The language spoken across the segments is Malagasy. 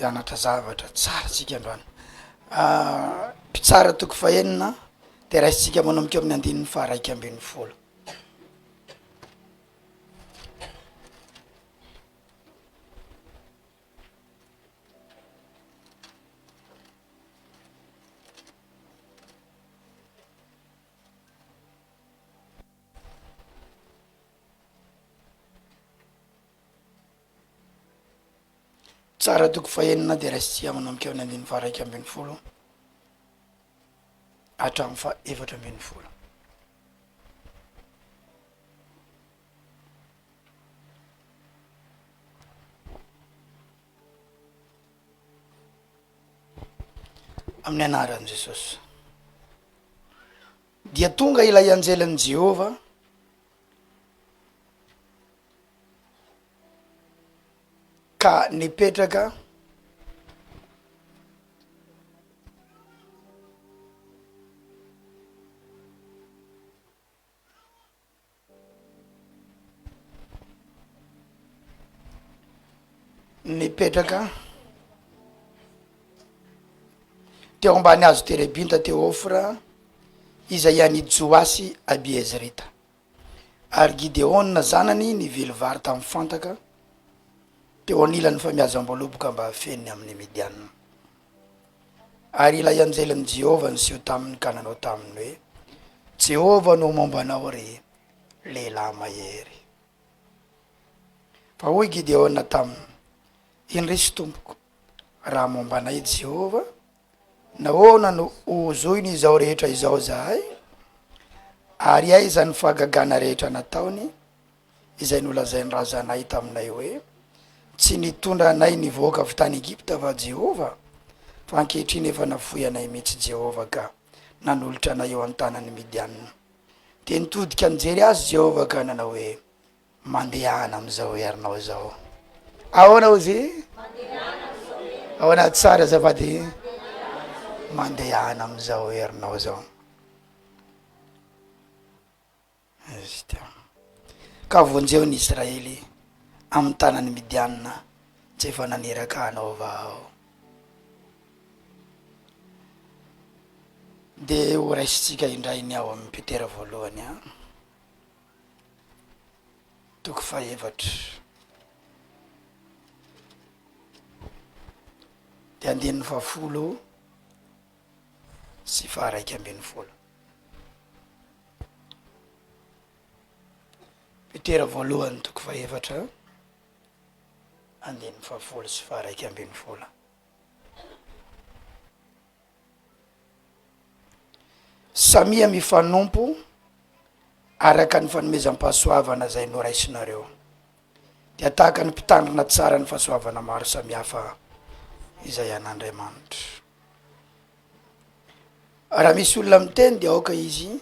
Ianatra zavatra tsara tsika androany. Mpitsara toko fahenina dia raisitsika manomboka amin'ny 1:10. Tsara toko fahenina dia raisitsika manomboka amin'ny 1:11 hatramin'ny 4:11. Amin'ny anaran'i Jesosy. Dia tonga ilay anjelan'i Jehova ka nipetraka teo ambany azo terebinta teo Ofra izay ianijoasy Abiezrita, ary Gideona zanany nivily vary tamin'ny fantaka teo anilany famiazam-boaloboka mba hafeniny amin'ny Midianina. Ary ilay anjelan'i Jehova niseho taminy ka nanao taminy hoe: Jehova no mombanao ry lehilahy mahery. Fa hoy Gideona taminy: iny resy tompoko, raha mombanay Jehova, nahoana no ozoiny izao rehetra izao zahay, ary aiza ny fahagagana rehetra nataony izay nolazainy razanay taminay hoe: tsy nitondra anay nivoaka avy tany Egipta fa Jehova, fa ankehitriny efa nafoy anay mihitsy Jehova ka nanolotra anay eo an-tanany Midianina. Dia nitodika nijery azy Jehova ka nanao hoe: mandehana amin'izao Herinao zao. Ahoana ozy? Ahoana tsara zafady? Mandehana amin'izao Herinao zao. Ka vonjeo ny Israely amin'ny tanany Midianina tsy efa naneraka anao vao. Dia ho raisitsika indray ny ao amin'ny Petera voalohany toko 4 dia 10 sy 1:11. Petera voalohany toko 4 10 sy 1:11. Samia mifanompo araka ny fanomezam-pahasoavana zay noraisinareo, dia tahaka ny mpitandrina tsara ny fahasoavana maro samihafa izay an'Andriamanitra. Raha misy olona miteny dia aoka izy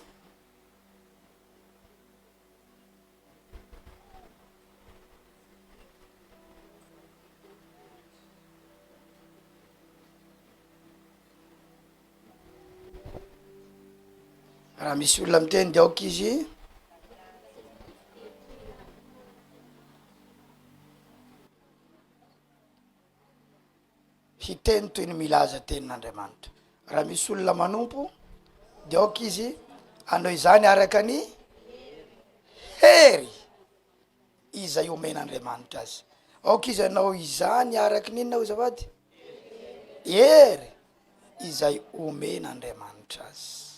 raha misy olona miteny dia aoka izy hiteny toy ny milaza tenin'Andriamanitra. Raha misy olona manompo dia aoka izy anao izany araka ny hery izay omen'Andriamanitra azy. Aoka izy anao izany araka n'inona ho zafady? Hery izay omen'Andriamanitra azy.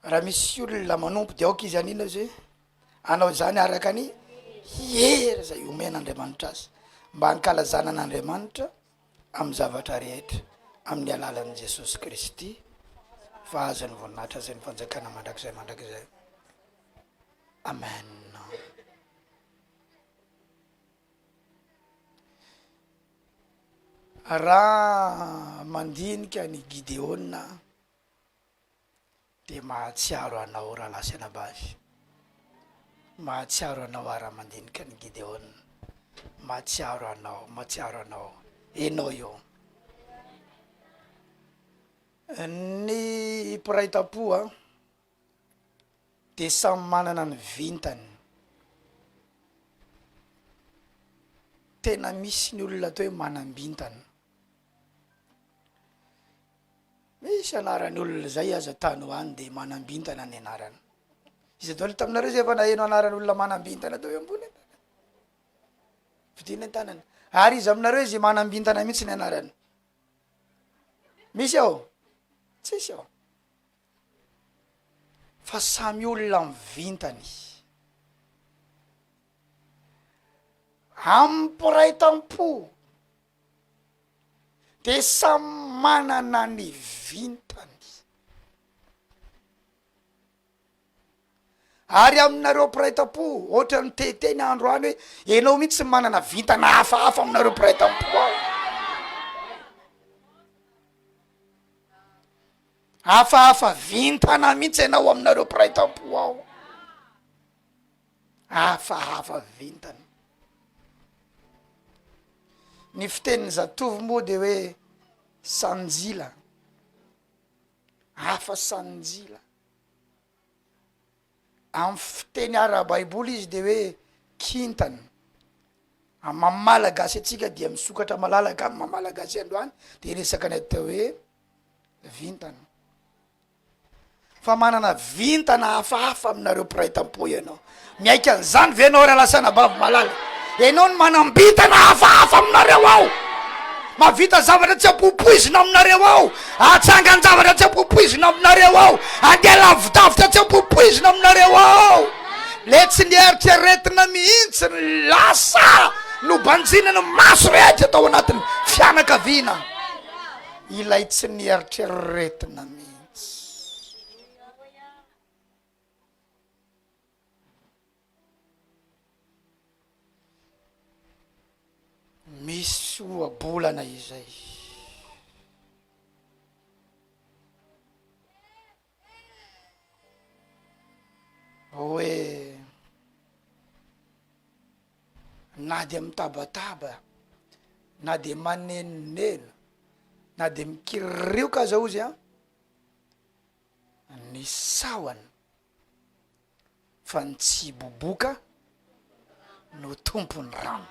Raha misy olona manompo dia aoka izy anina zay anao zany araka ny hery zay omen'Andriamanitra azy, mba hankalazana an'Andriamanitra amin'ny zavatra rehetra amin'ny alalan'i Jesosy Kristy, fa aza ny voninahitra zay ny fanjakana mandrakizay. Amen. Raha mandinika ny Gideona dia mahatsiaro anao raha lasy anabazy. Mahatsiaro anao ara-mandinika ny Gideon. Mahatsiaro anao. Enao io. Ny piraita-po dia samy manana ny vintany. Tena misy ny olona atao hoe manam-bintana. Misy anarany olona zay aza tany hoany dia manam-bintana ny anarany. Izy daholo taminareo zay efa naheno anarany olona manam-bintana tao ambony vidiny an-tanany. Ary izy aminareo izy manam-bintana mihitsy ny anarany. Misy ao? Tsisy ao. Fa samy olona mivintany. Amin'ny piraitam-po dia samy manana ny vintany. Ary aminareo piraitam-po, ohatra ny teteny androany hoe enao mihitsy manana vintana hafahafa aminareo piraitam-po ao. Hafahafa vintana mihitsy enao aminareo piraitam-po ao. Hafahafa vintana. Ny fitenin'ny zatovy moa dia hoe sanjila. Hafa sanjila. Amin'ny fiteny ara-baiboly izy dia hoe kintana. Amin'ny malagasy atsika dia misokatra malalaka amin'ny malagasy androany dia resaka ny atao hoe vintana. Fa manana vintana hafahafa aminareo piraitam-po ianao. Miaika an'izany ve enao rahalasana bavy malala? Enao ny manam-bintana hafahafa aminareo ao. Mavita zavatra tsy ampopoizina aminareo ao. Atsangany zavatra tsy ampopoizina aminareo ao. Andeha lavidavitra tsy ampopoizina aminareo ao. Le tsy nieritreretina mihitsy ny lasa no banjinana maso rehetra atao anatin'ny fianakaviana. Ilay tsy nieritreretina mihitsy. Misy ohabolana izay. Hoe na dia mitabataba, na dia manenoneno, na dia mikirioka aza ozy ny sahony fa ny tsy boboka no tompony rano.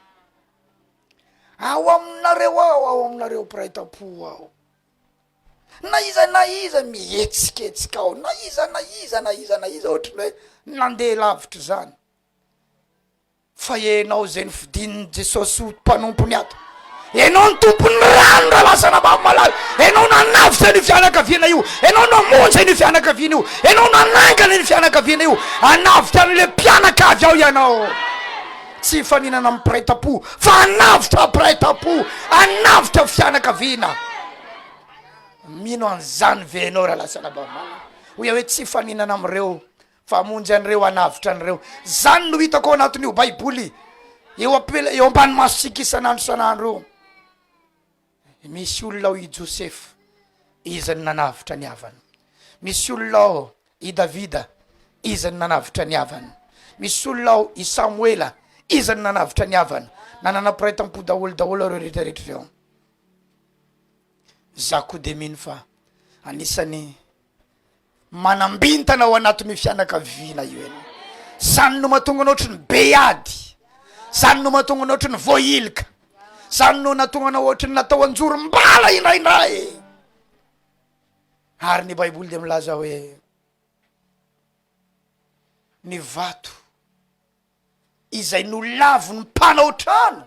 Ao aminareo piraitam-po ao. Na iza mihetsiketsika ao. Na iza ohatrany hoe nandeha lavitra zany. Fa enao zay ny fidin'ny Jesosy ho mpanompony ato. Enao ny tompony rano raha lasana bavy malala. Enao nanavitra ny fianakaviana io. Enao namonjy ny fianakaviana io. Enao nanangana ny fianakaviana io. Anavitra n'le mpianakavy ao ianao. Tsy faninana amin'ny piraitam-po, fa anavitra piraitam-po, anavitra fianakaviana. Mino an'izany ve enao raha lasana bavy malala? Hoy hoe tsy faninana amin'ireo famonjy an'ireo anavitra an'ireo. Zany no hitako anatin'io baiboly eo ambany masosika isan'andro isan'andro. Misy olona ao i Joseph, izy ny nanavitra ny havana. Misy olona ao i Davida, izy ny nanavitra ny havana. Misy olona ao i Samuela, izy ny nanavitra ny havana. Nanana piraitam-po daholo areo rehetrarehetra reo. Zako de mino fa anisany manambintana ao anatin'ny fianakaviana io eny. Zany no mahatonga anao ohatry ny beady. Zany no mahatonga anao ohatry ny voailika. Zany no natonga anao ohatry ny natao anjorom-bala indraindray. Ary ny baiboly dia milaza hoe ny vato izay no lavo ny mpanao trano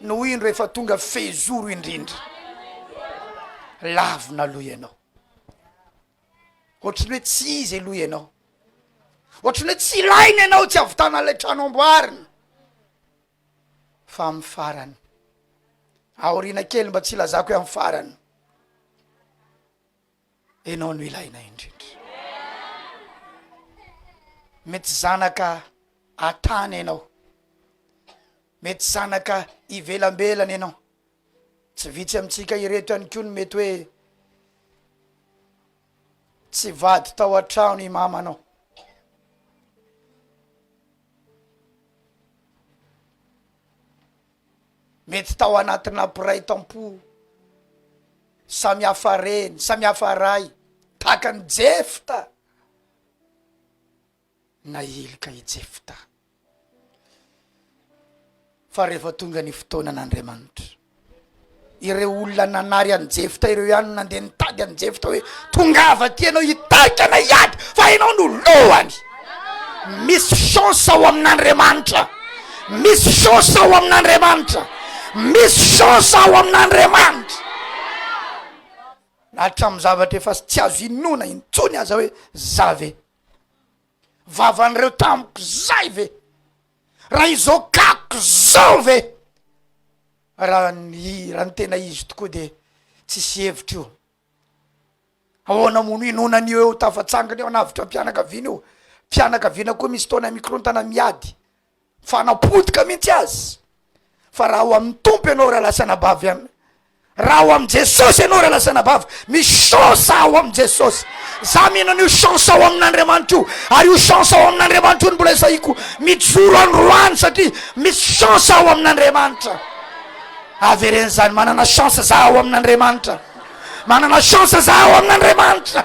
no indro efa tonga fehizoro indrindra. Lavona aloha ianao. Ohatrany hoe tsy izy aloha ianao. Ohatrany hoe tsy ilaina ianao tsy avitana ilay trano amboarina. Fa amin'ny farany. Aoriana kely mba tsy ilazako hoe amin'ny farany. Ianao no ilaina indrindra. Mety zanaka atany ianao. Mety zanaka ivelambelana ianao. Tsy vitsy amintsika ireto ihany koa no mety hoe tsy vady tao an-trano i mamanao. mety tao anatina piray tampo samy hafa reny, samy hafa ray, tahaka ny Jefta na ilika i Jefta. Fa rehefa tonga ny fotoanan'Andriamanitra, ireo olona nanary an Jefta, ireo ihany nandeha nitady an Jefta hoe tongava ty anao hitahika na hiady fa ianao no lohany. Misy chance ao amin'Andriamanitra, misy chance ao amin'Andriamanitra, misy chance ao amin'Andriamanitra. Hatramin'ny zavatra efa tsy azo inona intsony aza hoe zave vavan'ireo tamiko zay ve, raha izao kako zao ve, raha ny tena izy tokoa de tsisy hevitra io. Ahoana mono inona an'io eo tafatsangana eo anavitra mpianakaviana io, mpianakaviana koa misy taona mikorontana miady fanapotika mihitsy azy. Fa raha ho amin'ny tompo ianao raha lasana bavy ihany, raha ho amin'ny Jesosy ianao raha lasana bavy, misy chance ao amin'ny Jesosy. Za mihinana io chance ao amin'Andriamanitra io, ary io chance ao amin'Andriamanitra io ny mbola isaiko mijoro androany satria misy chance ao amin'Andriamanitra. Avereny zany, manana chance za ao amin'Andriamanitra, manana chance za ao amin'Andriamanitra.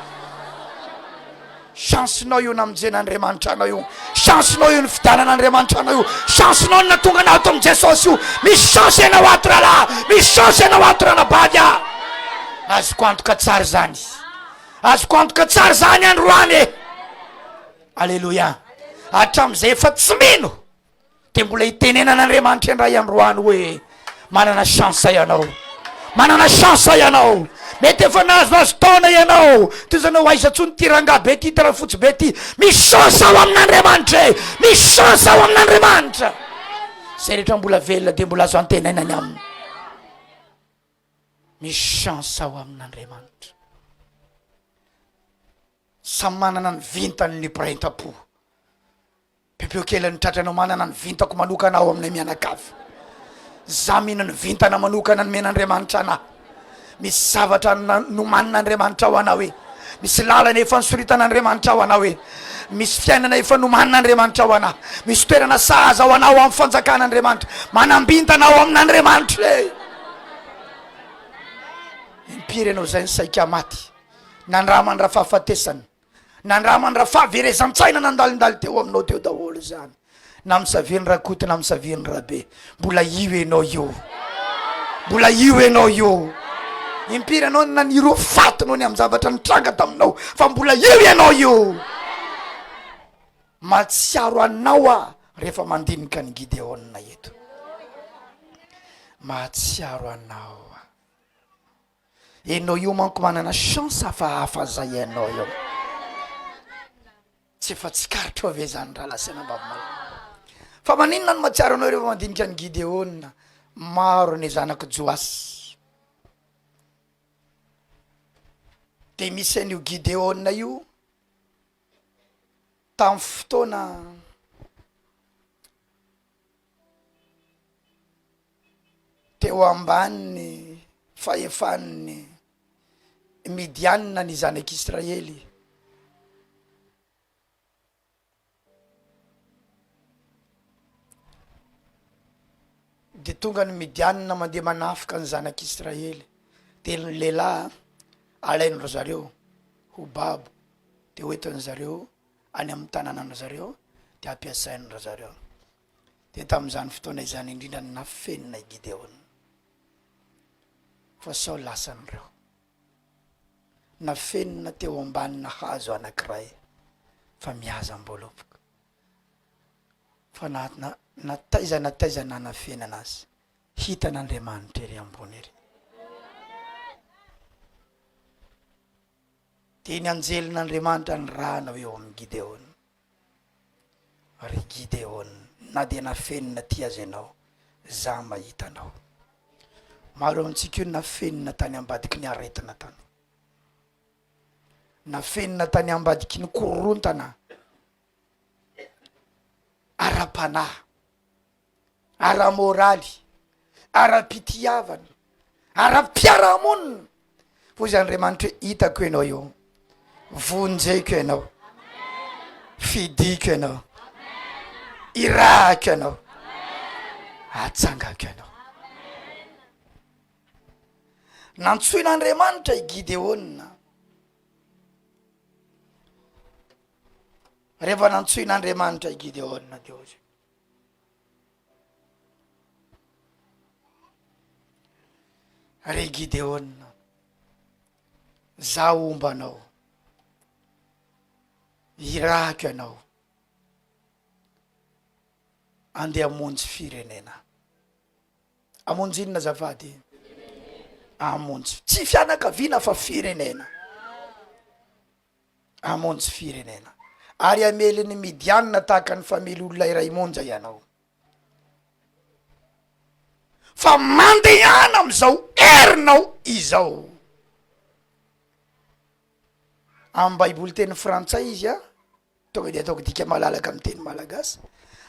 Chancenao io namonjen'Andriamanitra anao io, chancenao io ny fidanan'Andriamanitra anao io, chancenao ny natonga anao ato amin'ny Jesosy io. Misy chance ianao ato rahalahy, misy chance ianao ato rahalabady. Azoko antoka tsara zany, azoko antoka tsara zany androany. Alleluia. Hatramin'izay efa tsy mino de mbola hitenenan'Andriamanitra indray androany hoe manana chance ianao, manana chance ianao. Mety efa nahazoazo taona ianao, toy izany hoe aiza tsony ty ranga be ty, tara fotsy be ty, misy chance ao amin'Andriamanitra, misy chance ao amin'Andriamanitra. Zay rehetra mbola velona de mbola azo antenainany aminy, misy chance ao amin'Andriamanitra. Samy manana ny vintany ny piraintam-po. Pepeo kely ny tratranao manana ny vintako manokana ao amin'ny mianakavy. Za mihina ny vintana manokana ny men'Andriamanitra anahy. Misy zavatra nomanin'Andriamanitra ao anao hoe, misy lalana efa nisoritan'Andriamanitra ao anao hoe, misy fiainana efa nomanin'Andriamanitra ao anahy, misy toerana sahaza ao anao amin'ny fanjakan'Andriamanitra, manambintana ao amin'Andriamanitra. Impiry ianao zay ny saika maty, nandramany raha fahafatesany, nandramany raha fahaverezan-tsaina nandalindali teo aminao teo daholo zany, na misaviny rakoty na misaviny rabe. Mbola io ianao io, mbola io ianao io. Impiry anao naniro fatinao ny amin'ny zavatra nitranga taminao, fa mbola io ianao io. Matsiaro anao rehefa mandinika ny Gideona eto, matsiaro anao. Ianao io manko manana chance hafahafa zay ianao io. Tsy efa tsikaritra ave zany raha lasana babomalo. Fa maninona no matsiaro anao rehefa mandinika ny Gideona? Maro ny zanak' Joasy. De misy an'io Gideona io tamin'ny fotoana teo ambaniny fahefan'ny Midianina ny zanak'Israely. De tonga ny Midianina mandeha manafika ny zanak'Israely, de ny lehilahy alain'ro zareo ho babo, de hoentin' zareo any amin'ny tanànan zareo, de ampiasain'ro zareo. De tamin'izany fotoana izany indrindra ny nafenina i Gideona, fa sao lasan'ireo nafenina teo ambanina hazo anankiray, fa mihaza ambolopoka. Fa nataizana nafenana azy, hitan'Andriamanitra ery ambony ery. De ny anjelin'Andriamanitra ny rahana eo amin'ny Gideona. Ry Gideona, na de nafenina ty azy ianao, za mahitanao. Maro amintsika io nafenina tany ambadiky ny aretina tany, nafenina tany ambadiky ny korontana, ara-panahy, ara-moraly, ara-pitiavana, ara-piarahamonina. Fo izy Andriamanitra hoe hitako ianao io, vonjeko ianao, fidiko ianao, irahako ianao, atsangako ianao. nantsoin'Andriamanitra i Gideona. Rehefa nantsoin'Andriamanitra i Gideona dia ozy re Gideona, za omba anao, irako anao andeha amonjy firenena. Amonjy inona zafady? Amonjy tsy fianakaviana fa firenena. Amonjy firenena. Ary ameliny Midianina tahaka ny family olona iray monja ianao. Fa mandehana am'izao Herinao izao. Amin'ny baiboly teny frantsay izy tonga dia ataoko dika malalaka amin'ny teny malagasy.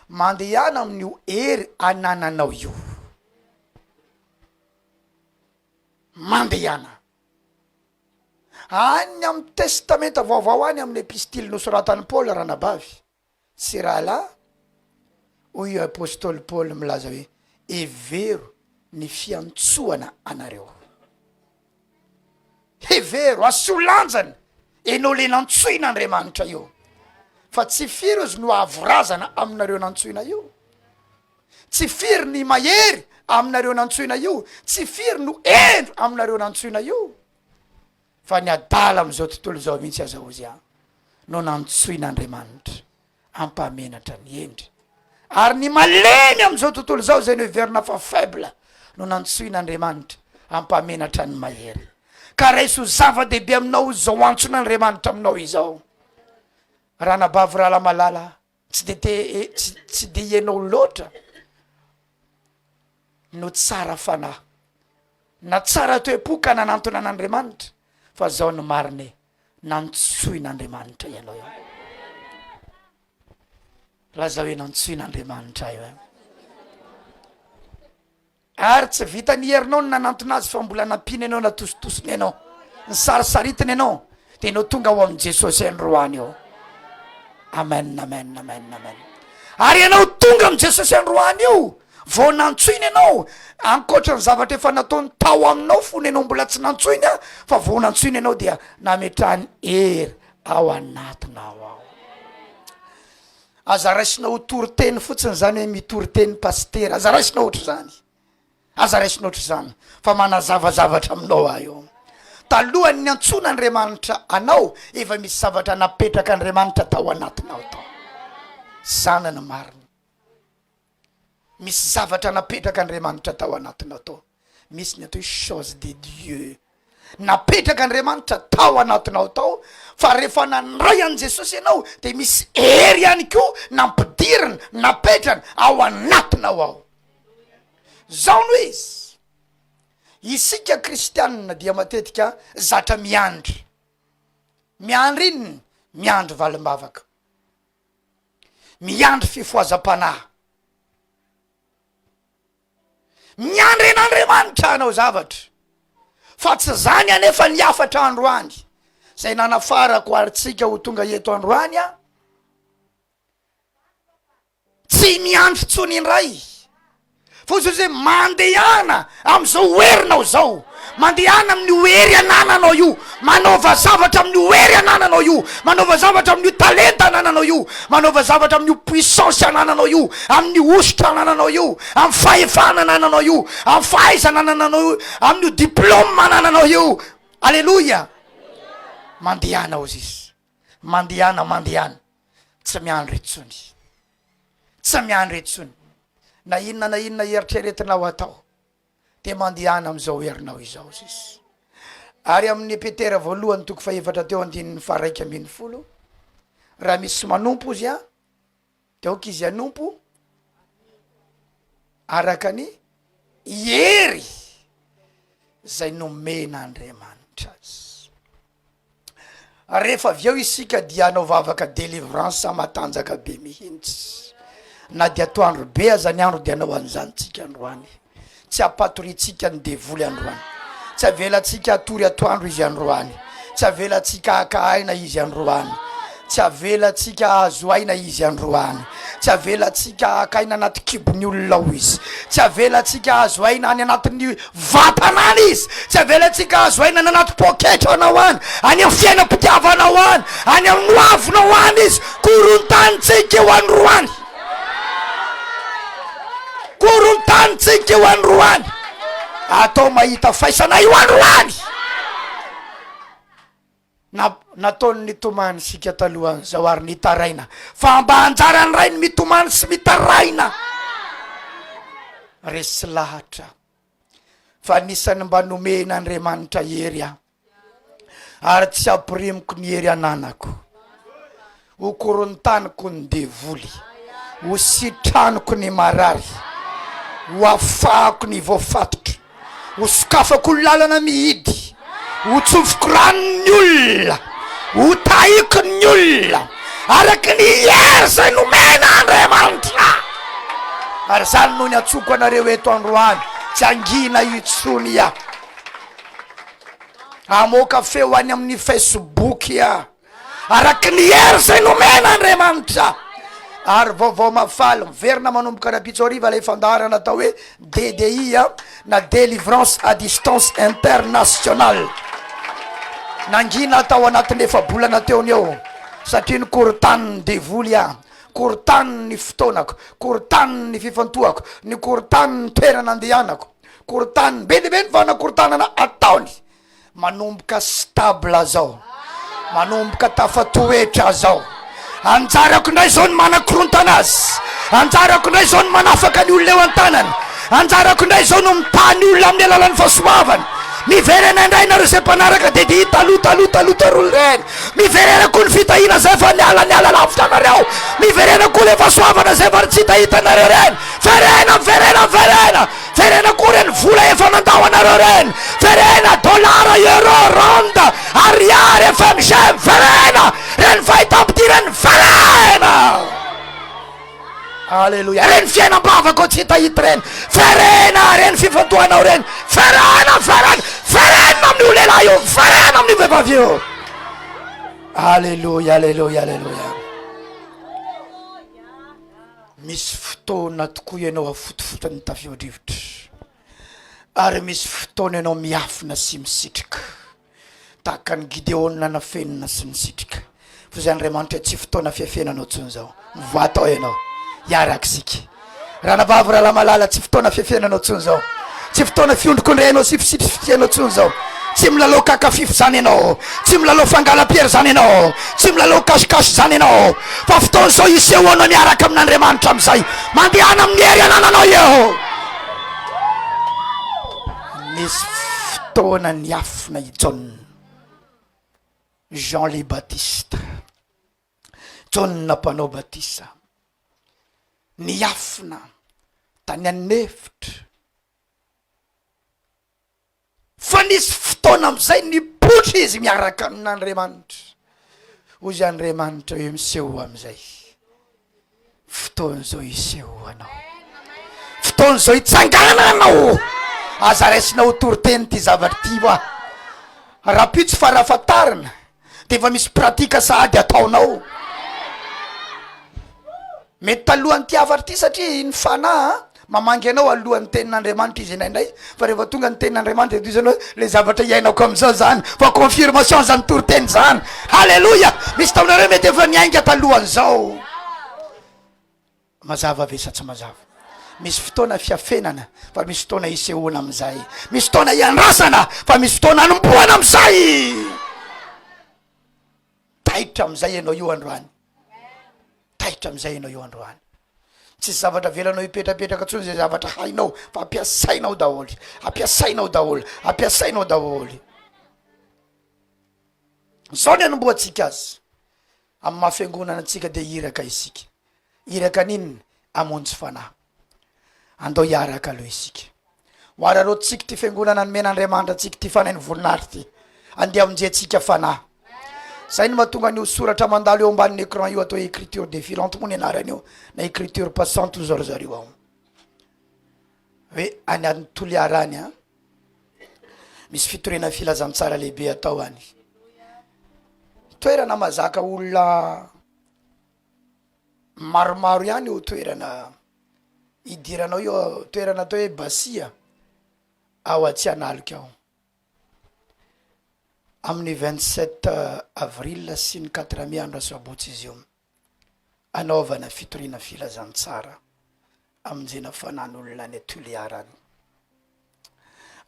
Mandehana amin'io hery anananao io. Mandehana. Any amin'ny testamenta vaovao any amin'ny epistily nosoratan'i Paul ranabavy sy rahalahy, hoy apôstôly Paul milaza hoe hevero ny fiantsoana anareo. Hevero asolanjana enao le nantsoin'Andriamanitra io. Fa tsy firy izy no avorazana aminareo nantsoina io. Tsy firy ny mahery aminareo nantsoina io. Tsy firy no endro aminareo nantsoina io. Fa ny adala am'izao tontolo zao mihitsy azahozy no nantsoin'Andriamanitra ampamenatra ny endry. Ary ny malemy am'izao tontolo zao zay no heverina fa faible no nantsoin'Andriamanitra ampamenatra ny mahery. Ka raiso zava-dehibe aminao zao antson'Andriamanitra aminao izao. Ranabavy rahala malala tsy de ianao loatra no tsara fanahy na tsara toe-po ka nanantona an'Andriamanitra, fa zao no mariny nantsoin'Andriamanitra ianao io. Laza hoe nantsoin'Andriamanitra io. Ary tsy vita ny Herinao ny nanantona azy, fa mbola nampiny anao, natositosiny anao, ny sarisaritiny anao, dia anao tonga ao amin'ny Jesosy androany io. Amen, amen, amen, amen. Ary ianao tonga amin'ny Jesosy androany io, vao nantsoiny ianao, ankoatra ny zavatra efa nataony tao aminao fony ianao mbola tsy nantsoiny fa vao nantsoiny ianao dia nametrahany hery ao anatinao ao. Aza raisina ho toriteny fotsiny zany hoe mitoriteny pasteur, aza raisina ohatra zany. Aza raisina ohatra zany, fa manazavazavatra aminao ayo. Talohany ny antson'Andriamanitra anao, efa misy zavatra napetraka Andriamanitra tao anatinao tao. Zanany marina. Misy zavatra napetraka Andriamanitra tao anatinao tao. Misy ny atao chose de Dieu. Napetraka Andriamanitra tao anatinao tao, fa rehefa nandray an' Jesosy ianao, dia misy hery ihany koa nampidirina, napetrana ao anatinao ao. Zao no izy. Isika kristianina dia matetika zatra miandry. Miandry inony? Miandry valimbavaka. Miandry fifoazam-panahy. Miandry en'Andriamanitra anao zavatra. Fa tsy zany anefa ny afatra androany. Zay nanafarako aritsika ho tonga eto androany tsy miandry tsony indray. Fa zay mandehana am'izao Herinao zao. Mandehana amin'ny hery anananao io. Manaova zavatra amin'ny hery anananao io. Manaova zavatra amin'ny talenta anananao io. Manaova zavatra amin'ny puissance anananao io. Amin'ny ositra anananao io. Amin'ny fahefana anananao io. Amin'ny fahaizana anananao io. Amin'ny diplôme anananao io. Alleluia. Mandehana ozy izy. Mandehana. Tsy miandry etsony. Tsy miandry etsony. Na inona eritreretinao atao, dia mandehana am'izao Herinao izao izy. Ary amin'ny Petera voalohany toko faefatra teo andininy faraika ambin'ny folo, raha misy manompo izy dia oka izy anompo araka ny hery zay nomen'Andriamanitra azy. Rehefa avy eo isika dia anao vavaka délivrance matanjaka be mihitsy. Na dia atoandro be aza ny andro dia anao an'izany tsika androany. Tsy apatoritsika ny devoly androany. Tsy avelatsika atory atoandro izy androany. Tsy avelatsika akahaina izy androany. tsy avelatsika azo aina izy androany, tsy avelatsika akaina anaty kibony olona ho izy, tsy avelatsika azo aina any anatin'ny vatanany izy, tsy avelatsika azo aina any anaty poketra anao any, any amin'ny fiainam-pitiavanao any, any amin'ny hoavinao any izy. Korontanitsika eo androany, korontanitsika eo androany, atao mahita faisana io androany. Nataony nitomany sika talohany zao ary nitaraina, fa mba anjarany rainy mitomany sy mitaraina resy lahatra. Fa nisany mba nomena Andriamanitra hery aho, ary tsy ampirimiko ny hery ananako, ho korontaniko ny devoly, ho sitraniko ny marary, ho afahako ny voafatotra, ho sokafako ny lalana mihidy, ho tsofoko ranony olona, ho taiko ny olona araky ny hery zay nomena Andriamanitra. Ary zany no ny atsoko anareo eto androany, tsy angina itsony ia, amoka feo any amin'ny Facebook ia, araky ny hery zay nomena Andriamanitra. Ary vaovao mafaly miverina manomboka napitso ariva ilay fandaharana atao hoe DDI na délivrance à distance internationale, nangina atao anatin'ny efa-bolana teony eo, satria ny korotaniny devoly korotaniny fotoanako, korotaniny fifantohako, ny korotaniny toerana andehanako, korotaniny be dia be ny fanakorotanana ataony. Manomboka stable zao, manomboka tafatoetra zao, anjarako indray zao ny manakorontana azy, anjarako indray zao ny manafaka ny olona eo an-tanany, anjarako indray zao no mitany olona amin'ny alalan'ny fahasoavany. Miverena indray nareo izay mpanaraka DDI taloha reny, miverena koa ny fitahina zay fa niala lavitra anareo, miverena koa le fahasoavana zay fa tsy hitanareo reny. Verena koa reny vola efa nandao anareo reny, verena dolara, euro, ronda, ariary, FMG, verena reny fahitapidireny, verena. Alleluia. Reny fiainam-bavako tsy hitahita reny, verena reny fifantohanao reny, verena amin'ny olelahy io, verena amin'ny vehivavy io. Alleluia. Misy fotoana tokoa ianao afotofotony tafio-drivotra, ary misy fotoana ianao miafina sy misitrika, tahaka ny Gideona na fenina sy misitrika. Fa zay Andriamanitra tsy fotoana fiafenanao tsony zao, mivoatao ianao iarakisika. Raha navavy raha lamalala, tsy fotoana fiafenanao tsony zao, tsy fotoana fiondrikondrenao sy fisitrisitrianao tsony zao. Tsy milalao kakafify zany ianao, tsy milalao fangalam-piery zany ianao, tsy milalao kasikasy zany ianao, fa fotoana zao isehoanao miaraka amin'Andriamanitra amizay, mandehana amin'ny hery anananao eo. Misy fotoana niafina i Jean le Baptiste, John nampanao batisa, niafina tany anefitra, fa nisy fotoana amizay nipotra izy miaraka amin'Andriamanitra. Ozy Andriamanitra hoe miseho amizay, fotoana zao isehoanao, fotoana zao hitsangananao, aza raisinao toroteny ty zavatra ty va, raha pitsy farafatarina de efa misy pratika sahady ataonao. Mety talohan'ny tiavatra ty satria ny fanahy mamangy anao alohan'ny tenin'Andriamanitra izy indraindray, fa rehefa tonga ny tenin'Andriamanitra de izany hoe le zavatra iainako amizao zany, fa confirmation zany toroteny zany. Halleluja. Misy taonareo mety efa niainga talohan'izao. Mazava ve sa tsy mazava? Misy fotoana fiafenana, fa misy fotoana isehoana amizay, misy fotoana iandrasana, fa misy fotoana anomboana amizay. Taitra amizay ianao io androany, taitra amizay ianao io androany. Tsy zavatra velanao hipetrapetraka tsony zay zavatra hainao, fa ampiasainao daholy, ampiasainao daholy. Zao ny anomboatsika azy amin'ny mahafiangonana antsika, de iraka isika, iraka ninona? Amonjy fanahy. Andao hiaraka aloha isika, hoararotsika ty fiangonana nomen'Andriamanitra atsika ty fanainy voninahitra ty, andeha amonjentsika fanahy. Zay no mahatonga ny soratra mandalo eo ambanin'ny écran io atao écriture défilante moa ny anarany io, na écriture passante ozy zareo ao, hoe any Antoliarany misy fitorena filazantsara lehibe atao any. toerana mazaka olona maromaro ihany io toerana idiranao io toerana atao hoe Basia ao Atsianaloka ao amin'ny 27 avril sy ny 4 andro sabotsy izy io anaovana fitoriana filazantsara amin'izay fanan'olona ny Toliarany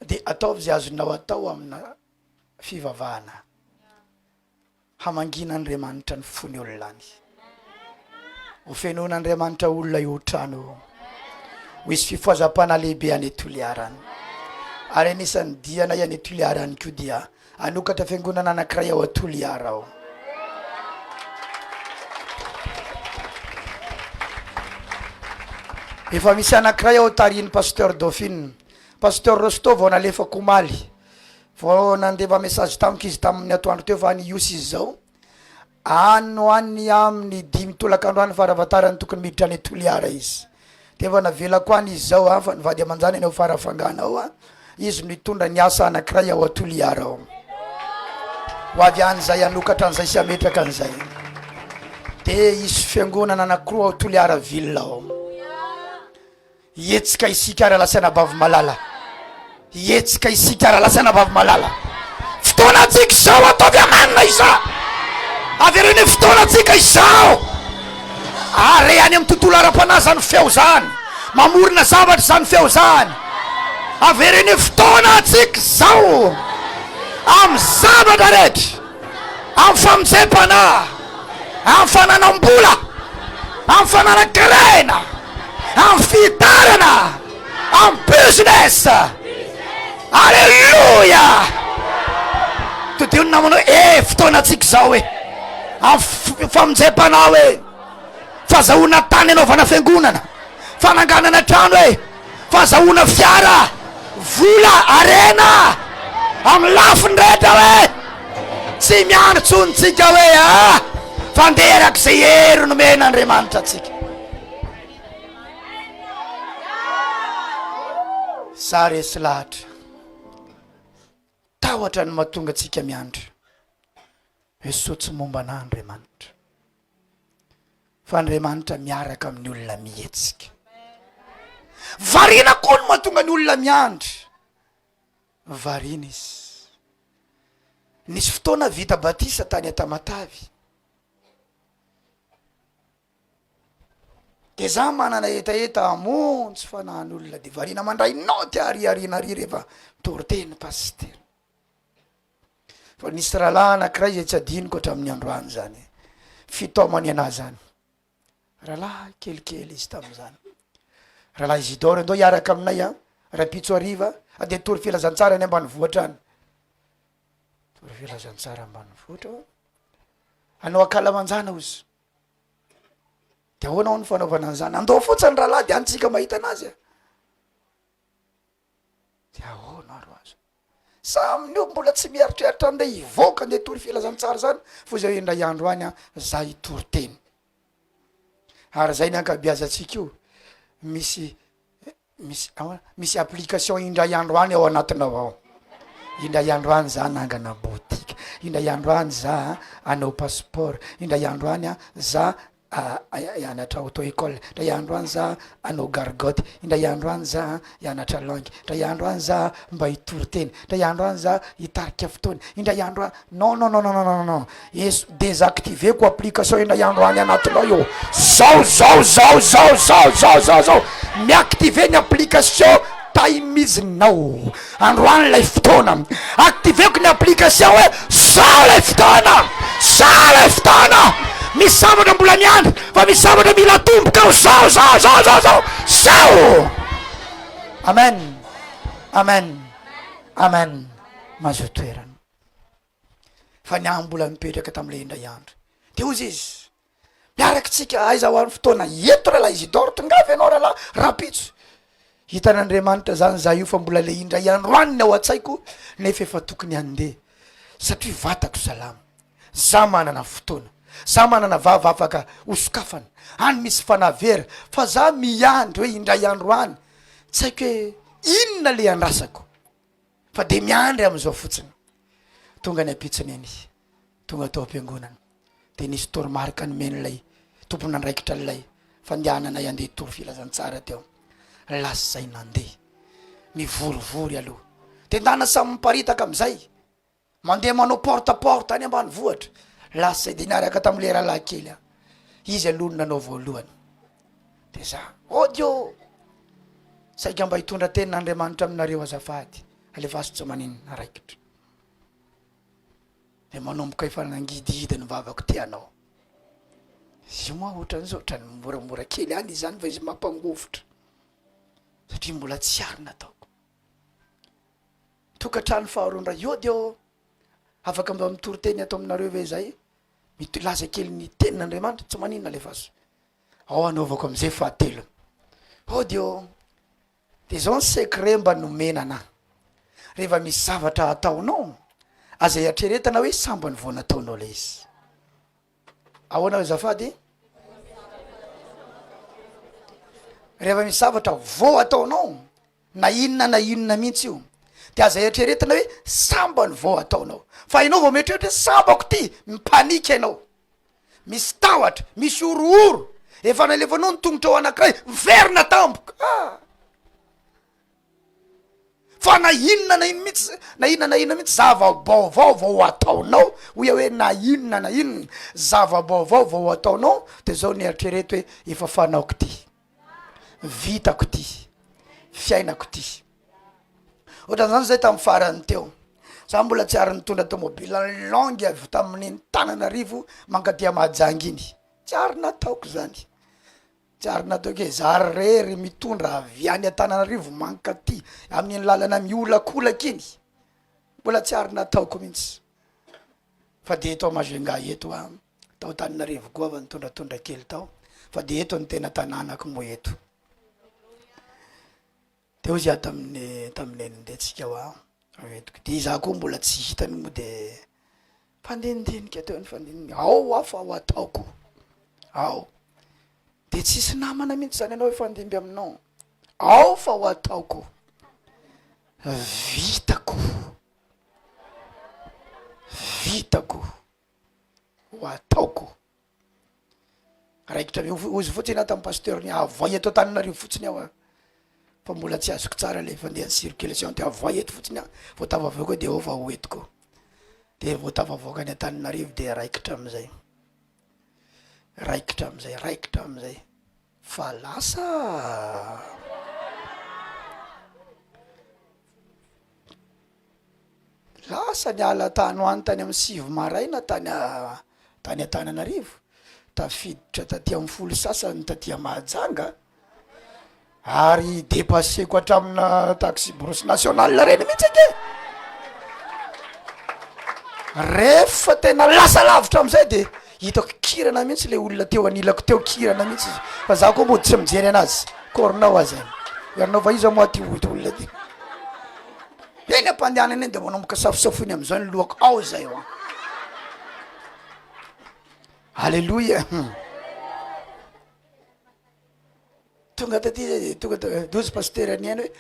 de ataovy zay azonao atao amina fivavahana hamangina Andriamanitra ny fony olonany ho fenona Andriamanitra olona io trano ho isy fifoazam-pana lehibe any Toliarany ary anisan'ny diana any Toliarany ko dia anokatra fiangonana anankiray ao Toliara ao efa misy anankiray ao tariny Pasteur Dauphine Pasteur Rosto vao nalefa komaly vao nandeva message tamiko izy tamin'ny atoandro teo fa niosy izy zao any amin'ny 10 tolakandro any farafatarany tokony miditra any Toliara izy teva navela ko any izy zao fa nivady amanjany any ao farafangana ao izy mitondra ny asa anankiray ao Toliara ao ho avy an'izay anokatra an'izay sy ametraka an'izay de isy fiangonana anankiroa ao Toliara ville ao ietsika isika ara-lasana bavy malala ietsika isika ara-lasana bavy malala fotoana tsika izao ataovy amanina izao avereny fotoana tsika izao are any amin'ny tontolo ara-panahy zany feo zany mamorona zavatra zany feo zany avereny fotoana tsika izao amin'ny zavatra rehetra amin'ny famonjam-panahy amin'ny fananam-bola amin'ny fananan-karena amin'ny fitarana amin'ny business alleluia todino namanao fotoana tsika izao amin'ny famonjam-panahy hoe fahazahoana tany anaovana fiangonana fananganana trano fahazahoana fiara vola arena amin'ny lafiny rehetra tsy miano tsonitsika fanderaka zay hery nomena Andriamanitra atsika za resy lahatra tahotra ny mahatonga atsika miandry hoe tsy momba na Andriamanitra fa Andriamanitra miaraka amin'ny olona mihetsika variana koa no mahatonga ny olona miandry variana izy nisy fotoana vita batisa tany Atamatavy de za manana etaeta amontsy fanan'olona de variana mandray noty ariariana ary rehefa torteny pasteur fa nisy rahalahy anankiray zay tsy adiniko hatramin'ny androany zany fitomany anazy zany rahalahy kelikely izy tamin'izany rahalahy Isidore ndo hiaraka aminay rapitso ariva ade tory filazantsara any ambanivohitra any tory filazantsara ambanivohitra anao akalamanjana ozy de ahoana ny fanaovana an'izany andao fotsiny rahalahy de antsika mahita anazy de ahoana aro azo sa amin'io mbola tsy mieritreritra andeha hivoaka andeha tory filazantsara zany fo zay indray andro any za hitory teny ary zay ny ankabeazantsika io misy application indray andro any ao anatinao ao indray andro any za nangana boutique indray andro any za anao passeport indray andro any za hianatra auto école indray andro any za anao gargote indray andro any za hianatra langue indray andro any za mba hitory teny indray andro any za hitarika fotoana indray andro any non eso désactiver ko application indray andro any anatinao io zao miactiver ny application taimisnao andro any lay fotoana activeko ny application hoe sao lay fotoana misy zavatra mbola miandry fa misy zavatra mila tomboka ao sao amen mazo toerana fa niambola mipetraka tam'le indray andro de ozy izy miaraky tsika aiza ho any fotoana eto rahalahy Isidore tongavy anao rahalahy rapitso hitan'Andriamanitra zany za io fa mbola le indray andro aniny ao an-tsaiko nefa efa tokony andeha satria vatako salama za manana fotoana za manana vava afaka osokafana any misy fanavera fa za miandry hoe indray andro any tsy haiko hoe inona le andrasako fa de miandry am'izao fotsiny tonga ny apitsiny any tonga tao am-piangonana de nisy toromarika nomen'ilay tompona andraikitra lay fandehanana andeha tory filazantsara teo. Lasa zay nandeha mivorivory aloha de ndana samy miparitaka am'izay mandeha manao porte any ambany vohatra. Lasa zay de niaraka tam'le rahalahy kely izy alohany nanao voalohany de za odio saika mba hitondra tenin'Andriamanitra aminareo azafady alefasy tsy maninona raikitra de manomboka efa nangidihidy ny vavako tianao. Izy moa ohatran'izao ohatrany moramora kely any izany fa izy mampangofotra satria mbola tsy ary nataoko. Tokantrano faharoandra io dio afaka mba mitory teny atao aminareo ve zay laza kely ny tenin'Andriamanitra tsy maninona lefaso ao anaovako am'izay fahatelo. Dio de zao ny secret mba nomenana rehefa misy zavatra ataonao aza atreretana hoe sambany vao nataonao le izy. Ahoana azafady? Rehefa misy zavatra vao ataonao na inona mihitsy io de aza atreretana hoe sambany vao ataonao. Fa ianao vao mieritreritra sambako ty mipanika ianao, misy tahotra, misy orooro, efa nalefanao ny tongotra ao anankiray miverina tampoka. Fa na inona mihitsy zava-baovao vao ataonao hoy hoe na inona zava-baovao vao ataonao de zao ny eritrereto hoe efa fanaoko ty, vitako ty, fiainako ty. Ohatran'izany zay tamin'ny farany teo za mbola tsy ary nitondra tomobile longue avy tamin'ny Tananarivo mankatia Mahajanga iny, tsy ary nataoko zany, tsy ary nataoko e za rery mitondra avy any Antananarivo mankaty amin'ny lalana miolakolaky iny, mbola tsy ary nataoko mihitsy. Fa de eto Mahajanga eto tao Tananarivo koa va nitondratondra kely tao, fa de eto ny tena tanànako mo eto. De ozy tamin'ny nendetsika etiko de za koa mbola tsy hitany mo de fandendinika teo ny fandendinika ao afa ao ataoko ao de tsisy namana mihitsy zany anao efandimby aminao ao fa ho ataoko vitako ho ataoko raikitra ozy fotsiny aho tamin'ny pasteur ny avoy eto Antananarivo fotsiny aho fa mbola tsy azoko tsara le fandeha circulation te avoy eto fotsiny aho vao tavavao koa de ao fa ho etiko de vao tavavoaka ny Antananarivo de raikitra am'izay fa lasa niala tany hoany tany amin'ny 6 maraina tany Antananarivo tafiditra taty amin'ny 10 sasany taty Mahajanga ary dépasseko hatramina taxi brosse national reny mihitsy ake. Rehefa tena lasa lavitra am'izay de hitako kirana mihitsy le olona teo anilako teo, kirana mihitsy izy fa za koa mody tsy mijery anazy koronao azy ianao va izy moa ty olona ty eny ampandehanana eny de manomboka safosafony am'izao ny lohako ao zay ao. Alléluia. Tonga dozy pasteur aniany hoe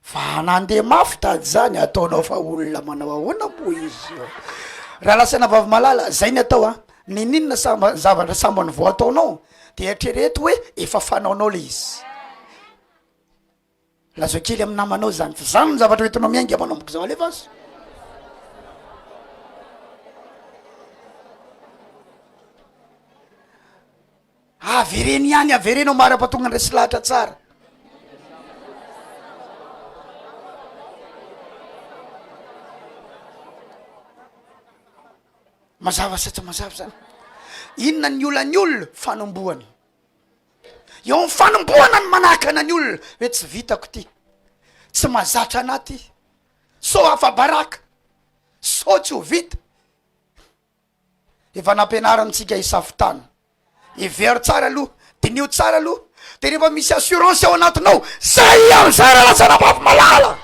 fa nandeha mafy tady zany ataonao fa olona manao ahoana mo izy raha lasa navavy malala zay ny atao ninona zavatra sambany vao ataonao de eritrereto hoe efa fanaonao le izy. Lazo kely amin'ny namanao zany fa zany ny zavatra hoentinao miainga manomboka zao alefazy. Avereny ihany averenao mara-patonga andresy lahatra tsara. Mazava sa tsy mazava zany inona ny olona fanombohany eo ny fanombohana ny manahakana ny olona hoe tsy vitako ty, tsy mazatra anaty, so afa-baraka, so tsy ho vita. Efa nampianarantsika isafitany ivery tsara aloha dinio tsara aloha de rehefa misy assurance ao anatinao zay am'zay raha lasa navavy malala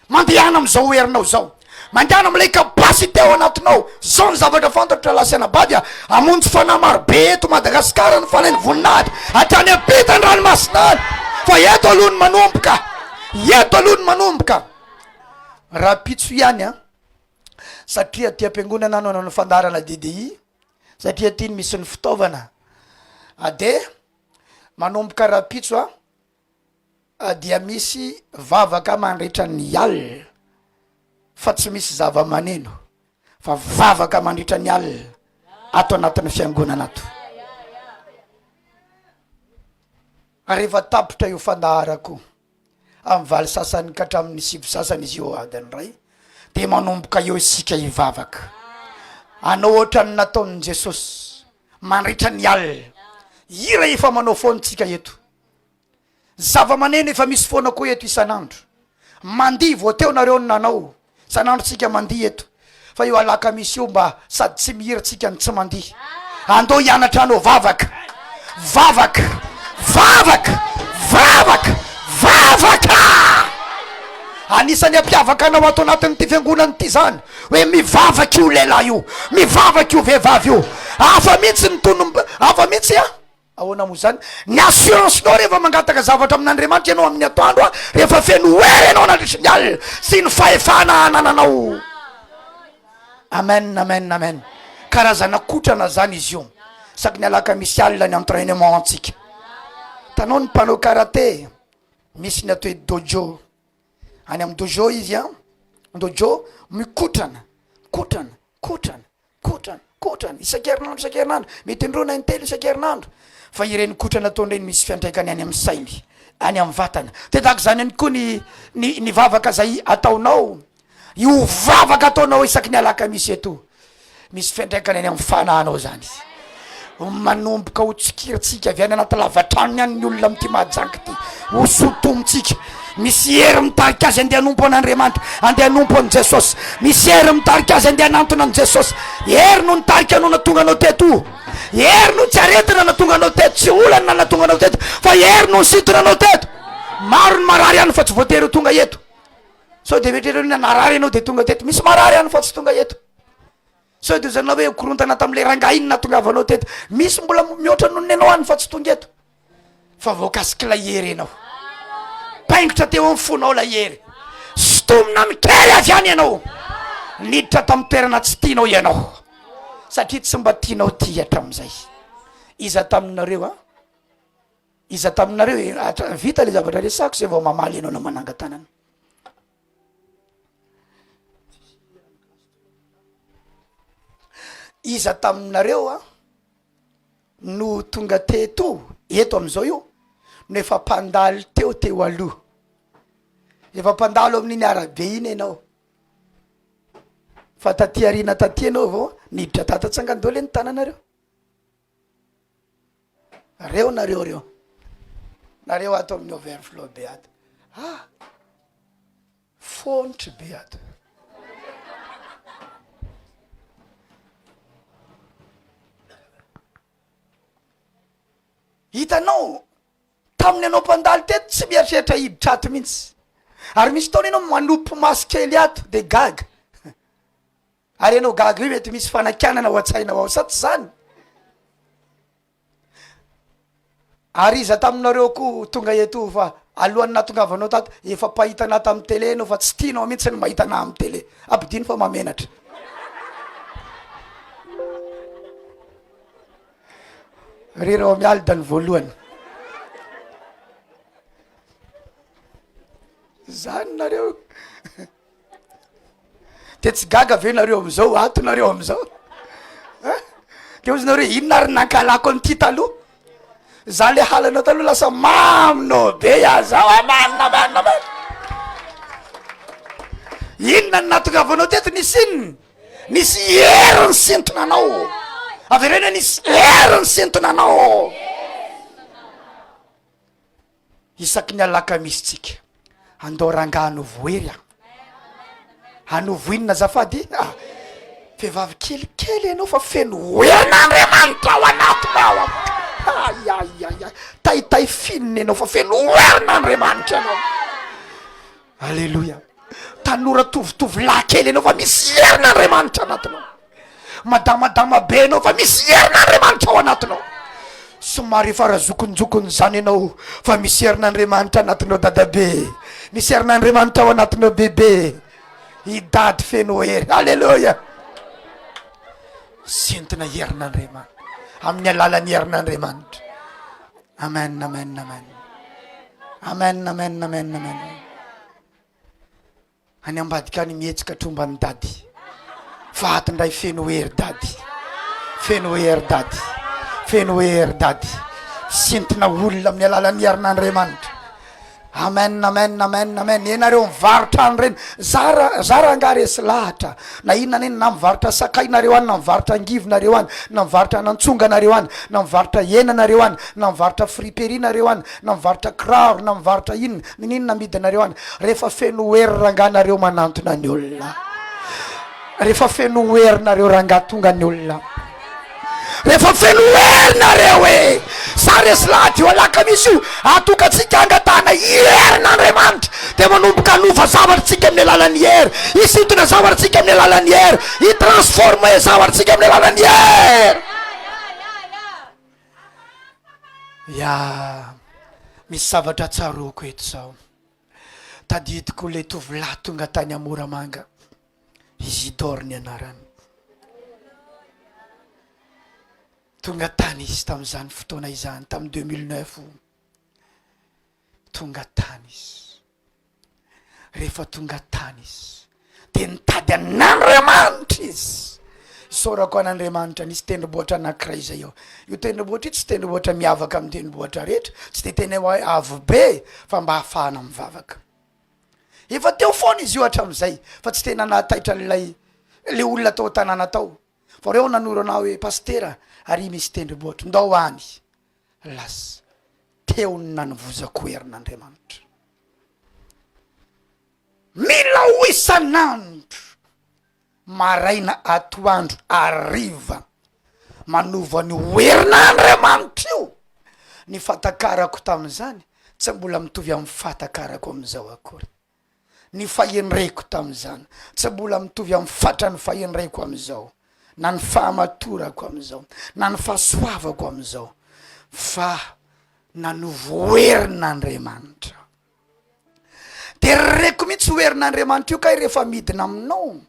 mandehana am'izao herinao zao, mandehana am'ilay capacité ao anatinao zao ny zavatra fantatra lasa anabady amonjy fanahy marobe eto Madagasikara ny fanahy ny voninahitra hatrany apita ny ranomasina any fa eto aloha ny manomboka raha pitso ihany satria ty am-piangonana anao ny fandarana DDI satria ty misy ny fitaovana de manomboka rapitso dia misy vavaka mandritra ny alina fa tsy misy zava-maneno fa vavaka mandritra ny alina ato anatin'ny fiangonana ato. Rehefa tapitra io fandaharako amin'ny valy sasany ka hatramin'ny sivy sasany izy io adiny ray de manomboka eo isika hivavaka anao ohatrany nataon'i Jesosy mandritra ny alina. Ira efa manao foantsika eto, zava-maneno efa misy foana koa eto isan'andro. Mandihy vao teo nareo ny nanao isan'andro tsika mandihy eto, fa io alaka misy io mba sady tsy mihira tsika ny tsy mandihy. Andao hianatra anao vavaka vavaka vavaka vavaka vavaka. Anisany ampiavaka anao ato anatin'ny ty fiangonana ty zany hoe mivavaka io lehilahy io, mivavaka io vehivavy io. Hafa mihitsy ny tono, hafa mihitsy ahoana moa zany ny assurance nao rehefa mangataka zavatra amin'Andriamanitra ianao amin'ny atoandro rehefa feno hery ianao nandritry ny alina sy ny fahefana anananao. Amen, amen, amen. Karazana kotrana zany izy io, saky ny alaka misy alina ny entraînement antsika. Tanao ny mpanao karaté misy ny atao hoe dojo. Any amin'ny dojo izy dojo mikotrana kotrana kotrana kotrana kotrana isan-kerinandro mety indrona intelo isan-kerinandro. Fa ireny kotrana ataon'ireny misy fiantraikany any amin'ny sainy, any amin'ny vatana. Tetaka zany any koa ny vavaka zay ataonao, io vavaka ataonao isaky ny alaka misy eto misy fiantraikany any amin'ny fananao zany izy. Manomboka ho tsikiritsika avy any anaty lavatranony any ny olona amty majanky ty ho sotomitsika. Misy hery mitarika azy andeha hanompo an'Andriamanitra, andeha hanompo an' Jesosy. Misy hery mitarika azy andeha hanantona an' Jesosy. Hery no nitarika anao natonga anao teto, hery no tsy aretina natonga anao teto, tsy olana natonga anao teto, fa hery no nisintona anao teto. Maro ny marary any fa tsy voatery ho tonga eto. So de metrereo ny narary anao de tonga teto, misy marary any fa tsy tonga eto. So de zanao hoe korontana tam'le rangahy iny natongavanao teto, misy mbola mihoatra noho ny anao any fa tsy tonga eto. Fa voakasiky la hery anao, paingotra teo amin'ny fonao la hery, sitomina mikery avy any ianao, niditra tamin'ny toerana tsy tianao ianao satria tsy mba tianao ty hatram'izay. Iza taminareo iza taminareo vita le zavatra resako zay vao mamaly ianao na manangan-tanana. Iza taminareo no tonga teto eto am'izao io no efa mpandaly teo aloha, efa mpandalo amin'iny arabe iny ianao, fa taty arina taty anao vao niditra tatatsangan-doly ny tananareo. Nareo ato amin'ny overflow be ato, fonitry be ato. Hitanao tamin'ny anao mpandaly teto tsy mieritreritra hiditra ato mihitsy, ary misy taona ianao manompo maso kely ato de gaga. Ary ianao gaga io mety misy fanakanana ho an-tsainao ao sa tsy zany? Ary iza taminareo koa tonga eto fa alohan'ny natongavanao tato efa pahitanao tamin'ny télé anao fa tsy tianao mihitsy ny mahitana amin'ny télé, abidiny fa mamenatra. Rereo mialy da ny voalohany zany nareo de tsy gaga ve nareo am'izao, ato nareo am'izao de ozy nareo inona ary nankalako an'ity taloha, za le halanao taloha lasa maminao be zao amanina. Inona ny natongavanao teto, nisy inona? Nisy hery ny sintona anao, averena nisy hery ny sintona anao. Isaky ny alaka misy tsika andao ranga anovoery anovo inona zafady? Vehivavy kelikely ianao fa feno herin'Andriamanitra ao anatinao. Taitay finina ianao fa feno herin'Andriamanitra ianao. Alleluia. Tanora tovitovy lahy kely ianao fa misy herin'Andriamanitra anatinao. Madamadama be ianao fa misy herin'Andriamanitra ao anatinao. Somary efa razokonjokony zany ianao fa misy herin'Andriamanitra anatinao dadabe, misy herin'Andriamanitra ao anatinao bebe. idady feno hery. Alleluia. Sentina herin'Andriamanitra amin'ny alalan'ny herin'Andriamanitra. Amen, amen, amen. Amen, amen, amen, amen. Any ambadika any mihetsika trombany dady. Fatindray feno hery dady. Feno hery dady. Feno hery dady. Sentina olona amin'ny alalan'ny herin'Andriamanitra. Amen, amen, amen, amen. Ianareo mivarotra any reny. Zara nga resy lahatra. Na inona neny, na mivarotra sakainareo any, na mivarotra angivinareo any, na mivarotra nantsonganareo any, na mivarotra henanareo any, na mivarotra friperinareo any, na mivarotra kiraro, na mivarotra inona, ninona midinareo any. Rehefa feno hery ranganareo manantona ny olona. Rehefa feno herinareo ranga tonga ny olona. Rehefa feno herinareo e, sa resy lahatra io alaka misy io, atokatsika angatana herin'Andriamanitra dia manomboka hanova zavatritsika amin'ny alalan'ny hery, hisintona zavatritsika amin'ny alalan'ny hery, hitransforme zavatritsika amin'ny alalan'ny hery. Ya, misy zavatra tsaroko eto zao. Tadidiko le tovolahy tonga tany Moramanga, Isidore ny anarany. Tonga tany izy tamin'izany fotoana izany, tamin'ny 2009. Tonga tany izy. Rehefa tonga tany izy dia nitady an'Andriamanitra izy. Isaorako an'Andriamanitra nisy tendrombohitra anankiray zay eo. Io tendrombohitra io tsy tendrombohitra miavaka amin'ny tendrombohitra rehetra, tsy dia tena hoe avo be, fa mba hahafahana mivavaka. Efa teo foana izy io hatramin'izay, fa tsy tena nahataitra le olona tao tanàna tao. Fa reo nanoro anao hoe pastera, ary misy tendrombohitra, ndao any. Lasa teo ny nanivozako herin'Andriamanitra. Mila ho isan'andro, maraina, atoandro, hariva, manova ny herin'Andriamanitra io. Ny fatakarako tamin'izany tsy mbola mitovy amin'ny fatakarako amin'izao akory. Ny fahenreko tamin'izany tsy mbola mitovy amin'ny fatrany fahenreko amin'izao, na ny fahamatorako amin'izao, na ny fahasoavako amin'izao, fa nanovo herin'Andriamanitra. Dia reko mihitsy herin'Andriamanitra io kay rehefa midina aminao,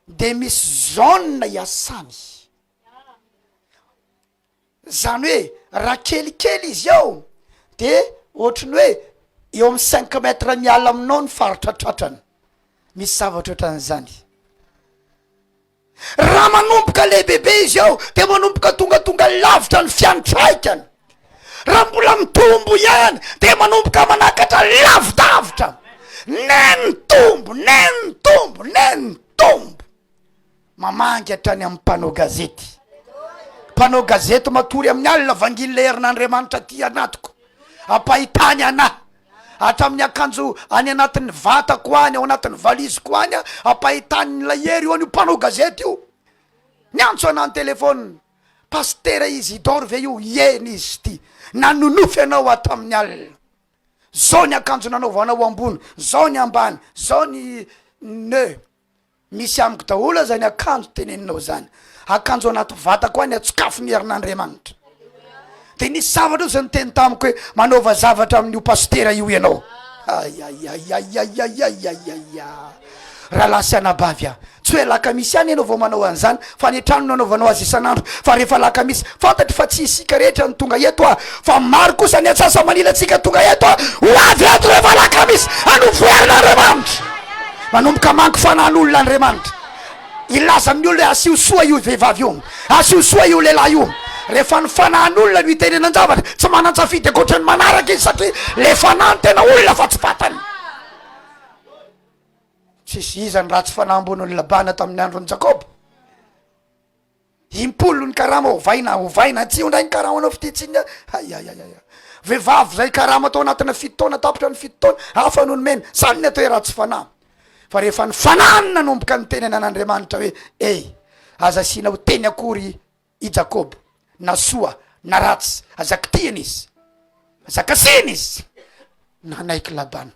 dia misy zone iasany. Zany hoe raha kelikely izy ao dia ohatrany hoe eo amin'ny 5 metre miala aminao ny faritra tratrany. Misy zavatra ohatran'izany. Raha manomboka lehibehibe izy ao dia manomboka tonga lavitra ny fiantraikany. Raha mbola mitombo ihany dia manomboka manakatra lavidavitra. Nentombo. Mamangy hatrany amin'ny mpanao gazety. Mpanao gazety matory amin'ny alina vangilina herin'Andriamanitra ty anatiko, ampahitany anahy hatramin'ny akanjo any anatin'ny vatako any, ao anatin'ny valiziko any, ampahitany ilay hery io an'io mpanao gazety io. Niantso anany telefona, Pasteur Isidore ve io? Eny izy ty, nanonofy anao atamin'ny alina. Zao ny akanjo nanaovanao ambony, zao ny ambany, zao ny neu. Misy amiko daholo zany akanjo teneninao zany. Akanjo anaty vatako any atsokafo ny herin'Andriamanitra. Dia nisy zavatra io zany teny tamiko hoe manaova zavatra amin'io pastera io ianao. Raha lasy anabavy a, tsy hoe lakamisy any ianao vao manao an'izany, fa ny trano nanaovanao azy isan'andro. Fa rehefa lakamisy, fantatry fa tsy isika rehetra ny tonga eto a, fa maro kosa ny atsasa manila antsika tonga eto a, ho avy eto rehefa lakamisy hanovo herin'Andriamanitra. Manomboka manko fanan'olona Andriamanitra. Ilaza amin'ny olona asio soa io vehivavy io, asio soa io lehilahy io. Rehefa ny fanahin'olona no hitenenany zavatra, tsy manan-tsafidy ankoatra ny manaraka izy, satria le fanahy tena olona fa tsy fatany. Tsisy izany raha tsy fanahy ambon'ny Labana tamin'ny andron'ny Jakoba. Impolo ny karama ovaina tsy ondray ny karama anao fititsiny. Vehivavy zay karama atao anatina 7 taona tapitra ny 7 taona, hafa noho ny mena, sany ny atao hoe raha tsy fanahy. Fa rehefa ny fanahy nanomboka ny tenenan'Andriamanitra hoe aza asiana ho teny akory i Jakoba, na soa na ratsy, azaka tiany izy, azaka siny izy, nanaiky Labana.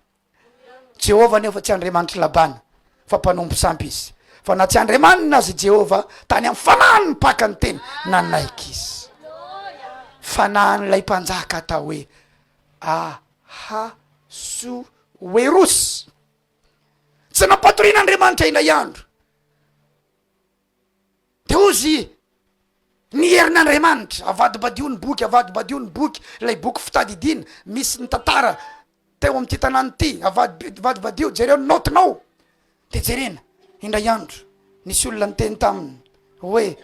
Jehova nefa tsy Andriamanitra Labana, fa mpanompo sampy izy. Fa na tsy Andriamanina azy Jehova, tany amin'ny fanahy mipaka ny teny, nanaiky izy. Fanahin'ilay mpanjaka atao hoe Ahasuerus. tsy nampatorin'Andriamanitra indray andro. De ozy ny herin'Andriamanitra avadibadio ny boky, avadibadio ny boky, ilay boky fitadidiana misy ny tantara teo amin'ity tanàna ity, avadibadio, jereo ny notinao. De jerena indray andro nisy olona niteny taminy hoe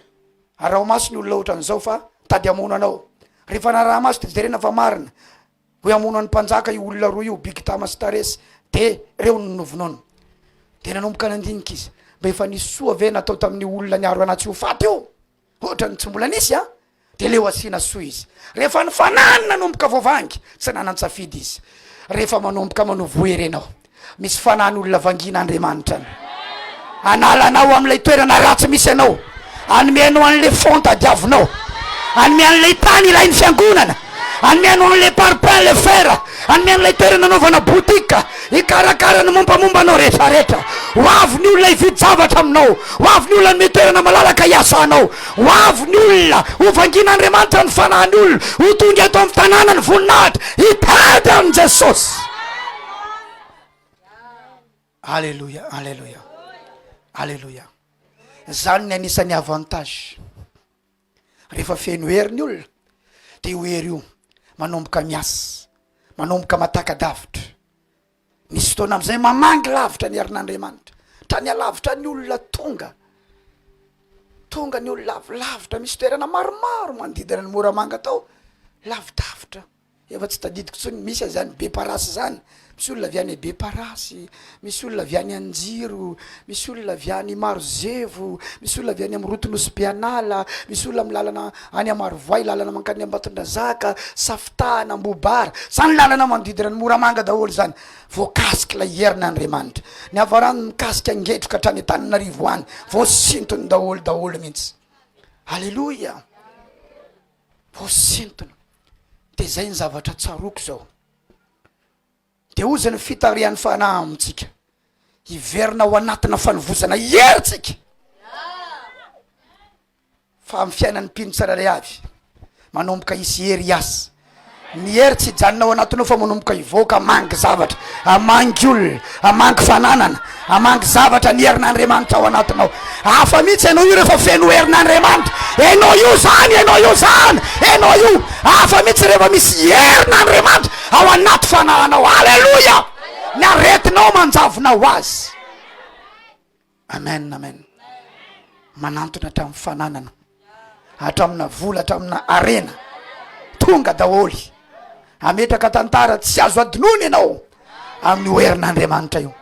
araho maso ny olona ohatra an'izao fa tady amono anao. Rehefa naraha maso de jerena fa marina hoe amono an'ny mpanjaka io olona roa io, Bigitama sy Taresy, de reo ny novonono. De nanomboka nandinika izy, mba efa nisy soa ve natao tamin'ny olona niaro anazy io faty io, ohatra ny tsy mbola nisy a. De leo asiana soa izy. Rehefa ny fanany nanomboka voavangy, tsy nanan-tsafidy izy. Rehefa manomboka manovo Herinao, misy fanany olona vangin'Andriamanitra analanao amin'ilay toerana ratsy misy anao, anomeanao an'le fonta diavinao, anome an'ilay tany ilay ny fiangonana, anome anao an'le parpaing le fera, anome an'ilay toerana anaovana botika, ikarakara ny mombamomba anao rehetrarehetra. Ho avy ny olona hividy zavatra aminao, ho avy ny olona nome toerana malalaka hiasanao, ho avy ny olona ho vangin'Andriamanitra ny fanany olona, ho tonga ato amin'ny tanàna ny voninahitra, hitady amin' Jesosy. Alleluia, alleluia, alleluia. Zany ny anisan'ny avantage rehefa feno hery ny olona. De io hery io manomboka miasa, manomboka matakadavitra. Misy fotoana am'izay mamangy lavitra ny herin'Andriamanitra, trany alavitra ny olona tonga ny olona lavitra. Misy toerana maromaro manodidina ny Moramanga tao, lavidavitra. Efa tsy tadidiko tsony, misy azany be parasy zany, misy olona avy any be parasy, misy olona avy any Anjiro, misy olona avy any Marozevo, misy olona avy any amin'ny Rotonosy Beanala, misy olona amin'ny lalana any Amarovoay, lalana mankany Ambatondrazaka, Safitana, Mbobara, zany lalana manodidina ny Moramanga daholo zany. Voakasika ilay herin'Andriamanitra, ny avarano mikasika angetroka hatrany Antananarivo any, voasintony daholo mihitsy. Alleluia, voasintony. De zay ny zavatra tsaroko zao. De ozy ny fitarian'ny fanahy amintsika, hiverina ao anatina fanovozana heritsika. Fa amin'ny fiainan'ny mpino tsararay avy, manomboka isy hery asa. Ny hery tsy hijanonao anatinao fa manomboka hivoaka amangy zavatra, amangy olona, amangy fananana, amangy zavatra ny herin'Andriamanitra ao anatinao. Hafa mihitsy ianao io rehefa feno herin'Andriamanitra, enao io zany, enao io zany, enao io. Hafa mihitsy rehefa misy herin'Andriamanitra ao anaty fanahanao. Alleluia, ny aretinao manjavinao azy. Amen, amen. Manantona hatramin'ny fananana, hatramina vola, hatramina arena, tonga daholy. Ametraka tantara tsy azo adinoiny ianao amin'ny herin'Andriamanitra io.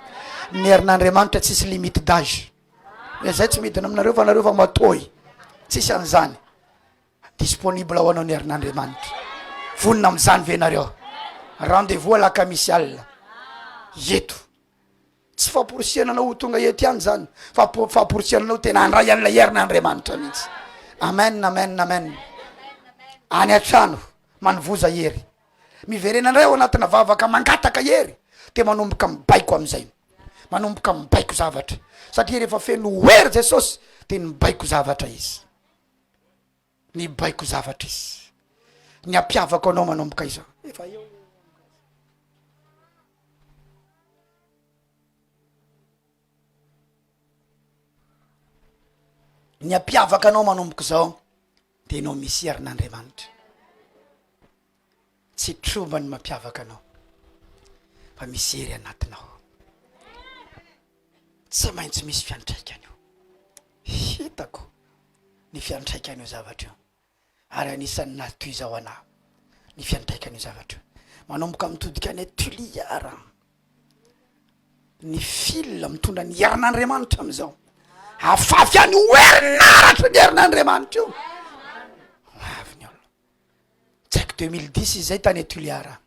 Ny herin'Andriamanitra tsisy limite d'âge. Zay tsy midina aminareo fa nareo fa matoy, tsisy an'izany. Disponible ho anao ny herin'Andriamanitra. Vonina amin'izany ve nareo? Rendez-vous à la kamisial eto. Tsy faporisiananao ho tonga eto ihany zany, fa faporisiananao tena handray an'ilay herin'Andriamanitra mihitsy. Amen, amen, amen. Any an-trano manovoza hery, miverena indray ao anatina vavaka mangataka hery, de manomboka mibaiko am'izay, manomboka mibaiko zavatra. Satria rehefa feno hery Jesosy, de nibaiko zavatra izy, nibaiko zavatra izy, ny ampiavako anao manomboka izy. Efa eo ny ampiavaka anao manomboka zao, de enao misy herin'Andriamanitra. Tsy tromba ny mampiavaka anao, fa misy hery anatinao. Tsy maintsy misy fiantraikany io. Hitako ny fiantraikany io zavatra io, ary anisan'ny natoizao anahy ny fiantraikany io zavatra io. Manomboka mitodika any Tuliara, ny fil mitondra ny herin'Andriamanitra am'izao. Afafy any herinaratra ny herin'Andriamanitra io. Avy ny olona. Tsaiko 2010 izay tany Tuliara.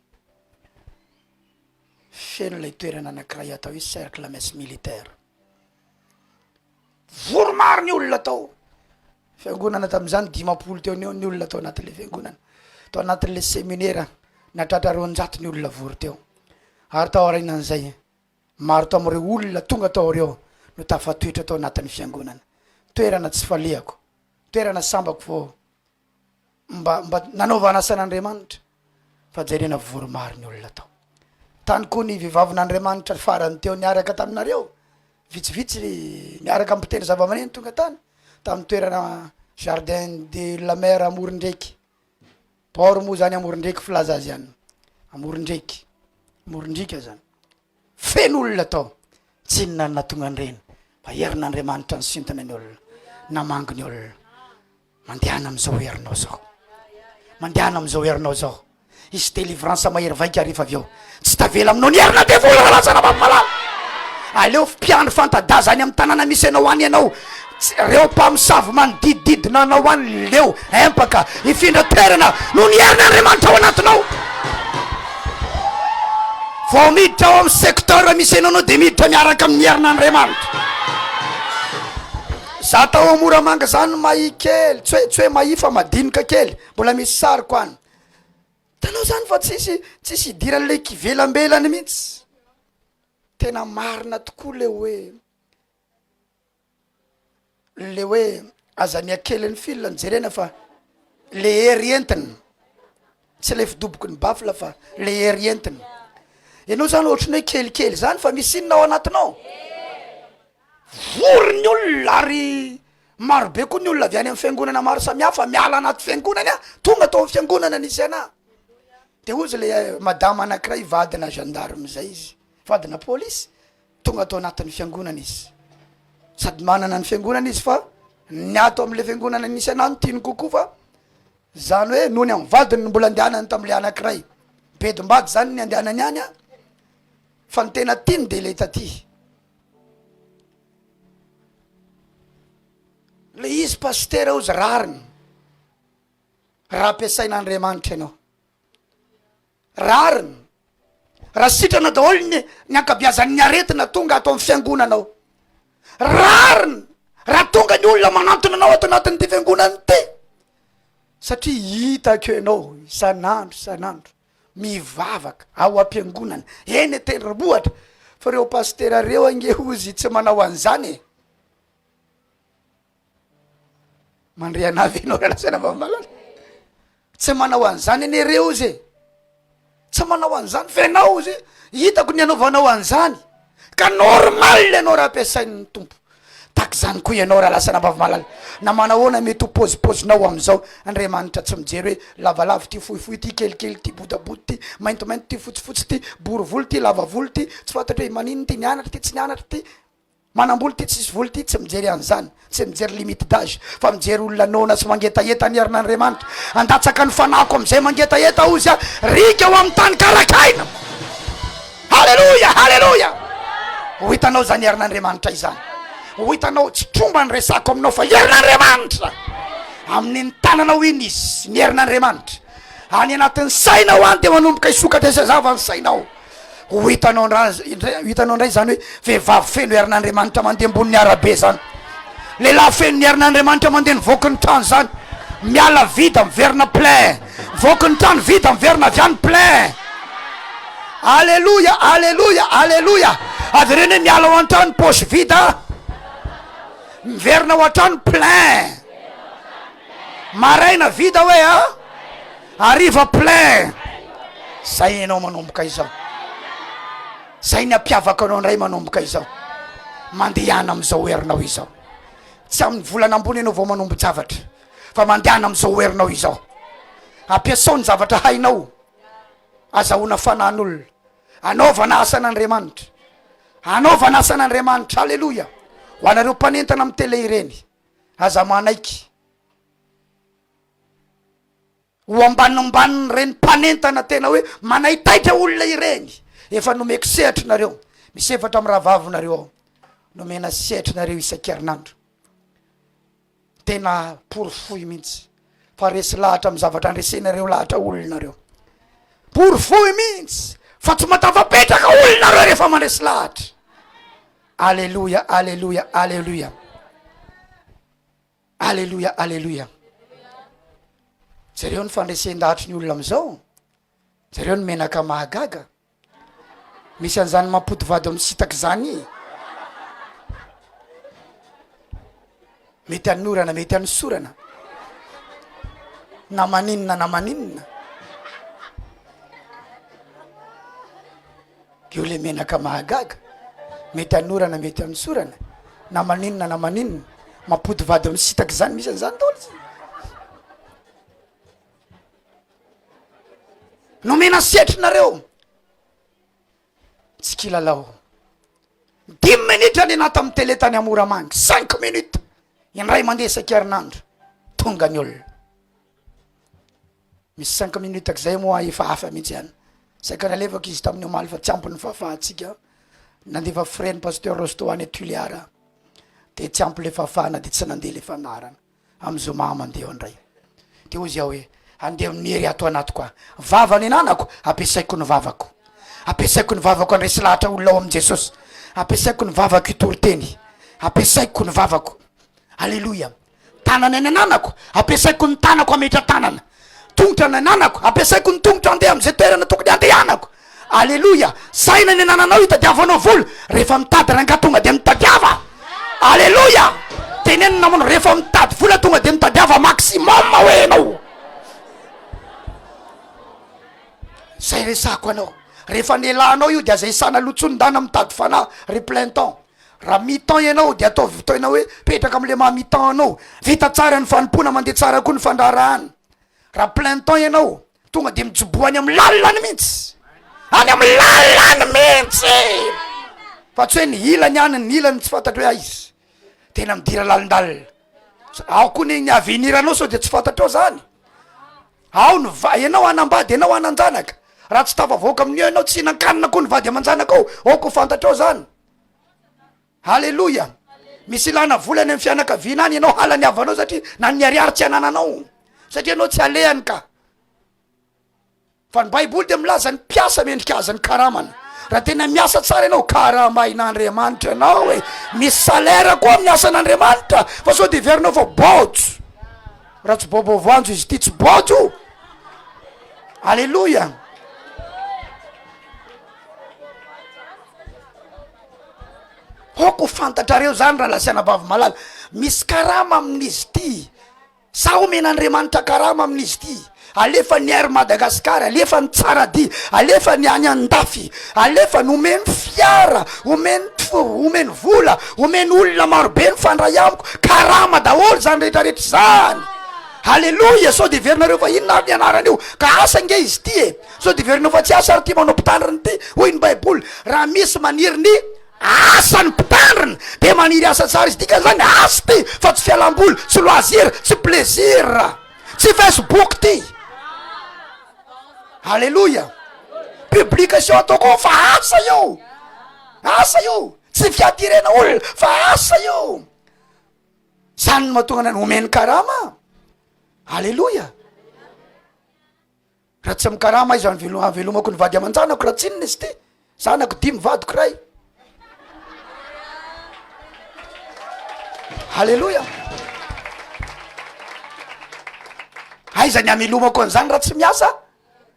Feno ilay toerana anankiray atao hoe cercle messe militaire. Voromaro ny olona tao. Fiangonana tam'izany 50 teo ny olona tao anatin'le fiangonana. Tao anatin'le séminaire natratra 200 ny olona vory teo. Ary tao aorianan'izay, maro tao amin'ireo olona tonga tao reo no tafatoetra tao anatin'ny fiangonana. Toerana tsy falehako, toerana sambako fô mba nanaovana asan'Andriamanitra, fa jerena voromaro ny olona tao. Tany koa ny vehivavin'Andriamanitra farany teo niaraka taminareo, vitsivitsy miaraka ampitendry zava-maneno tonga tany tamin'ny toerana jardin de la mer amoron-draiky port moa zany amoron-draiky filaza azy any amoron-draiky amoron-drika zany feno olona tao tsy inona ny natonga an'ireny mba herin'Andriamanitra ny sintona ny olona namangy ny olona mandehana am'izao herinao zao mandehana am'izao herinao zao isy délivrance mahery vaika arifa avy eo tsy tavela aminao ny herina devoly ralasana mamalala aleo mpiandro fantadaza any amin'ny tanàna misy anao any ianao reo mpamosavy manodidididina anao any leo empaka ifindra toerana no ny herin'Andriamanitra ao anatinao vao miditra ao amin'ny secteur misy anao de miditra miaraka amin'ny herin'Andriamanitra za tao amoramanga zany mahi kely tsy hoe mahi fa madinika kely mbola misy sariko any tanao zany fa tsisy idiran'le kivelambelany mihitsy tena marina tokoa le hoe azania kely ny fil nijerena fa le hery entina tsy le fidoboky ny bafla fa le hery entina ianao zany ohatrany hoe kelikely zany fa misy inona ao anatinao vory ny olona ary marobe koa ny olona avy any amin'ny fiangonana maro samihafa miala anaty fiangonany tonga tao amin'ny fiangonana nisy ana de ozy le madama anankiray vadina gendarme zay izy vadina polisy tonga tao anatin'ny fiangonana izy sady manana ny fiangonana izy fa ny ato am'le fiangonana nisy ana no tiany kokoa fa zany hoe nohony amin'ny vadiny mbola andehanany tam'le anankiray bedombady zany ny andehanany any fa ny tena tiany de le taty le izy pasteur ozy rariny raha ampiasain'Andriamanitra ianao rariny raha sitrana daholo ny ankabiazan'ny aretina tonga ato amin'ny fiangonanao rariny raha tonga ny olona manantona anao ato anatin'ny ty fiangonany ty satria hitako ianao isan'andro mivavaka ao am-piangonana eny tendrombohatra fa reo pasteur reo ange ozy tsy manao an'izany mandrianavy ianao ralasana vamalala tsy manao an'izany eny reo zy tsy manao an'izany fa ianao zy hitako ny anaovanao an'izany ka normal ianao raha ampiasain'ny tompo tak zany koa ianao raha lasana vamalala na manahoana mety ho pozipozinao am'izao Andriamanitra tsy mijery hoe lavalava ty fohifohy ty kelikely ty bodabody ty maintomainty ty fotsifotsy ty borovolo ty lavavolo ty tsy fantatra hoe manino ty nianatra ty tsy nianatra ty manambolo ty tsisy volo ty tsy mijery an'izany tsy mijery limite d'âge fa mijery olona nona sy mangetaeta ny herin'Andriamanitra andatsaka ny fanako am'izay mangetaeta ozy rika ao amin'ny tany karakaina halleluja halleluja ho hitanao zany herin'Andriamanitra izany ho hitanao tsy tromba ny resako aminao fa herin'Andriamanitra amin'ny tananao iny izy ny herin'Andriamanitra any anatin'ny sainao any de manomboka isokatra isazava ny sainao ho hitanao ndray zany hoe vehivavy feno herin'Andriamanitra mandeha ambony arabe zany lehilahy feno ny herin'Andriamanitra mandeha ny voky ny trano zany miala vita miverina plein voky ny trano vita miverina avy any plein alleluja alleluja alleluja avy reny hoe miala ao an-trano posy vita miverina ao an-trano plein maraina vita hoe ariva plein zay ianao manomboka izao zay ny ampiavaka anao ndray manomboka izao mandehana am'izao herinao izao tsy amin'ny volana ambony ianao vao manombo zavatra fa mandehana am'izao herinao izao ampiasao ny zavatra hainao azahoana fanan'olona anaovana asan'Andriamanitra anaovana asan'Andriamanitra alleluja ho anareo mpanentana amin'ny tele ireny aza manaiky ho ambanombaniny reny mpanentana tena hoe manaitaitra olona ireny efa nomeko sehatra nareo misefatra amin'ny rahavavonareo ao nomena sehatra nareo isan-kerinandro tena porofoy mihitsy fa resy lahatra amin'ny zavatra andresenareo lahatra olonareo porofoy mihitsy fa tsy matafapetraka olonareo rehefa mandresy lahatra alleluja alleluja alleluja alleluja alleluja zareo ny fandresen-dahatry ny olona am'izao zareo ny menaka mahagaga misy an'izany mampody vady misitaky zany mety anorana mety anysorana na maninona keo le menaka mahagaga mety anorana mety amisorana na maninona na maninona mampody vady amin'ny sitaky zany misy an'izany daholo nomena setrinareo tsy kilalao 10 minitra ny anaty amin'ny tele tany amoramangy 5 minutes indray mandeha isan-kerinandro tonga ny olona misy 5 minutes akizay moa efa hafa mihitsy ihany saika nalevako izy tamin'ny omaly fa tsy ampy ny fahafahatsika nandefa freny pasteur rostoany tuliara de tsy ampy le fafana de tsy nandeha le fanarana am'izao maha mandeha andray de ozy aho hoe andeha mihery ato anaty koa vava ny ananako ampiasaiko ny vavako ampiasaiko ny vavako andresy lahatra olona ao amin' Jesosy ampiasaiko ny vavako itory-teny ampiasaiko ny vavako alleloia tanana ny ananako ampiasaiko ny tanako ametra tanana tongotra ny ananako ampiasaiko ny tongotra andeha am'izay toerana tokony andehanako alleloia saina ny anananao hitadiavanao volo rehefa mitady ranga tonga de mitadiava alleloia tenenina namono rehefa mitady vola tonga de mitadiava maximum hoe anao zay resako anao rehefa nelanao io de aza isana lotsondana mitady fana ry plein temps raha mi-temps ianao de atao vitoinao hoe petraka am'le maha mi-temps anao vita tsara ny fanompona mandeha tsara koa ny fandrarahany raha plein temps ianao tonga de mijoboany amy lalany mihitsy any amy lalany mihitsy fa tsy hoe ny ilany any ny ilany tsy fantatry hoe aizy tena midira lalindalina ao koa ny aveniranao sao de tsy fantatry ao zany ao ny ianao anambady ianao ananjanaka raha tsy tafavoaka amin'io ianao tsy hinankanina koa ny vady aman-janaka ao ko fantatra ao zany alleloia misy ilana volany amin'ny fianakaviana any ianao halany avanao satria na ny ariary tsy anananao satria ianao tsy alehany ka fa ny baiboly de milaza ny mpiasa mendrika azany karamana raha tena miasa tsara ianao karamain'Andriamanitra anao hoe misy salaire koa amin'ny asan'Andriamanitra fa sao de verinao fa bojo raha tsy bobovantso izy ty tsy bojo alleloia hoko fantatrareo zany raha lasiana bavy malala misy karama amin'izy ty sa omen'Andriamanitra karama amin'izy ty alefa ny air Madagasikara alefa ny tsarady alefa ny any andafy alefa ny omeny fiara omeny vola omeny olona marobe ny fandray amiko karama daholo zany rehetrarehetra zany alleloia sao de verinareo fa inona ny anarany io ka asa nge izy ty e sao de verinao fa tsy asa ary ty manao mpitandriny ty hoy ny baiboly raha misy maniry ny asa ny mpitandriny de maniry asa tsara izy tika zany asa ty fa tsy fialam-boly tsy loisir tsy plaisir tsy Facebook ty alleloia publication ataoko fa asa io tsy fiadirena olona fa asa io zany no mahatonga nany omeny karama alleloia raha tsy mikarama izy avelomako ny vady aman-janako raha tsinona izy ty zanako 5 vadiko ray alleloia aiza ny amelomako an'izany raha tsy miasa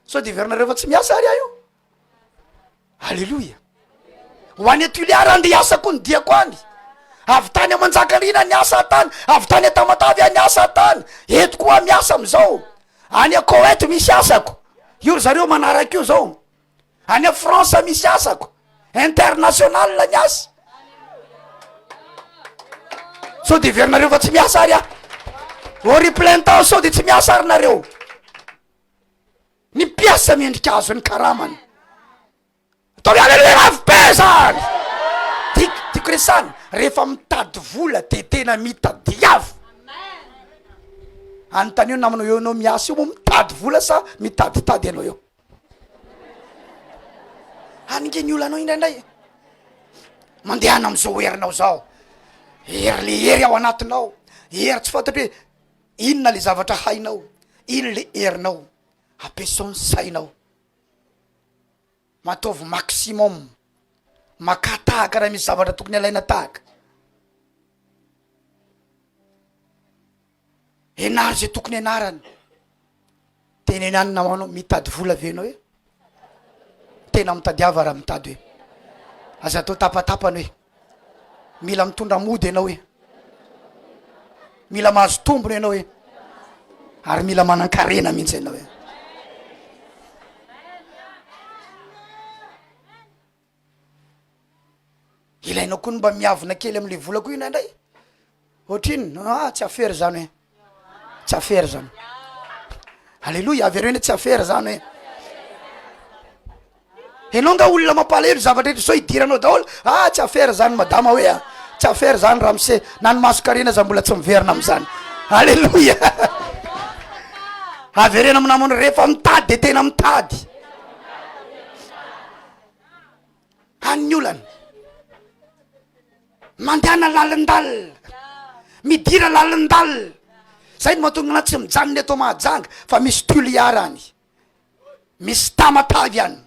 sao de verinareo fa tsy miasa ary aio alleloia ho any atuliara andeha asa koa ny diako any avy tany amanjakarina ny asa tany avy tany atamatavy any asa tany eto koa miasa am'izao any a Koweto misy asako io zareo manaraka io zao any a France misy asako international ny asa sao de verinareo fa tsy miasa ary ori plein temps sao de tsy miasa ary nareo ny mpiasa mendrika azo ny karamany atao alleluia ravy zany tiako resany rehefa mitady vola de tena mitadiavo anontany io namanao eo anao miasa io moa mitady vola sa mitaditady anao eo anige ny olanao indraindray mandehana am'izao herinao zao hery le hery ao anatinao hery tsy fantatry hoe inona le zavatra hainao ino le herinao ampiasao ny sainao mataovy maximum makatahaka raha misy zavatra tokony alaina tahaka enary zay tokony enarany tena any namanao mitady vola venao hoe tena mitadiava raha mitady hoe aza atao tapatapany hoe mila mitondra mody ianao hoe mila mahazo tombony ianao hoe ary mila manan-karena mihitsy ianao hoe ilainao koa mba miavina kely am'le volako io indray ohatriny tsy affaire zany hoe tsy affaire zany alleloia avy reny tsy affaire zany hoe enao nga olona mampalahelo zavatra rehetra zao idiranao daholo tsy affaire zany madama hoe tsy affaire zany raha mise nanomasokarena za mbola tsy miverina am'zany alleloia avy reny aminamona rehefa mitady de tena mitady any olana mandehana lalindalina midira lalindalina zay no mahatonga anaty tsy mijanony atao mahajanga fa misy tuliara any misy tamatavy any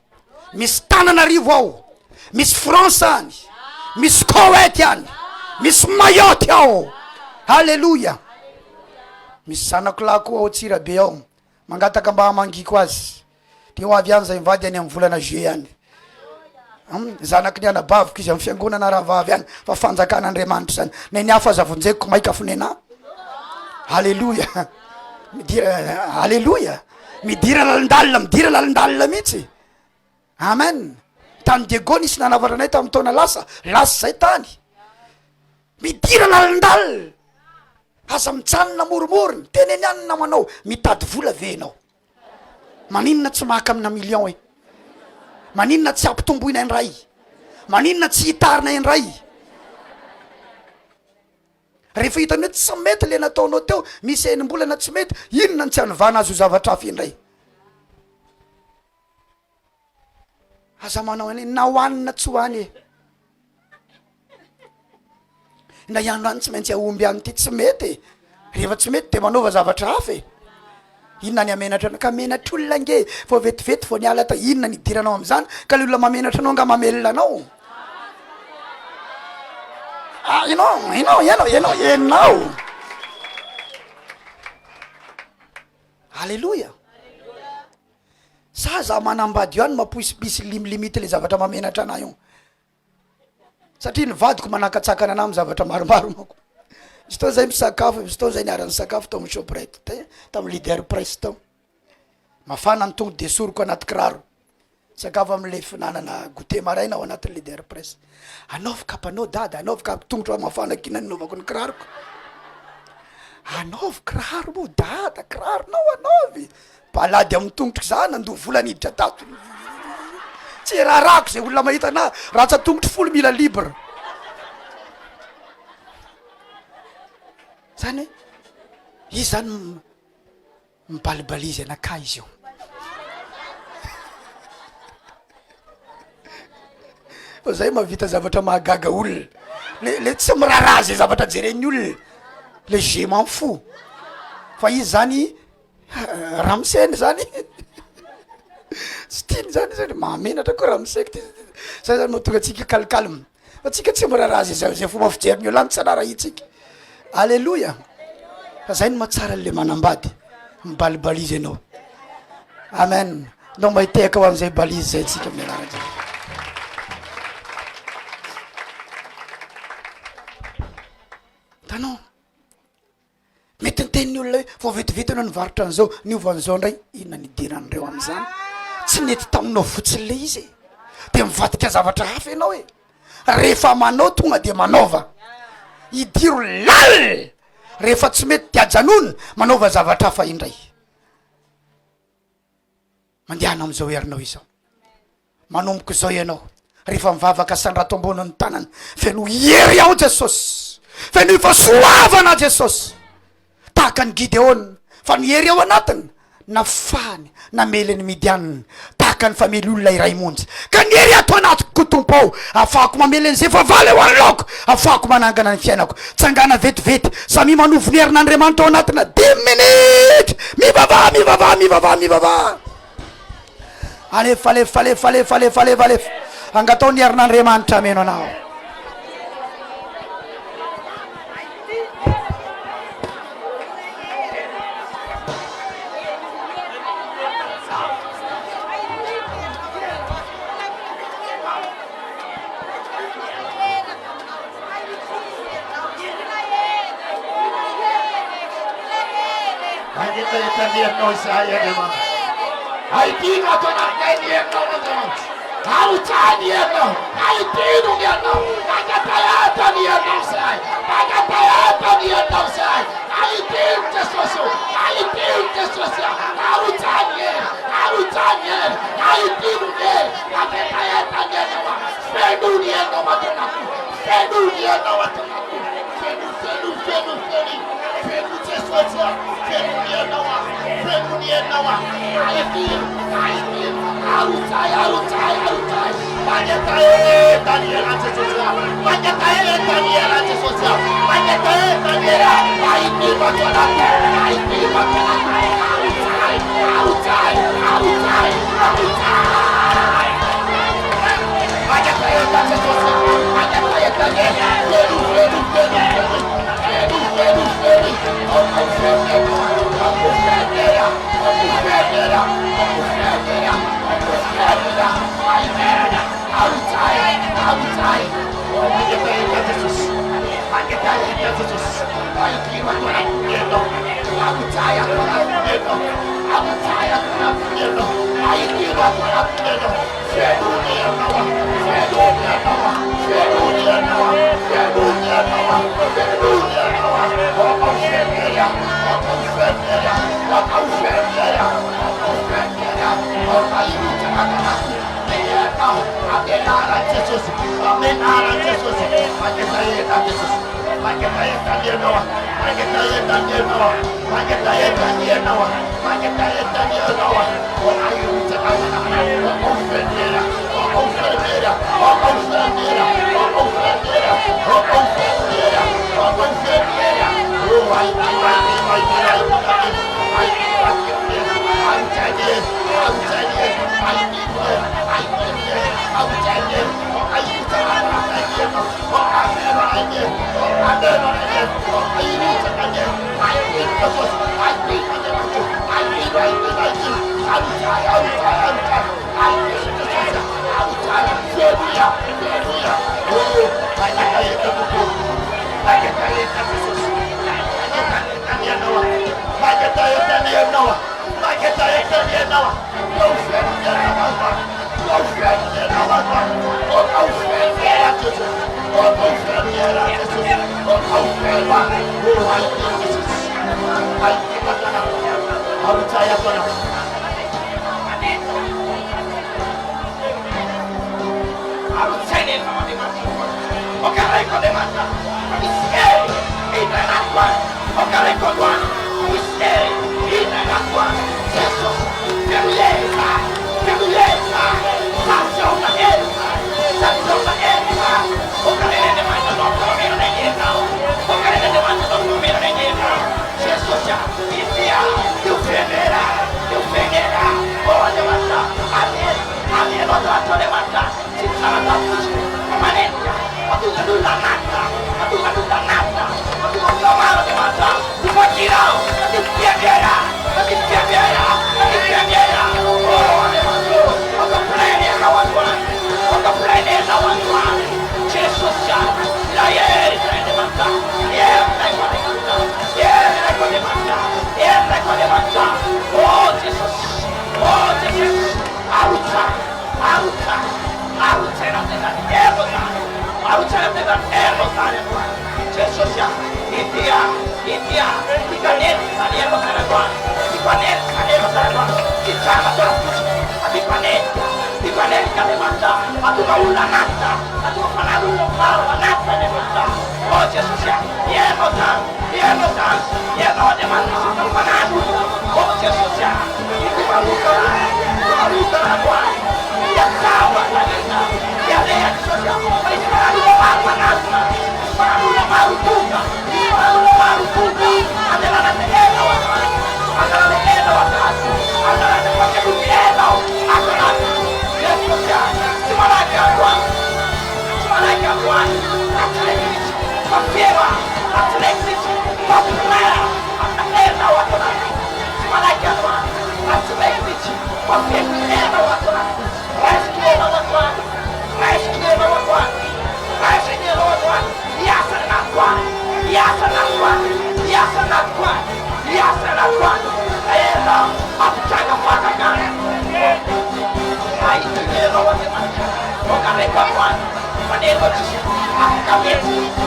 misy tananarivo ao misy France any misy Koweït any misy Mayotte ao alleloia misy zanakolahy koa ao Tsirabe ao mangataka mba hamangiko azy de ho avy any zay mivady any amin'ny volana juillet any zanaky ny anabaviko izy amin'ny fiangonana raha vavy any fa fanjakan'Andriamanitra zany na ny hafa azavonjeko maika fonena alleloia midira alleloia midira lalindalina mihitsy amen tany Diego nisy nanavatra anay tamin'ny taona lasa zay tany midira lalindalina aza mijanona moromorony teneny any namanao mitady vola venao maninona tsy maka amina million e maninona tsy ampitomboina indray maninona tsy hitarina indray rehefa hitany hoe tsy mety le nataonao teo misy enimbolana tsy mety inona ny tsy anovana azy ho zavatra hafa indray aza manao any na hoanina tsy hoany e na iano any tsy maintsy aomby any ty tsy mety rehefa tsy mety de manova zavatra hafa e inona ny amenatra anao ka menatra olona nge fo vetivety fo niala ta inona ny idiranao am'zany ka le olona mamenatra anao nga mamelona anao enao alleloia sa za manambady io any mampoisipisy limite le zavatra mamenatra ana io satria nivadiko manakatsakana ana amy zavatra maromaro mako izy tao zay misakafo izy tao zay niarany sakafo tao amy shoprite tamy leader presse tao mafana ny tongo de soroko anaty kiraro sakafo am'le finanana goûter maraina ao anaty leader presse anaovy kapanao dada anaovy kapa tongotra mafana kina ninaovako ny kiraroko anaovy kiraro mo dada kiraronao anaovy palady amin'ny tongotry za nandoa volana hiditra tato tsy raharako zay olona mahita na ratsa tongotry 10 000 libre zany hoe izy zany mibalibalizy anaka izy io fa zay mahavita zavatra mahagaga olona le tsy miraraha zay zavatra jereny olona le je m'en fous fa izy zany ramseny zany tsy tiany zany mahamenatra koa ramseko ty zay zany mahatonga atsika calcalme fa tsika tsy miraraha zay fomba fijeriny olo any tsy anara itsika alleloia fa zay no mahatsara le manambady mibalibalizy anao amen nao mahiteka ho am'izay balizy zay tsika amin'ny anarany tanao mety nyteniny olona hoe fo vetivety anao nivarotra an'izao niovan'izao ndray inona nidiran'ireo am'zany tsy nety taminao fotsiny le izy de mivadika zavatra hafa ianao e rehefa manao tonga de manaova idiro lal rehefa tsy mety de ajanona manaova zavatra hafa indray mandehana am'izao herinao izao manomboka zao ianao rehefa mivavaka sandrato amboniny tanana feno hery ao Jesosy feno ifasoavana Jesosy tahaka ny Gideona fa nihery ao anatiny nafany nameliny Midianina tahaka ny family olona iray monjy ka nihery ato anatiko kotompo ao afahako mameliny zay fa valy eo anloko afahako manangana ny fiainako tsangana vetivety samy manovo ny herin'Andriamanitra ao anatina 10 minutes mivava alefa angatao ny herin'Andriamanitra ameno anao How tiny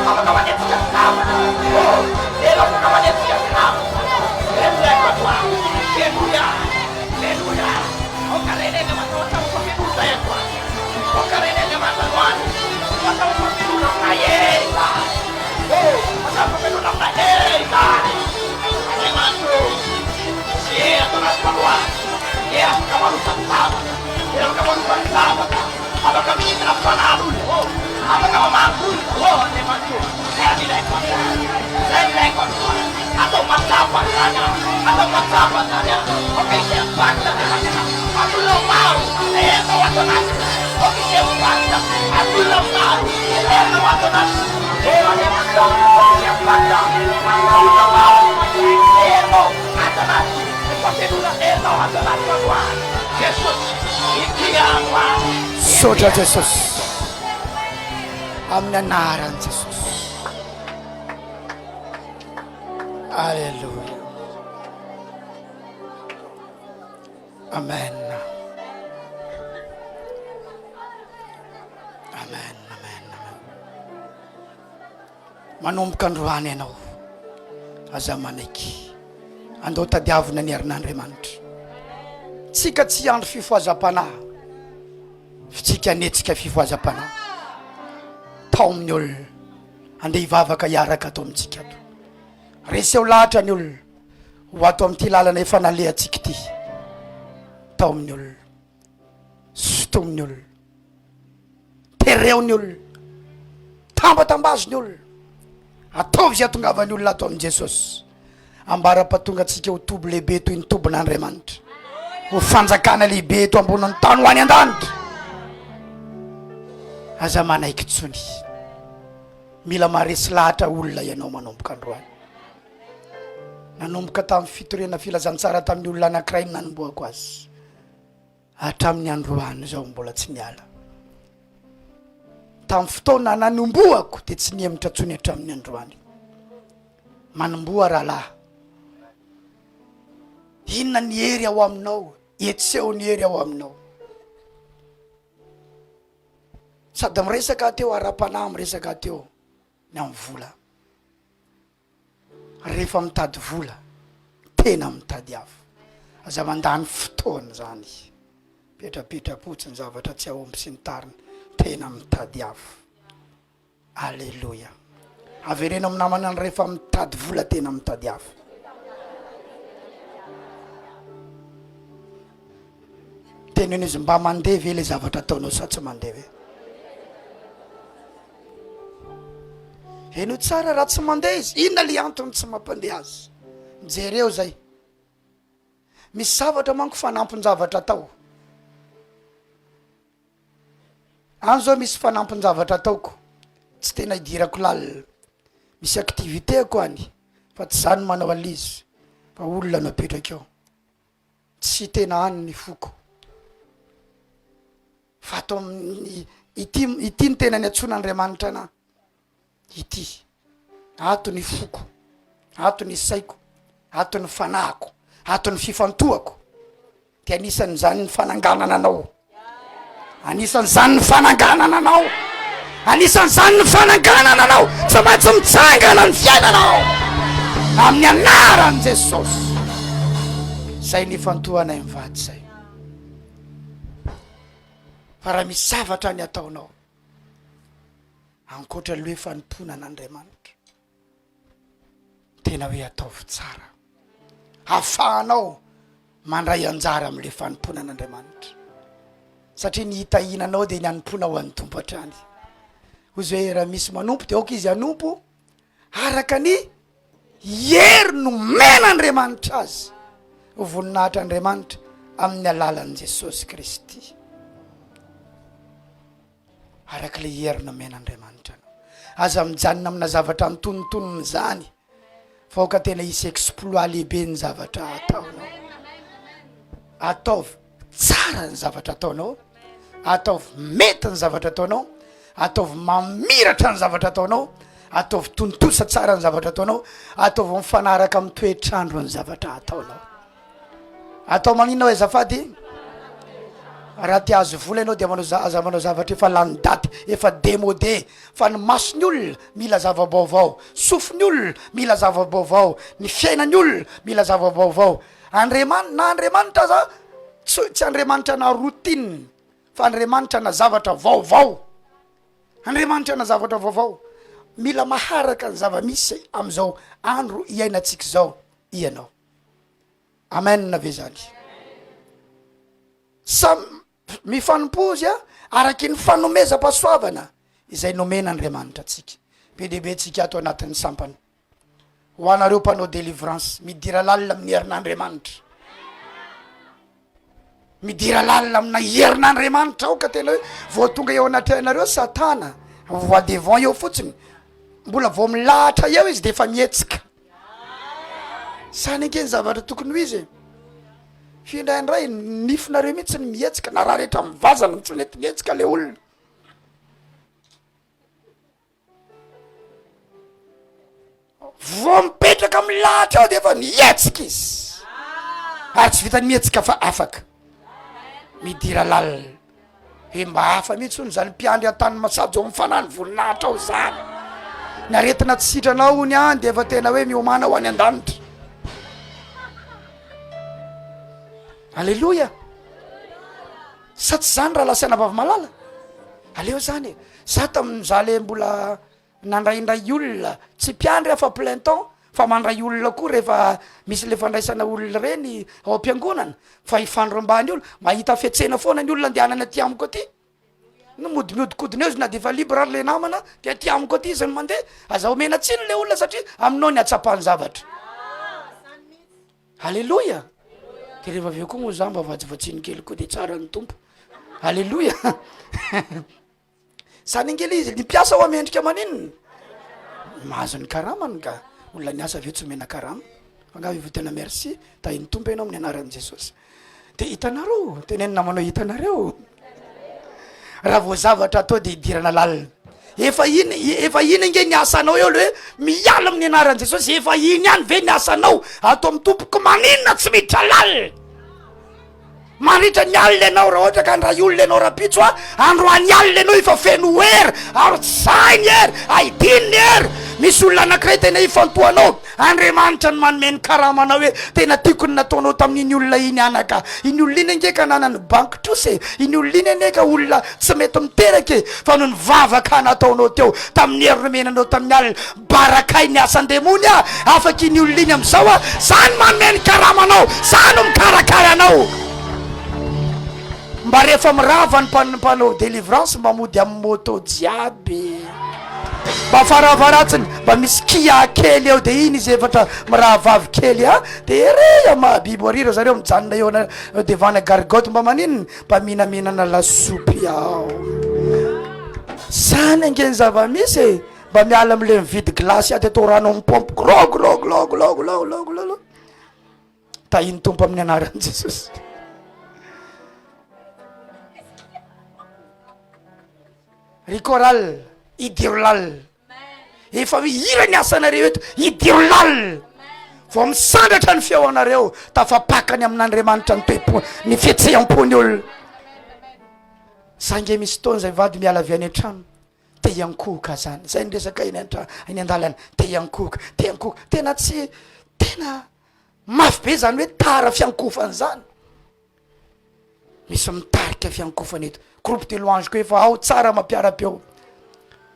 Apa kawannya sudah sama? Oh, Sotra Jesus. Amin'ny anaran Jesus. Hallelujah. Amen. Amen. Amen. Manomboka androany ianao. Aza manaiky. Andao tadiavina ny herin'Andriamanitra. Tsika tsy andro fifoazam-panahy. Fitsika anetsika fifoazam-panahy. Tao amin'ny olona. Andeha hivavaka hiaraka atao amintsika ato. Reseo lahatra ny olona. Ho ato amin'ity lalana efa nalehantsika ity. Tao amin'ny olona. Soto amin'ny olona. Tereo ny olona. Tambatambazo ny olona. Ataovy izay atongavany olona ato amin'i Jesosy. Ambara-patonga antsika ho tobo lehibe toy ny tobon'Andriamanitra. Ho fanjakana lehibe eto amboniny tany ho any an-danitra. Aza manaiky tsony. Mila maresy lahatra olona ianao manomboka androany. Nanomboka tamin'ny fitorena filazantsara tamin'ny olona anankiray ny nanomboako azy. Hatramin'ny androany zao mbola tsy niala. Tamin'ny fotoana nanomboako dia tsy niemitra tsony hatramin'ny androany. Manomboa rahalahy. Inona ny hery ao aminao? Etseho ny hery ao aminao. Sady miresaka teo ara-panahy, miresaka teo ny amin'ny vola. Rehefa mitady vola, tena mitady afo. Aza mandany fotoana zany. Petrapetra-potsiny zavatra tsy ahomby sy ny tariny. Tena mitady afo. Alleluia. Averena amin'ny namana rehefa mitady vola tena mitady afo. Tena izy mba mandeha ve le zavatra ataonao sa tsy mandeha ve? Eno tsara raha tsy mandeha izy. Inona le antony tsy mampandeha azy? Mijereo zay. Misy zavatra manko fanampin-javatra atao. Any zao misy fanampin-javatra ataoko. Tsy tena hidirako lalina. Misy activité ko any. Fa tsy zany manao alizy. Fa olona napetraka eo. Tsy tena any ny foko. Fa atao ity ny tena ny antson'Andriamanitra na. Ity. Ato ny foko. Ato ny saiko. Ato ny fanahiko. Ato ny fifantohako. Dia anisan'izany ny fananganana anao. Anisan'izany ny fananganana anao. Anisan'izany ny fananganana anao. Tsy maintsy mitsangana ny fiainanao. Amin'ny anaran'i Jesosy. Zay ny fantohanay mivady zay. Fa raha misy zavatra ny ataonao. Ankoatra le hoe fanompona an'Andriamanitra. Tena hoe ataovy tsara. Hafahanao mandray anjara amin'le fanompona an'Andriamanitra. Satria ny hitahinanao dia ny anompona ho an'ny tompo hatrany. Hozy hoe raha misy manompo dia aoka izy anompo araka ny hery no men'Andriamanitra azy. Ho voninahitra Andriamanitra amin'ny alalan'i Jesosy Kristy. Araka le hery no men'Andriamanitra. Aza mijanona amina zavatra antonontonony zany. Fa oka tena hisy exploit lehibe ny zavatra ataonao. Ataovy tsara ny zavatra ataonao. Ataovy mety ny zavatra ataonao. Ataovy mamiratra ny zavatra ataonao. Ataovy tontosa tsara ny zavatra ataonao. Ataovy mifanaraka amin'ny toetrandro ny zavatra ataonao. Atao maninona hoe azafady? raha ty azo vola ianao dia manao zavatra efa lany daty efa démodé fa ny masony olona mila zava-baovao, sofiny olona mila zava-baovao, ny fiainany olona mila zava-baovao. Andriamanitra za tsy Andriamanitra na routine fa Andriamanitra na zavatra vaovao. Andriamanitra na zavatra vaovao, mila maharaka ny zava-misy am'izao andro iainantsika zao ianao. Amen na ve zany? Mifanompozy araky ny fanomezam-pahasoavana izay nomena Andriamanitra atsika. Be dehibe tsika ato anatin'ny sampany. Ho anareo mpanao délivrance, midira lalina amin'ny herin'Andriamanitra. Midira lalina amina herin'Andriamanitra ao ka tena hoe vao tonga eo anatinareo Satana voix devant eo fotsiny, mbola vao milahatra eo izy de efa mietsika. Sany ankeny zavatra tokony ho izy. Findraindray nifinareo mihitsy ny mietsika na raha rehetra mivazana tsy mety mietsika le olona. Vao mipetraka milahatra ao de efa mietsika izy. Ary tsy vitany mietsika fa afaka midira lalina. Mba hafa mihitsy ony zany mpiandry an-tany masady ao mifanany voninahitra ao zany. Ny aretina tsy sitranao ony any de efa tena hoe miomana ho any an-danitra. Alleluia. Sa tsy zany raha lasaina vavy malala. Aleo zany za tamin'iza le mbola nandraindray olona tsy mpiandry afa plein temps fa mandray olona koa rehefa misy le fandraisana olona reny ao am-piangonana fa ifandrom-bany olo mahita fetsena foana ny olona andehanana aty amiko aty. No modimodikodiny eo izy na de efa libre le namana de aty amiko aty izy ny mandeha aza omena tsiny le olona satria aminao ny atsapany zavatra. Alleluia. De rehefa aveo koa moa za mba vajivatsiny kely koa de tsara ny tompo. Alleluia. Sany ngely izy ny piasa ho amendrika maninona mahazo ny karamany ka olona ny asa aveo tsy omena karama. Angavy vo tena merci tahiny tompo ianao amin'ny anaran'i Jesosy. De hitanareo tenenina manao hitanareo raha vao zavatra atao de hidirana lalina. Efa iny nge ny asanao eo le hoe miala amin'ny anaran'i Jesosy. Efa iny ihany ve ny asanao atao amin'ny tompoko maninona tsy miditra lalina. Maritra ny alina ianao raha ohatra ka andray olona ianao rapitso androany alina ianao efa feno hery ary tsy sainy hery aidiny hery. Misy olona anankiray tena ifantoanao. Andriamanitra ny manome ny karamanao hoe tena tiako ny nataonao tamin'iny olona iny anaka. Iny olona iny nge ka nanany banky trosy. Iny olona iny ane ka olona tsy mety miteraka fa no ny vavaka nataonao teo tamin'ny hery nomenanao tamin'ny alina. Barakay ny asan-demony afaka iny olona iny am'izao zany manome ny karamanao, zany mikarakara anao. Mba rehefa mirava ny mpanao délivrance mba mody amin'ny moto jiaby. Mba faravaratsiny mba misy kia kely eo de iny izy efatra mirahavavy kely de re mahabibo arira zareo mijanona eo devana gargote mba maninona mba minaminana lasopy ao. Zany angeny zava-misy mba miala am'le mividy glasy aty atao rano mipompe grog. Tahiny tompo amin'ny anaran'i Jesosy. Rikoral idiro lalina. Efa hira ny asanareo eto idiro lalina. Vao misandratra ny feonareo tafapakany amin'Andriamanitra ny toepo ny fietseham-pony olona. Sange misy taona zay vady miala avy any an-trano te iankoka zany. Zay ny resaka iny an-dalana te iankoka. Tena tsy tena mafy be zany hoe tara fiankofany zany. Misy mitarika fiankofany eto. Groupe de louange ko efa ao tsara mampiara-peo.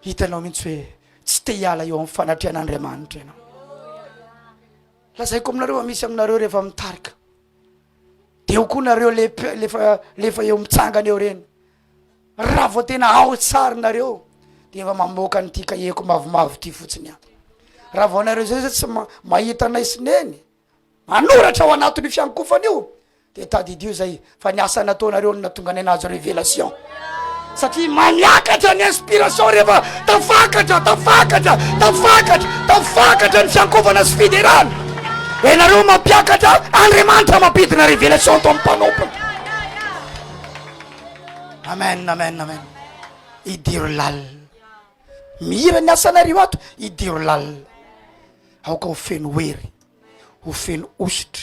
Hitanao mihitsy hoe tsy te hiala eo amin'ny fanatrian'Andriamanitra ianao. Lazaiko aminareo misy aminareo rehefa mitarika de eo koa nareo lefa eo mitsangana eo reny. Raha vao tena ao tsara nareo de efa mamoaka nyty kaheko mavomavo ty fotsiny raha vao nareo zay tsy mahita naisineny manoratra ao anatin'ny fiankofany io de tadidio zay fa ny asa nataonareo no natonga ny anazy révélation. Satria maniakatra ny inspiration rehefa tafakatra ny fiankofana sy fiderana. Enareo mampiakatra Andriamanitra mampidina révélation to amin'ny mpanompo. Amen. Idiro lalina. Mihira ny asanareo ato idiro lalina. Aoka ho feno hery, ho feno ositra.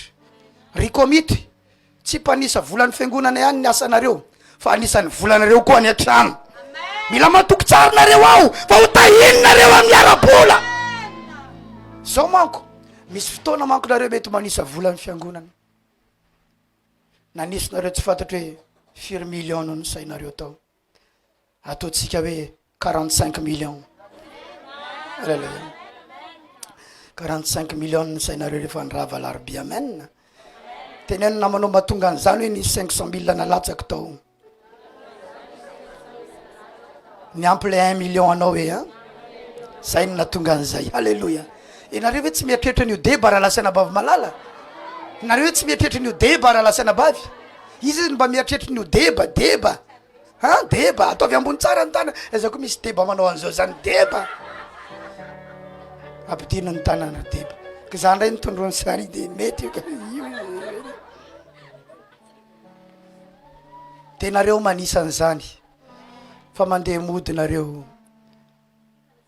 Rikomity tsy mpanisa volan'ny fiangonana ihany ny asanareo fa anisan'ny volanareo koa ny atrano. Mila matoky tsara nareo ao fa ho tahininareo amin'ny ara-bola. Zao manko misy fotoana manko nareo mety manisa vola ny fiangonana. Nanisinareo tsy fantatro hoe firy million no sainareo tao. Ataotsika hoe 45 millions. 45 millions no sainareo rehefa nirava larbi. Amen. Teneno namanao mahatonga an'izany hoe nisy 500 000 nalatsaka tao. Ny ampy le 1 million anao hoe zay no nahatonga an'izay. Halleluja. Nareo hoe tsy mieritreritra an'io débat raha lasaina bavy malala. Nareo hoe tsy mieritreritra an'io débat raha lasaina bavy. Izy mba mieritreritra an'io débat. Débat ataovy ambony tsara ny tana. Ezako misy débat manao an'izao zany débat. Ampidino ny tanana débat. Ka zany ndray nitondrony sary dia mety io. Tenareo manisan'izany fa mandeha mody nareo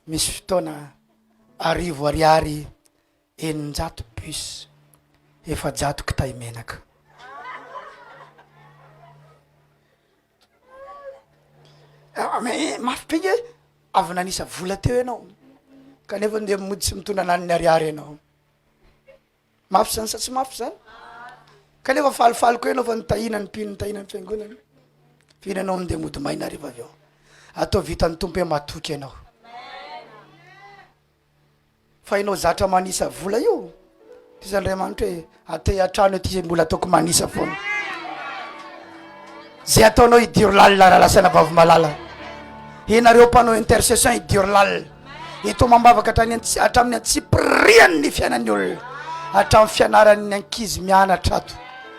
misy fotoana 10 ariary 900 bus 400 kitay menaka. Mafy penge avy nanisa vola teo ianao kanefa ndeha mody sy mitondra naniny ariary ianao. Mafy zany sa tsy mafy zany? Kanefa falifaliko ianao fa nitahina ny mpino nitahina ny fiangonana. Fihinanao mindeha mody maina rehefa avy ao. Atao vitan'ny tompo hoe matoky ianao. Fa ianao zatra manisa vola io. Izy Andriamanitra hoe atay atrano ety mbola ataoko manisa foana. Zay ataonao idiro lalina raha lasana bavy malala. Ianareo mpanao intercession idiro lalina. Ito mambavaka hatramin'ny antsipiriany ny fiainan'ny olona. Hatramin'ny fianaran'ny ankizy mianatra ato.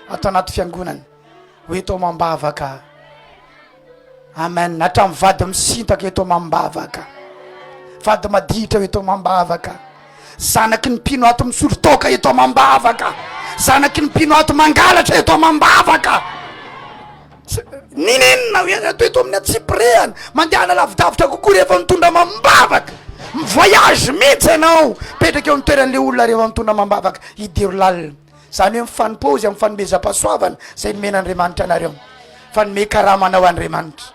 Atao anaty fiangonana. Hoe ito mambavaka. Amen. Hatramin'ny vady misintaka eto mambavaka. Vady maditra eto mambavaka. Zanaky ny mpino ato misolo toka eto mambavaka. Zanaky ny mpino ato mangalatra eto mambavaka. Ninenina ato eto amin'ny atsipiriany. Mandehana lavidavitra kokoa rehefa mitondra mambavaka. Voyage mihitsy ianao. Petraka eo amin'ny toeran'le olona rehefa mitondra mambavaka. Idiro lalina. Zany hoe mifanimpôzy amin'ny fanomezam-pahasoavana zay nomena Andriamanitra anareo. Fanome karamanao Andriamanitra.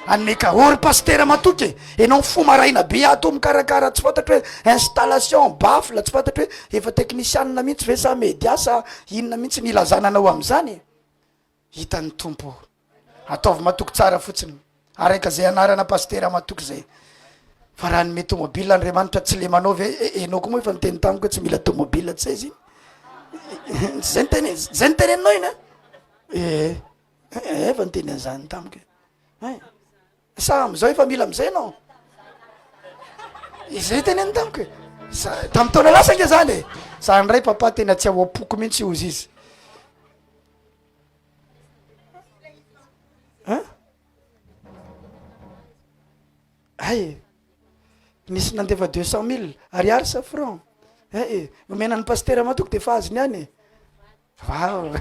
Anmeka ory pasteur matoky enao fomaraina be ato mikarakara tsy fantatro hoe installation bafla tsy fantatro hoe efa teknisianina mihitsy ve sa mediasa inona mihitsy nilazananao amin'izany. Hitan'ny tompo ataovy matoky tsara fotsiny araka zay anarana pasteur matoky zay. Fa raha nome tomobile Andriamanitra tsy lemanao ve enao koa moa efa niteny tamiko hoe tsy mila tomobile tsy izy. Zay niteneninao iny efa niteny an'izany tamiko. Sa am'izao efa mila am'izay anao. Izay teneny tamiko. Tamin'ny taona lasa nge zany. Zany ray papa tena tsy ao apoko mihitsy ozy izy. Nisy nandefa 200 000 ariary sa franc. Omenan'ny pasteur matoky de fahazo niany. Wow.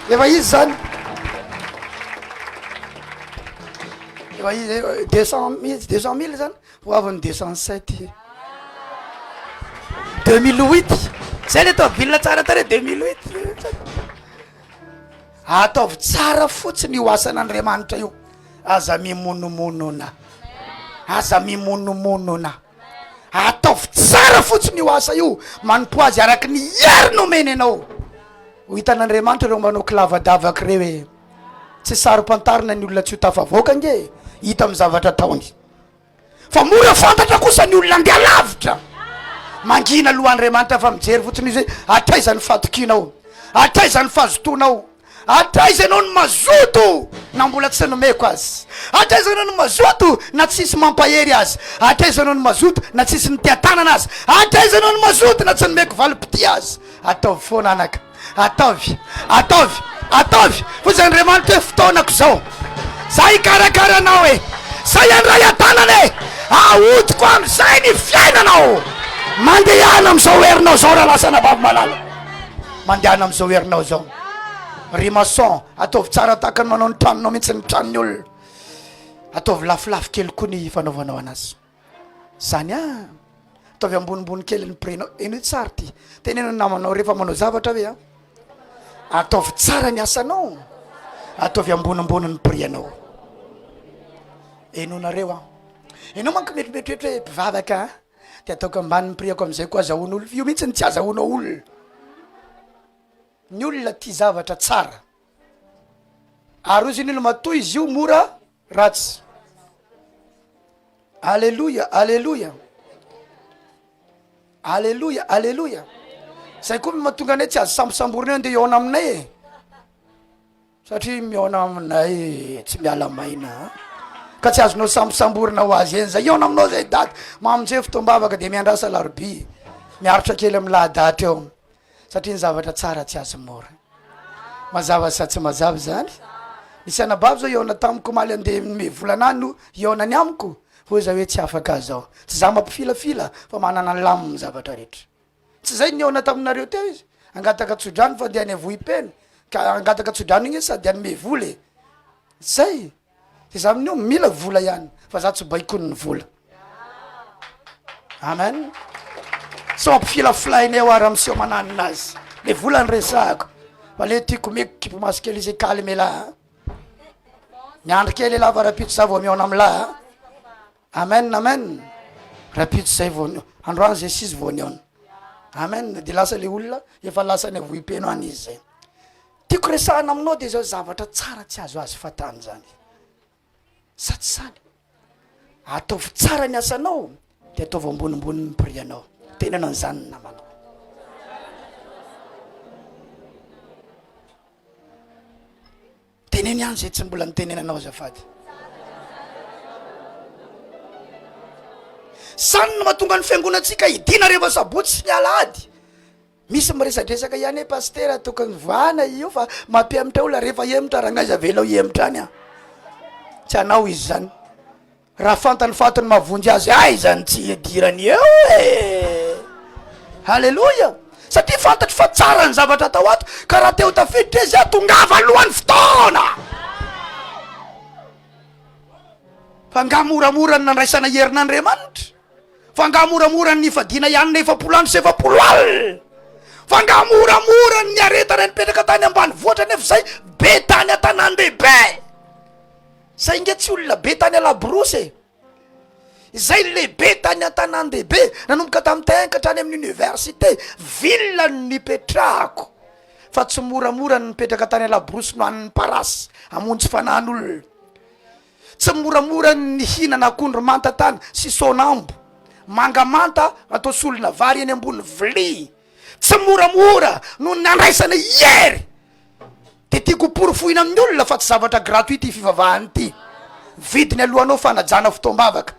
Efa izy zany. 200 000 zany. Ho avy 207. 2008. Zay le atao vilona tsara tare 2008. Ataovy tsara fotsiny io asan'Andriamanitra io. Aza mimonomonona. Aza mimonomonona. Ataovy tsara fotsiny io asa io. Manompo azy araky ny hery nomeny anao. Ho hitan'Andriamanitra reo manao kilavadavaka reo hoe tsy saro-pantarina ny olona tsy ho tafavoaka nge. Hita amin'ny zavatra taony. Fa mora fantatra kosa ny olona andeha lavitra. Mangina lohan'Andriamanitra fa mijery fotsiny izy hoe atraiza ny fatokinao. Atraiza ny fahazotonao. Atraiza ianao ny mazoto na mbola tsy nomeko azy. Atraiza ianao ny mazoto na tsisy mampahery azy. Atraiza ianao ny mazoto na tsisy ny tia-tanana azy. Atraiza ianao ny mazoto na tsy nomeko valim-pity azy. Ataovy foana anaka. Ataovy. Fotsy Andriamanitra hoe fotoanako zao. Zay karakaranao e. Zay andray atanana e. Ahodiko am'izay ny fiainanao. Mandehana am'izao herinao zao raha lasana bavy malala. Mandehana am'izao herinao zao. Rimason ataovy tsara takany manao ny tranonao mihitsy ny tranony olona. Ataovy lafilafy kely koa ny fanaovanao anazy. Zany ataovy ambonimbony kely ny prenao. Eno tsara ty. Teneno namanao rehefa manao zavatra ve Ataovy tsara ny asanao. ataovy ambonimbony ny prianao. Enonareo a enao manko metimety hoe mpivavaka de ataoko ambany ny priako am'izay koa azahoan'olo io mihitsy ny tsy azahoanao olona. Ny olona ty zavatra tsara ary izy ny olo matoy izy io mora ratsy. Alleluia, alleluia, alleluia, alleluia. Zay koa mahatonga anay tsy azo sambosamborina andeha iona aminay e, satria miona aminay tsy miala maina ka tsy azonao sambosamborina ho azy eny zay iona aminao zay daty mamonjeo fotoam-bavaka de miandrasa larobi miaritra kely amin'ny lahadatra eo satria ny zavatra tsara tsy azo mora. Mazava sa tsy mazava zany. Nisy anabavy zao iona tamiko maly andeha mivolanany no iona ny amiko ho za hoe tsy afaka zao tsy za mampifilafila fa manana ny laminy zavatra rehetra. Tsy zay niona taminareo teo izy angataka tsodrano fa andeha any avohim-peny ka angataka tsodrano igny sady anome vola e. Zay de za amin'io mila vola ihany fa za tsy baikony ny vola. Amen. So mampifilafilainay ao ary amseho mananina azy le vola ny resahako fa le tiako meko kipo maso kely izy calme laha miandry kely lava rapitso za vao miona amlaha. Amen, amen. Rapitso zay vao androany zay sisy vao niona. Amen. De lasa le olona efa lasa ny avohim-peno any izy zay. Tiako resahana aminao de zao zavatra tsara tsy azo azy fatany zany. Satsy sany ataovy tsara ny asanao de ataovy ambonimbony ny prianao. Tenana an'izany namanao. Teneny ihany zay tsy mbola nitenenanao azafady. Sany no mahatonga ny fiangonatsika hidina rehefa sabotsy sy ny alahady. Misy miresadresaka ihany e pasteur tokony voana io fa mampiemitra olona rehefa emitra ranaiza velao emitra any a. Tsy anao izy zany. Raha fantany fatony mavonjy azy ay zany tsy idirany eo e. Halleluja. Satria fantatry fa tsara ny zavatra atao ato ka raha teo tafiditra izy tongava alohan'ny fotoana. Fa nga moramora ny nandraisana herin'Andriamanitra. Fa nga moramora ny fadina ihany ny 70 andro sy 70 alina. Fa nga moramora ny aretana nipetraka tany ambany voatra nefa zay be tany an-tanàn-dehibe. Zay nge tsy olona be tany alabrosy zay lehibe tany an-tanàn-dehibe nanomboka tamin'ny tenkatra any amin'ny université ville ny nipetrahako fa tsy moramora ny nipetraka tany alabrosy no an'ny parasy amonjy fanan'olona. Tsy moramora ny hinana akondro manta tany sy sonambo manga manta atao solona vary eny ambony vili. Tsy moramora no nandraisana hery de tiako porofoina amin'ny olona fa tsy zavatra gratuity fivavahany ty. Vidiny alohanao fanajana fotoam-bavaka,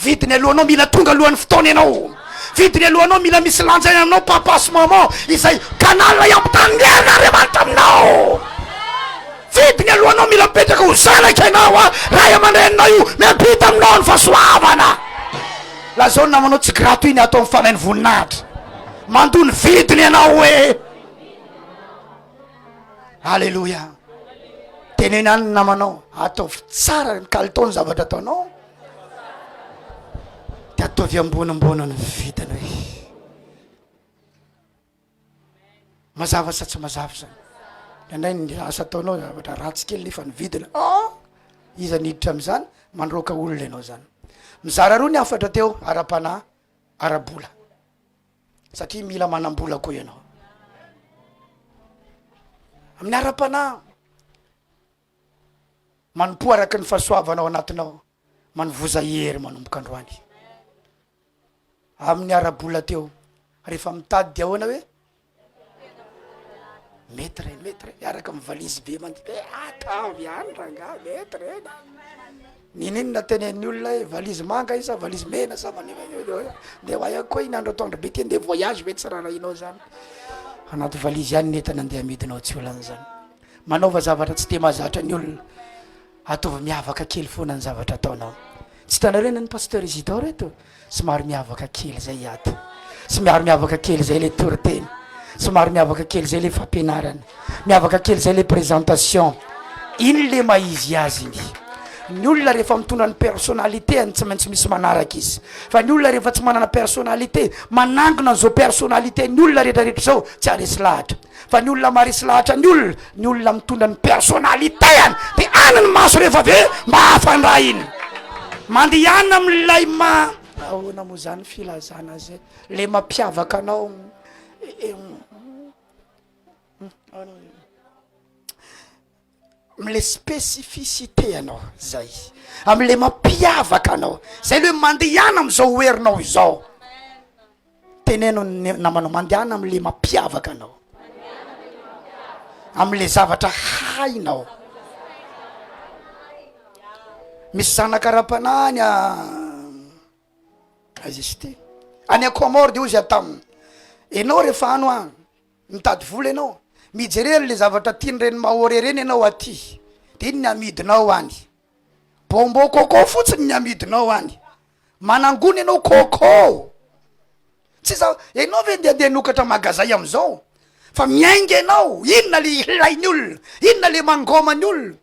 vidiny alohanao mila tonga alohan'ny fotoana ianao, vidiny alohanao mila misy lanjaina aminao papas maman izay kanala iampitangern'Andriamanitra aminao. Vidiny alohanao mila mipetraka ho zanaka ianao a ray aman-drenina io miampita aminao ny fahasoavana. La zao namanao tsy gratuit ny atao mifanainy voninahitra mandony vidiny ianao hoe. Alleluia. Teneny any namanao ataovy tsara ny kalitao ny zavatra ataonao de ataovy ambonimbony ny vidiny hoe. Mazava sa tsy mazava zany. Indray ny asa ataonao zavatra ratsy kely nefa ny vidiny iza niditra am'izany mandroaka olona ianao zany. Mizara roa ny afatra teo ara-panahy ara-bola satria mila manam-bola koa ianao. Amin'ny ara-panahy manompo araky ny fahasoavanao anatinao manovoza hery manomboka androany. Amin'ny ara-bola teo rehefa mitady dia ahoana hoe metre miaraka amin'ny valizy be mandeha atavy any ranga metre nininy natenen'ny olona hoe valizy manga isa valizy mena sa de hoay koa inandro atoandro be ty nde voyage ve tsy rarahinao zany anaty valizy ihany netana andeha amidinao tsy olany zany. Manaova zavatra tsy te mahazatra ny olona ataovy miavaka kely foana ny zavatra ataonao. Tsy tanarena ny Pasteur Isidore eto somary miavaka kely zay ato, somary miavaka kely zay le toriteny, somary miavaka kely zay le fampianarana, miavaka kely zay le présentation. Iny le maizy azy iny ny olona rehefa mitondra ny personnalité tsy maintsy misy manaraka izy fa ny olona rehefa tsy manana personnalité manangona an'izao personnalité ny olona rehetrarehetra zao tsy aresy lahatra fa ny olona maresy lahatra ny olona mitondra ny personnalité any de anany maso rehefa avy mba hafandra iny mandehana am'lay ahoana moa zany filazana zay le mampiavaka anao am'le spécificité anao zay am'le mampiavaka anao zay le mandehana am'izao hoerinao izao teneno namanao mandehana am'le mampiavaka anao am'le zavatra hainao misy zanakarapanany azisty any Comore de ozy ataminy enao rehefa ano mitady vola enao mijerery le zavatra tianyreny mahorereny enao aty de iny ny amidinao any bombo coco fotsiny ny amidinao any manangony enao coco tsy za enao ve ndeha nokatra magazay am'izao fa miainga enao inona le ilainy olona inona le mangomany olona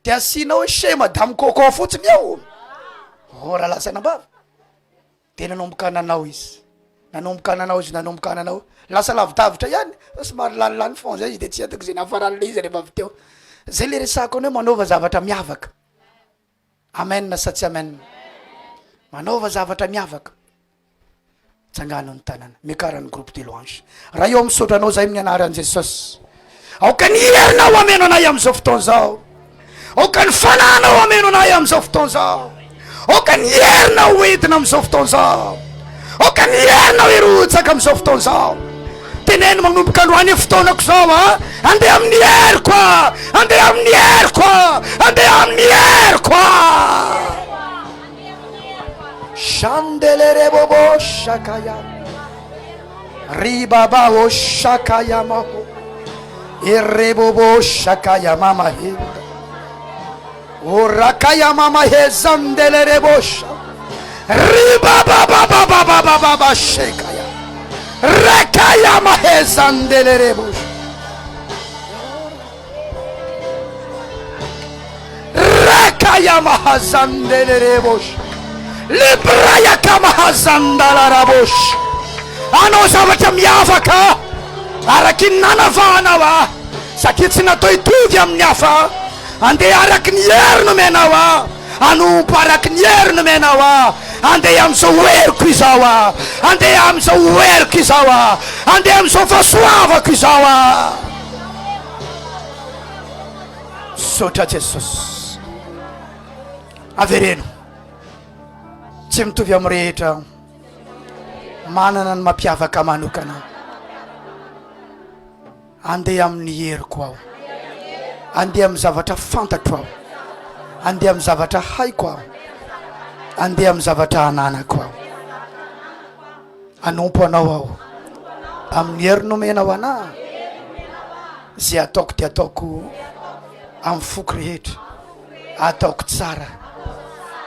de asianao hoe che madame coco fotsiny eo raha lasanambava de nanomboka ananao izy nanomboka ananao lasa lavidavitra ihany somary lanilany fon zay izy de tsy atako zay nafaran'le izy rehefa avy teo zay le resako any hoe manaova zavatra miavaka amen sa tsy amen manaova zavatra miavaka tsangano ny tanana mikarany groupe de louange raha eo misotranao zay amin'ny anaran'i Jesosy aoka ny herinao ameno anay am'izao fotoana zao aoka ny fananao ameno anay am'izao fotoana zao aoka ny herinao hoentina am'izao fotoana zao aoka ny herinao erotsaka am'izao fotoana zao teneno manomboka androany fotoanako zao andeha amin'ny heriko andeha amin'ny heriko andeha amin'ny heriko Shandelere shakaya ribaba o shakaya maho irrebobo shakaya mama he o rakaya mama he zandelere bosha ribaba baba baba baba shakaya rakaya mama he zandelere bosha rakaya mama zandelere bosha Libraya kama hazandala rabosh ano zavatra miavaka araky ny nanavana satria tsy natao hitovy amin'ny hafa andeha araky ny herino menao anompo araky ny herino menao andeha am'izao heriko izao andeha am'izao heriko izao andeha am'izao fahasoavako izao sotra Jesosy avereno tsy mitovy amin'ny rehetra manana ny mampiavaka manokana andeha amin'ny heriko aho andeha amin'ny zavatra fantatro aho andeha amin'ny zavatra haiko aho andeha amin'ny zavatra ananako aho anompo anao aho amin'ny herino menao ana zay ataoko de ataoko amin'ny foko rehetra ataoko tsara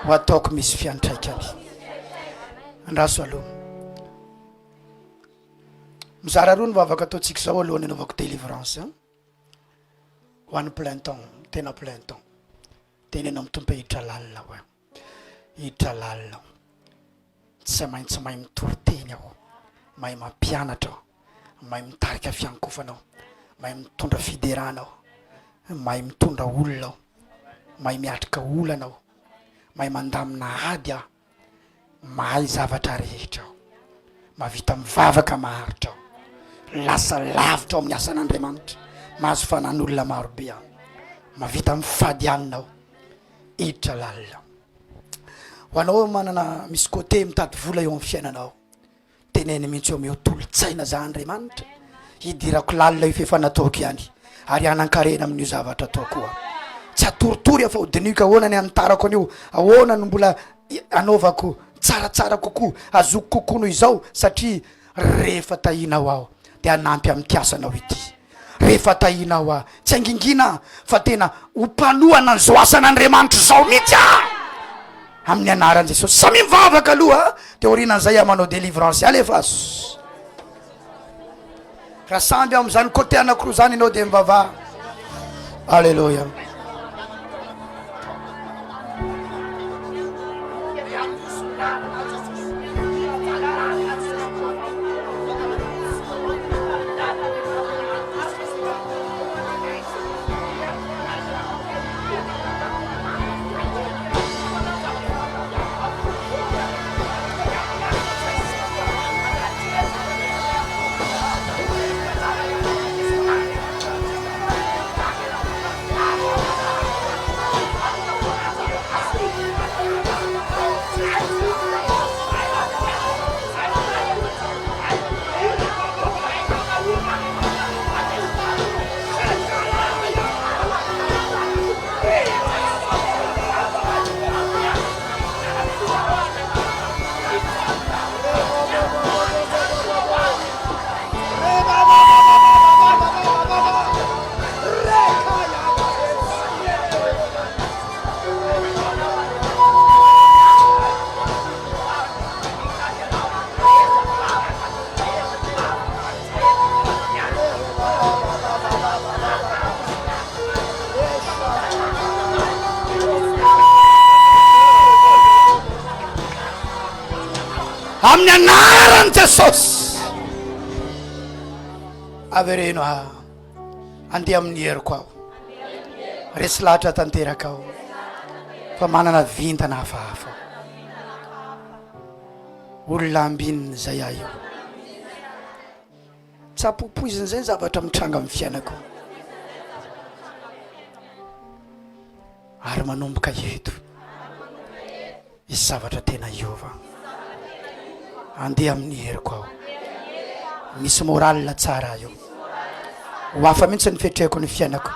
ho ataoko misy fiantraikany andraso aloha mizara roa ny vavaka ataontsika zao alohany anaovako délivrance ho an'ny plein temps tena plein temps tenena mitompa hiditra lalina hoe hiditra lalina tsy maintsy mahay mitoriteny aho mahay mampianatra aho mahay mitarika fiankofanao mahay mitondra fiderana aho mahay mitondra olona aho mahay miatrika olanao mahay mandamina ady aho mahay zavatra rehetra aho mavita mivavaka maharitra aho lasa lavitra ao amin'ny asan'Andriamanitra mahazo fanan'olona marobe aho mavita mifady anina aho hiditra lalina ho anao manana misy côté mitady vola eo amin'ny fiainanao teneny mihitsy eo meo tolotsaina za Andriamanitra hidirako lalina io fefa nataoko ihany ary anan-karena amin'io zavatra ataoko koa tsy atoritory afa hodiniko ahoana ny anitarako an'io ahoana no mbola anaovako tsaratsara kokoa azoko kokoa noho izao satria rehefa tahinao aho de anampy amin'ny tiasanao ity rehefa tahinao aho tsy angingina fa tena hompanohana an'izao asan'Andriamanitra zao mihitsy amin'ny anaran'i Jesosy samy mivavaka aloha de orinan'izay amanao délivrance alefaso raha samby amin'izany côté anankiroa zany ianao de mivavaha alleluia Amin'ny anaran'i Jesosy. Avy reno andeha amin'ny heriko aho. Resy lahatra tanteraka aho. Fa manana vintana hafahafa. Olona ambininy zay aho io. Tsapopoiziny zay zavatra mitranga amin'ny fiainako. Ary manomboka eto. Isy zavatra tena iova. Andeha amin'ny heriko aho. Misy moral tsara io. Ho hafa mihitsy ny fetreko ny fiainako.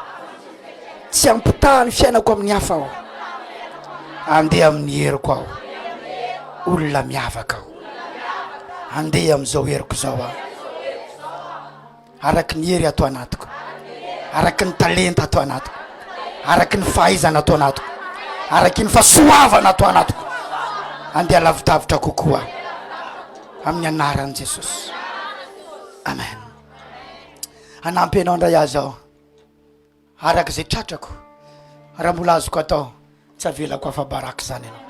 Tsy ampitaha ny fiainako amin'ny hafa aho. Andeha amin'ny heriko aho. Olona miavaka aho. Andeha amin'izao heriko zao aho. Araky ny hery ato anatiko. Araky ny talenta ato anatiko. Araky ny fahaizana ato anatiko. Araky ny fahasoavana ato anatiko. Andeha lavidavitra kokoa. Amin'ny anaran'i Jesosy. Amen. Anampy anao ndray aho zao. Araky zay tratrako. Raha mbola azoko atao, tsy avelako afa-baraka zany ianao.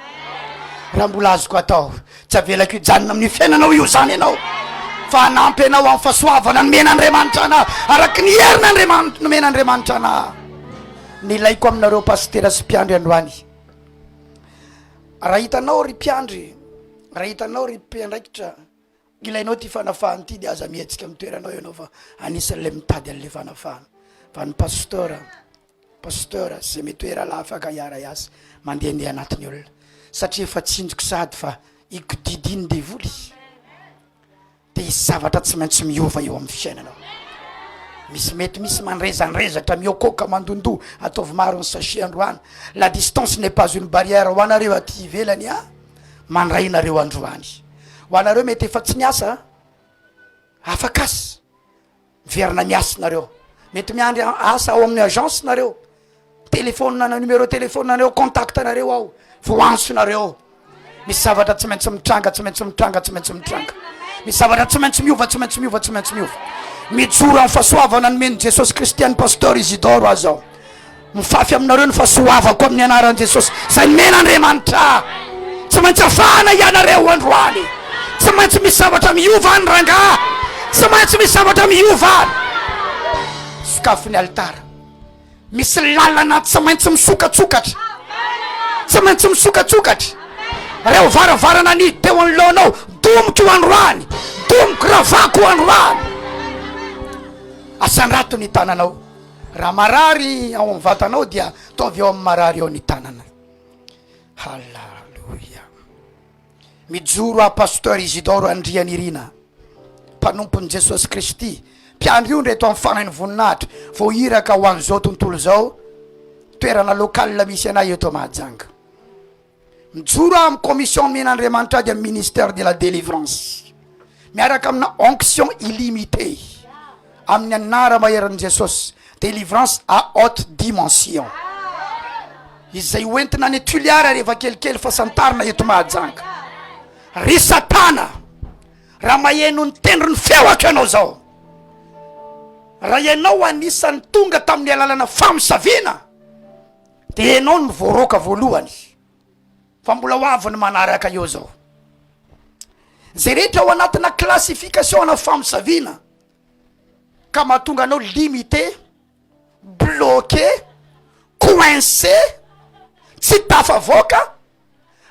Raha mbola azoko atao, tsy avelako hijanona amin'ny fiainanao io zany ianao. Fa anampy anao amin'ny fahasoavana nomen'Andriamanitra ana. Araky ny herina nomen'Andriamanitra ana. Nilaiko aminareo pasteur sy mpiandry androany. Raha hitanao ry mpiandry, raha hitanao ry mpiandraikitra, ilainao ty fanafahana ty dia aza mihetsika amin'ny toeranao ianao fa anisan'ilay mitady an'ilay fanafahana. Fa ny pasteur sy mitoera la afaka hiara iasa mandehandeha anatiny olona. Satria efa tsinjoko sady fa ikodidiny devoly. Dia isy zavatra tsy maintsy miova eo amin'ny fiainanao. Mety misy manrezanrezatra miokoka mandondo ataovy maro ny sachet androany. La distance n'est pas une barrière. Ho anareo aty ivelany mandray nareo androany. Ho anareo mety efa tsy niasa, afaka asa verina miasa nareo. Mety miandry asa ao amin'ny agence nareo. Téléphone na numéro téléphone nareo, contact nareo ao. Voanso nareo. Misy zavatra tsy maintsy mitranga, tsy maintsy mitranga, tsy maintsy mitranga. Misy zavatra tsy maintsy miova, tsy maintsy miova, tsy maintsy miova. Mijoro amin'ny fahasoavana nomeny Jesosy Kristy ny Pasteur Isidore azao. Mifafy aminareo ny fahasoavako amin'ny anaran'i Jesosy. Zay nomen'Andriamanitra. Tsy maintsy afahana ianareo androany. Tsy maintsy misy zavatra miova ny rangahy. Tsy maintsy misy zavatra miova. Sokafo ny altara. Misy lalana tsy maintsy misokatsokatra. Tsy maintsy misokatsokatra. Reo varavarana ny teo an'lohana domiko androany. Domiko ravako androany. Asanrato ny tananao. Raha marary ao amin'ny vatanao dia tovy ao amin'ny marary ao ny tanana. Halleluja. Mijoro a Pasteur Isidore Andrianirina, mpanompon'i Jesosy Kristy. Mpiandry io ndreto amin'ny fanany voninahitra. Vao hiraka ho an'izao tontolo zao. Toerana lokal misy anay eto Mahajanga. Mijoro amin'ny commission men'Andriamanitra dia ministère de la délivrance. Miaraka amina onction illimitée. Amin'ny anara maheran'i Jesosy. Délivrance à haute dimension. Izay hoentina ny tuliara rehefa kelikely fa santarina eto Mahajanga. Ry Satana, raha maheno ny tendro ny feoaka ianao zao. Raha ianao anisan'ny tonga tamin'ny alalana famisaviana, dia ianao ny voaroka voalohany. fa mbola ho avy ny manaraka eo zao. Zay rehetra ao anatina classification na famosavina ka mahatonga anao limité, bloqué, coincé, tsy tafavoaka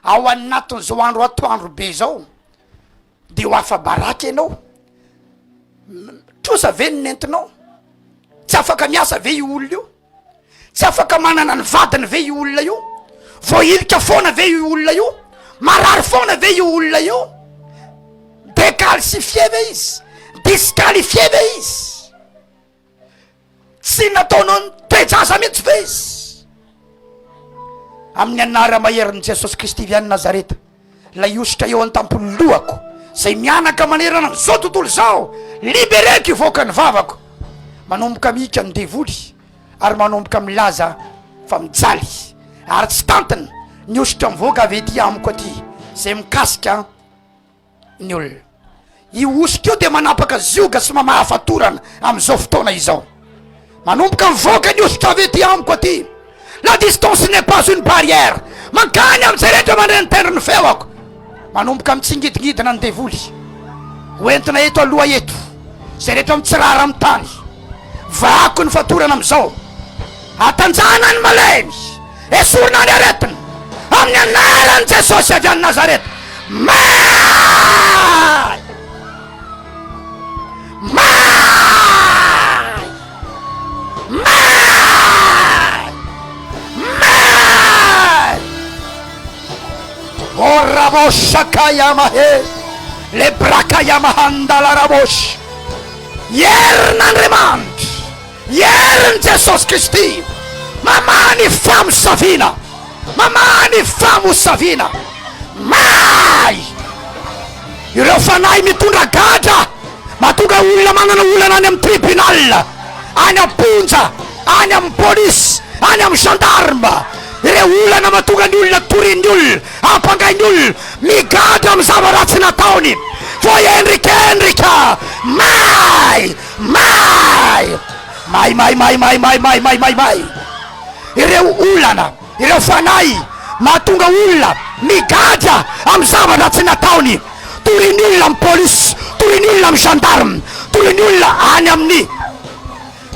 ao anatin'izao andro atoandro be zao, de ho afa baraky ianao. Trosa ve ny nentinao? Tsy afaka miasa ve io olona io? Tsy afaka manana ny vadiny ve io olona io? Voailika foana ve io olona io? Marary foana ve io olona io? Décalcifié ve izy? Disqualifié ve izy? Tsy nataonao ny toedraza mihitsy ve izy? Amin'ny anara maherin'i Jesosy Kristy viany Nazareta, la iositra eo an-tampony lohako zay mianaka manerana zao tontolo zao, libereko ivoaka ny vavako, manomboka mika ny devoly ary manomboka milaza fa mijaly, ary tsy tantiny ny ositra mivoaka avy ety amiko aty zay mikasika ny olona. Io ositra io de manapaka zioga sy mamahafatorana am'izao fotoana izao. Manomboka mivoaka ny ositra avy ety amiko aty. La distance n'est pas une barrière. Mankany am'izay rehetra mandray tendrony feoko. Manomboka mitsingidigidina ny devoly, hoentina eto aloha eto, zay rehetra mitsirara amin'ny tany, vaako ny fatorana am'izao, atanjana ny malemy, esorina ny aretina amin'ny anaran'i Jesosy avy any Nazareta. May! May! May! May! Orabosha kayamahe, le brakayamahanda la rabosh. Yernandremant, yern Jesosy Kristy, mamany famosavina, mamany famosavina. May! Ireo fanahy mitondra gadra, mahatonga olona manana olana any amin'ny tribunal, any amponja, any amin'ny polisy, any amin'ny gendarme. Ireo olana mahatonga ny olona torin'ny olona, ampangainy olona, migadra amin'ny zavaratsy nataony. Voaendrikendrika. May! May! May, may, may, may, may, may, may, may, may. Ireo olana, ireo fanahy mahatonga olona migadra amin'ny zavaratsy nataony, torin'ny olona amin'ny polisy, torin'ny olona amin'ny gendarme, torin'ny olona any amin'ny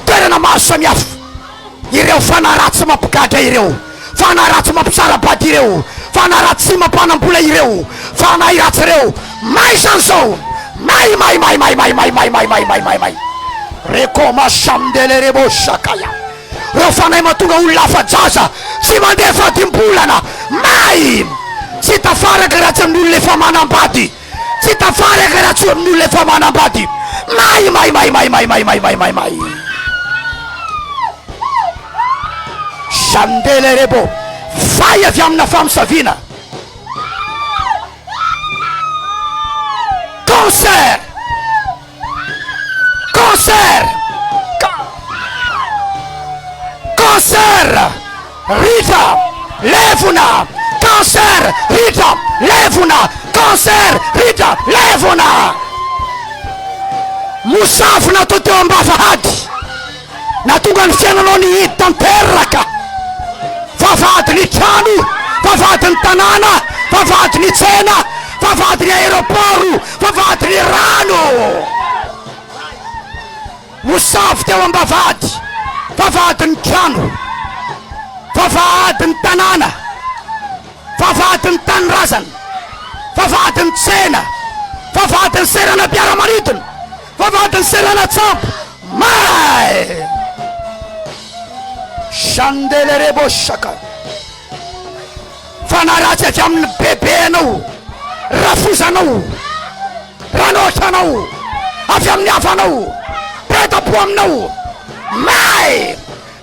toerana maro samihafa. Ireo fanaratsy mampigadra ireo, fanaratsy mampisarabady ireo, fanaratsy mampanambola ireo, fanahy ratsy ireo. May zany zao. May, may, may, may, may, may, may, may, may, may, may, may. Rekoma samdelere sakaya. Reo fanahy mahatonga olona afa-jaza tsy mandeha fadimbolana. May! Tsy tafaraky ratsy amin'olona efa manambady, tsy tafaraky ratsy amin'olona efa manambady. May, may, may, may, may, may, may, may, may, may. Sandelerebo, vai avy amina famosavina. Cancer, cancer, cancer, Rita, levuna. Cancer, Rita, levuna. Cancer, Rita, levuna. Mosavy natao teo ambavahady, natonga ny fiainanao ny hity tanteraka. Vavady ny trano, vavady ny tanàna, vavady ny tsena, vavady ny aéroport, vavady ny rano. Mosavy teo ambavady, vavady ny trano, vavady ny tanàna, vavady ny tanirazana, vavady ny tsena, vavady ny serana mpiara-manidina, vavady ny serana tsampo. May! Sandelerebo saka. Fanaratsy avy amin'ny bebenao, rafozanao, ranotranao, avy amin'ny havanao, peta-po aminao. May!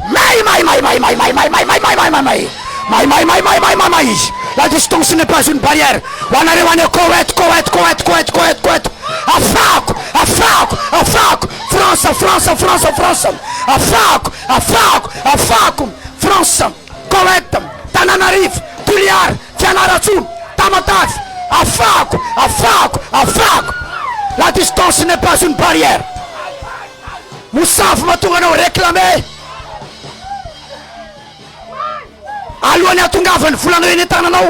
May, may, may, may, may, may, may, may, may, may, may, may, may. May, may, may, may, may, may, may. La distance n'est pas une barrière. Wanareo ane Koweït, Koweït, Koweït, Koweït, Koweït, Koweït. Afako, afako, afako. France, France, France, France. Afako, afako, afako. France, Koweït, Tananarive, Tuliar, Fianarantsoa, Tamatave. Afako, afako, afako. La distance n'est pas une barrière. Mosavy mahatonga anao réclamer. Alohan'ny atongavany volanao eny an-tananao,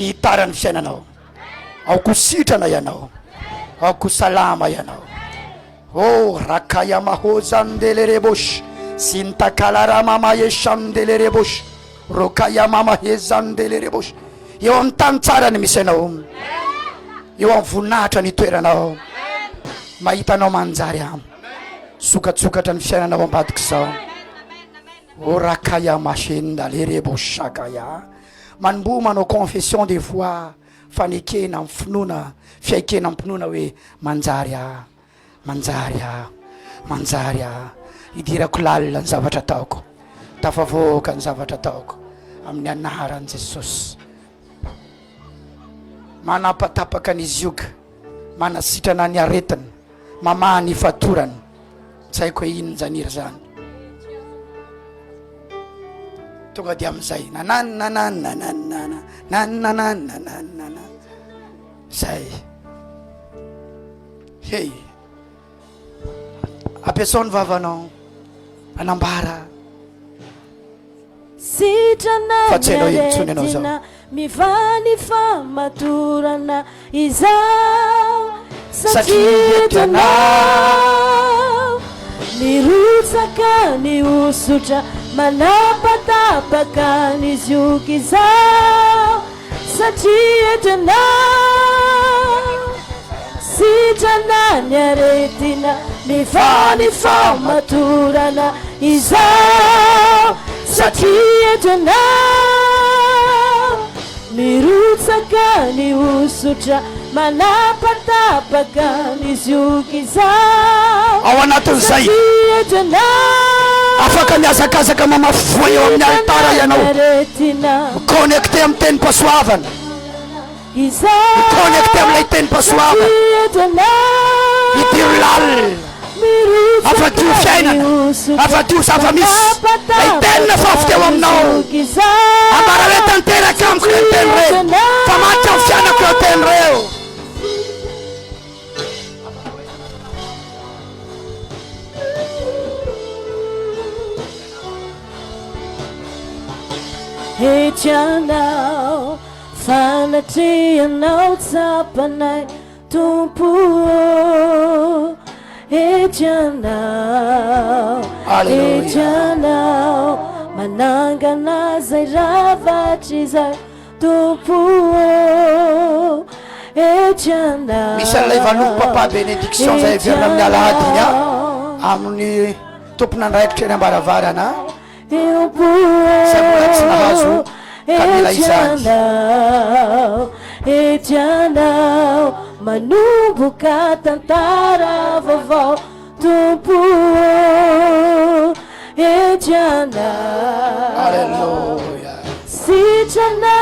hitarany fiainanao, aoko sitrana ianao, aoko salama ianao. Oh rakaya mahozandelerebosh sintakala mama yeshandelerebosh rokaya mama hezandelerebosh. Eo amin'ny tany tsara ny misy anao, eo amin'ny voninahitra ny toeranao, mahitanao manjary am sokatsokatra ny fiainanao ambadika izao. O rakaya mashendalerebosh sakaya manombo manao confession de foi, fanekena amin'ny finoana, fiaikena amin'ny mpinoana hoe manjary a, manjary a, manjary a. Idirako lalina ny zavatra ataoko, tafavoaka ny zavatra ataoko amin'ny anaran'i Jesosy. Manapatapaka n'izy ioga, manasitrana ny aretiny, mamaha ny fatorany, tsy haiko hoe inona zaniry zany. Tonga dia amin'izay nanananananananananananana zay. Hey, ampiasao ny vavanao anambara sitrana nyaretina mivany famatorana izao satria etanao mirotsaka ny osotra manapatapaka ny zioky izao satria etanao sitrana ny aretina mivany famatorana izao satria etanao mirotsaka ny osotra manapatapaka ny zioky izao. Ao anatin'izay afaka miazakazaka mamafoa eo amin'ny altara ianao, connecté amin'ny teny pasoavana, connecté amin'ilay teny pasoavana, idiro lalina, afadio fiainana, afadio zava-misy, lay tenina fafy eo aminao. Ambara hoe tanteraka amiko ny teny reo, fa maty amin'ny fianako eo teny reo. Etianao fanatrianao tsapanay tompo, etianao etianao manangana zay ravatry zay tompo, etianao. Misy an'ilay vanoko papa bénédiction zay verina amin'ny alahadiny a amin'ny tompona andraikitra eny ambaravarana zay mbola tsy nahazo ka mila izany. Etianao manomboka tantara vaovao tompo, etianao. Alleluia. Sitrana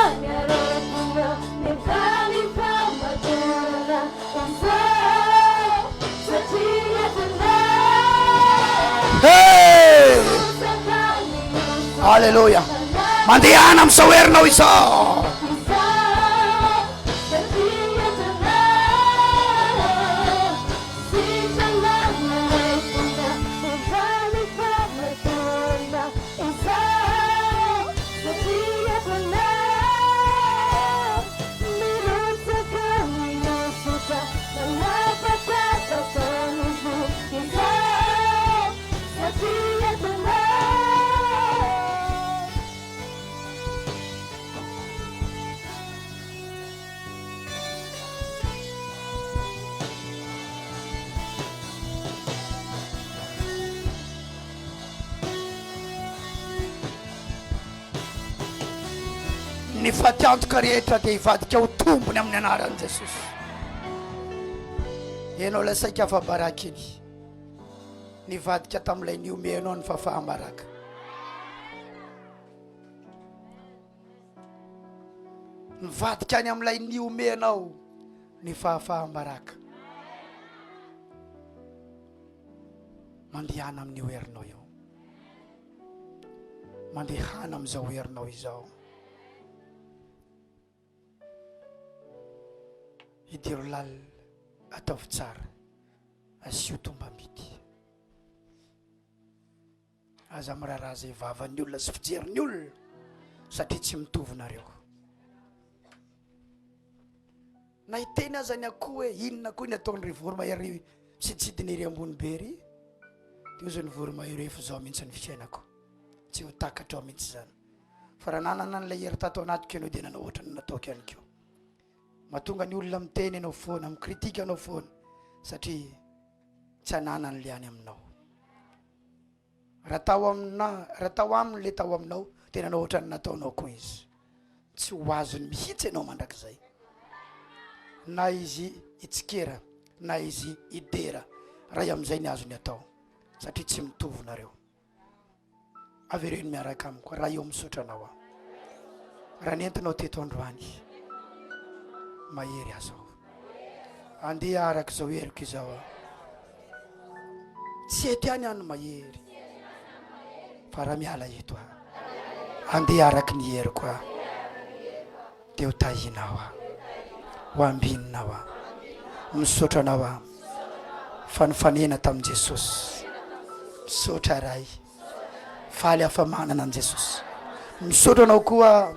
Hey! Alleluia. Mandehana amin'izao Herinao izao. Ny fatiantoka rehetra dia hivadika ho tombony amin'ny anaran'i Jesosy. Ianao lasaika afa-baraka iny, nivadika tamin'ilay niomenao ny fahafahamaraka. Nivadika any amin'ilay niomenao ny fahafahamaraka. Mandehana amin'io Herinao io, mandehana amin'izao Herinao izao. Idiro lalina, ataovy tsara, asio tombam-bidy. Aza miraharaha zay vavan'ny olona sy fijerin'ny olona satria tsy mitovy nareo. nahiteny azany akoho hoe inona koa ny ataon'ry voromahery siditsidiny ambony be ry teo zany voromahery efa zao mihitsy ny fiainako tsy ho takatra mihitsy zany fa raha nanana an'ilay hery tato anatiko ianao dia nanao ohatrany nataoko ihany keo mahatonga ny olona miteny ianao foana mikritika anao foana satria tsy hanana n'le any aminao raha tao aminy le tao aminao dia nanao ohatrany nataonao koa izy tsy ho azony mihitsy ianao mandrakizay na izy itsikera na izy idera raha amin'izay ny azony atao satria tsy mitovy nareo avereo ny miaraka amiko raha eo misotra anao raha nentinao teto androany mahery azo andeha araka izao heriko izao tsy eto ihany any mahery fa raha miala eto andeha araka ny heriko dia ho tahinao ho ambinina misotra anao fa nifanena tamin'i Jesosy misotra ray faly hafamanana an' Jesosy misotra anao koa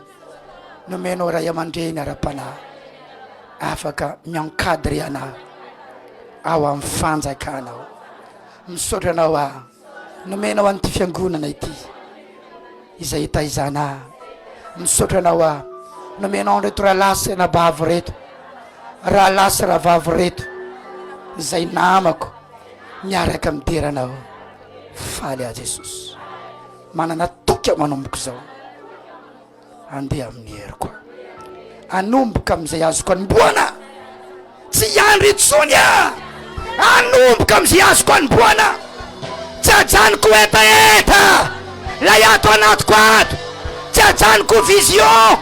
nomenao ray aman-dreny ara-panahy afaka miankadry anahy ao amin'ny fanjakanao misotra anao nomenao an'ity fiangonana ity izay taizana misotra anao nomenao reto raha lasy na bavy reto raha lasy raha vavy reto izay namako miaraka mideranao faly a Jesosy manana toka manomboka zao andeha amin'ny heriko anomboka amin'izay azoko anomboana tsy andry itsony anomboka amin'izay azoko anomboana tsy ajanoko etaeta lay ato anatiko ato tsy ajanoko vision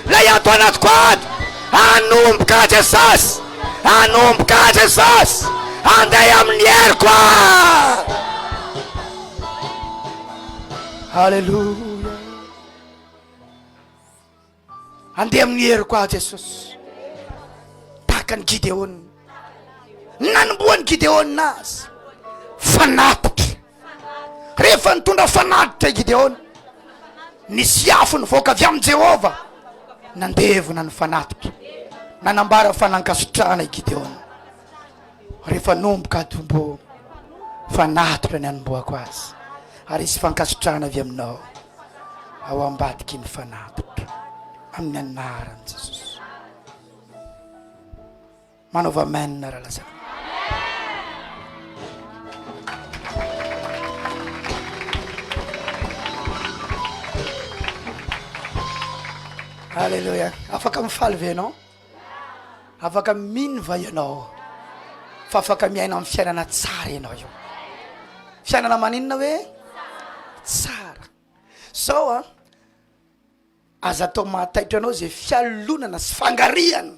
lay ato anatiko ato anomboka Jesosy anomboka Jesosy andeha amin'ny heriko halleluja andeha amin'ny heriko Jesosy tahaka ny Gideon nanomboany Gideon azy fanatitra rehefa nitondra fanatitra Gideon nisy afo nivoaka avy amin'ny Jehova nandevona ny fanatitra nanambara fanankasitrahana Gideon rehefa nomboka atombo fanatitra ny anomboako azy ary isy fankasitrahana avy aminao ao ambadiky ny fanatitra amin'ny anaran'i Jesosy manaova amen raha lazana halleluja afaka mifaly ve ianao afaka mino va ianao fa afaka miaina amin'ny fiainana tsara ianao io fiainana maninona hoe tsara zao aza atao mahataitra anao zay fialonana sy fangariana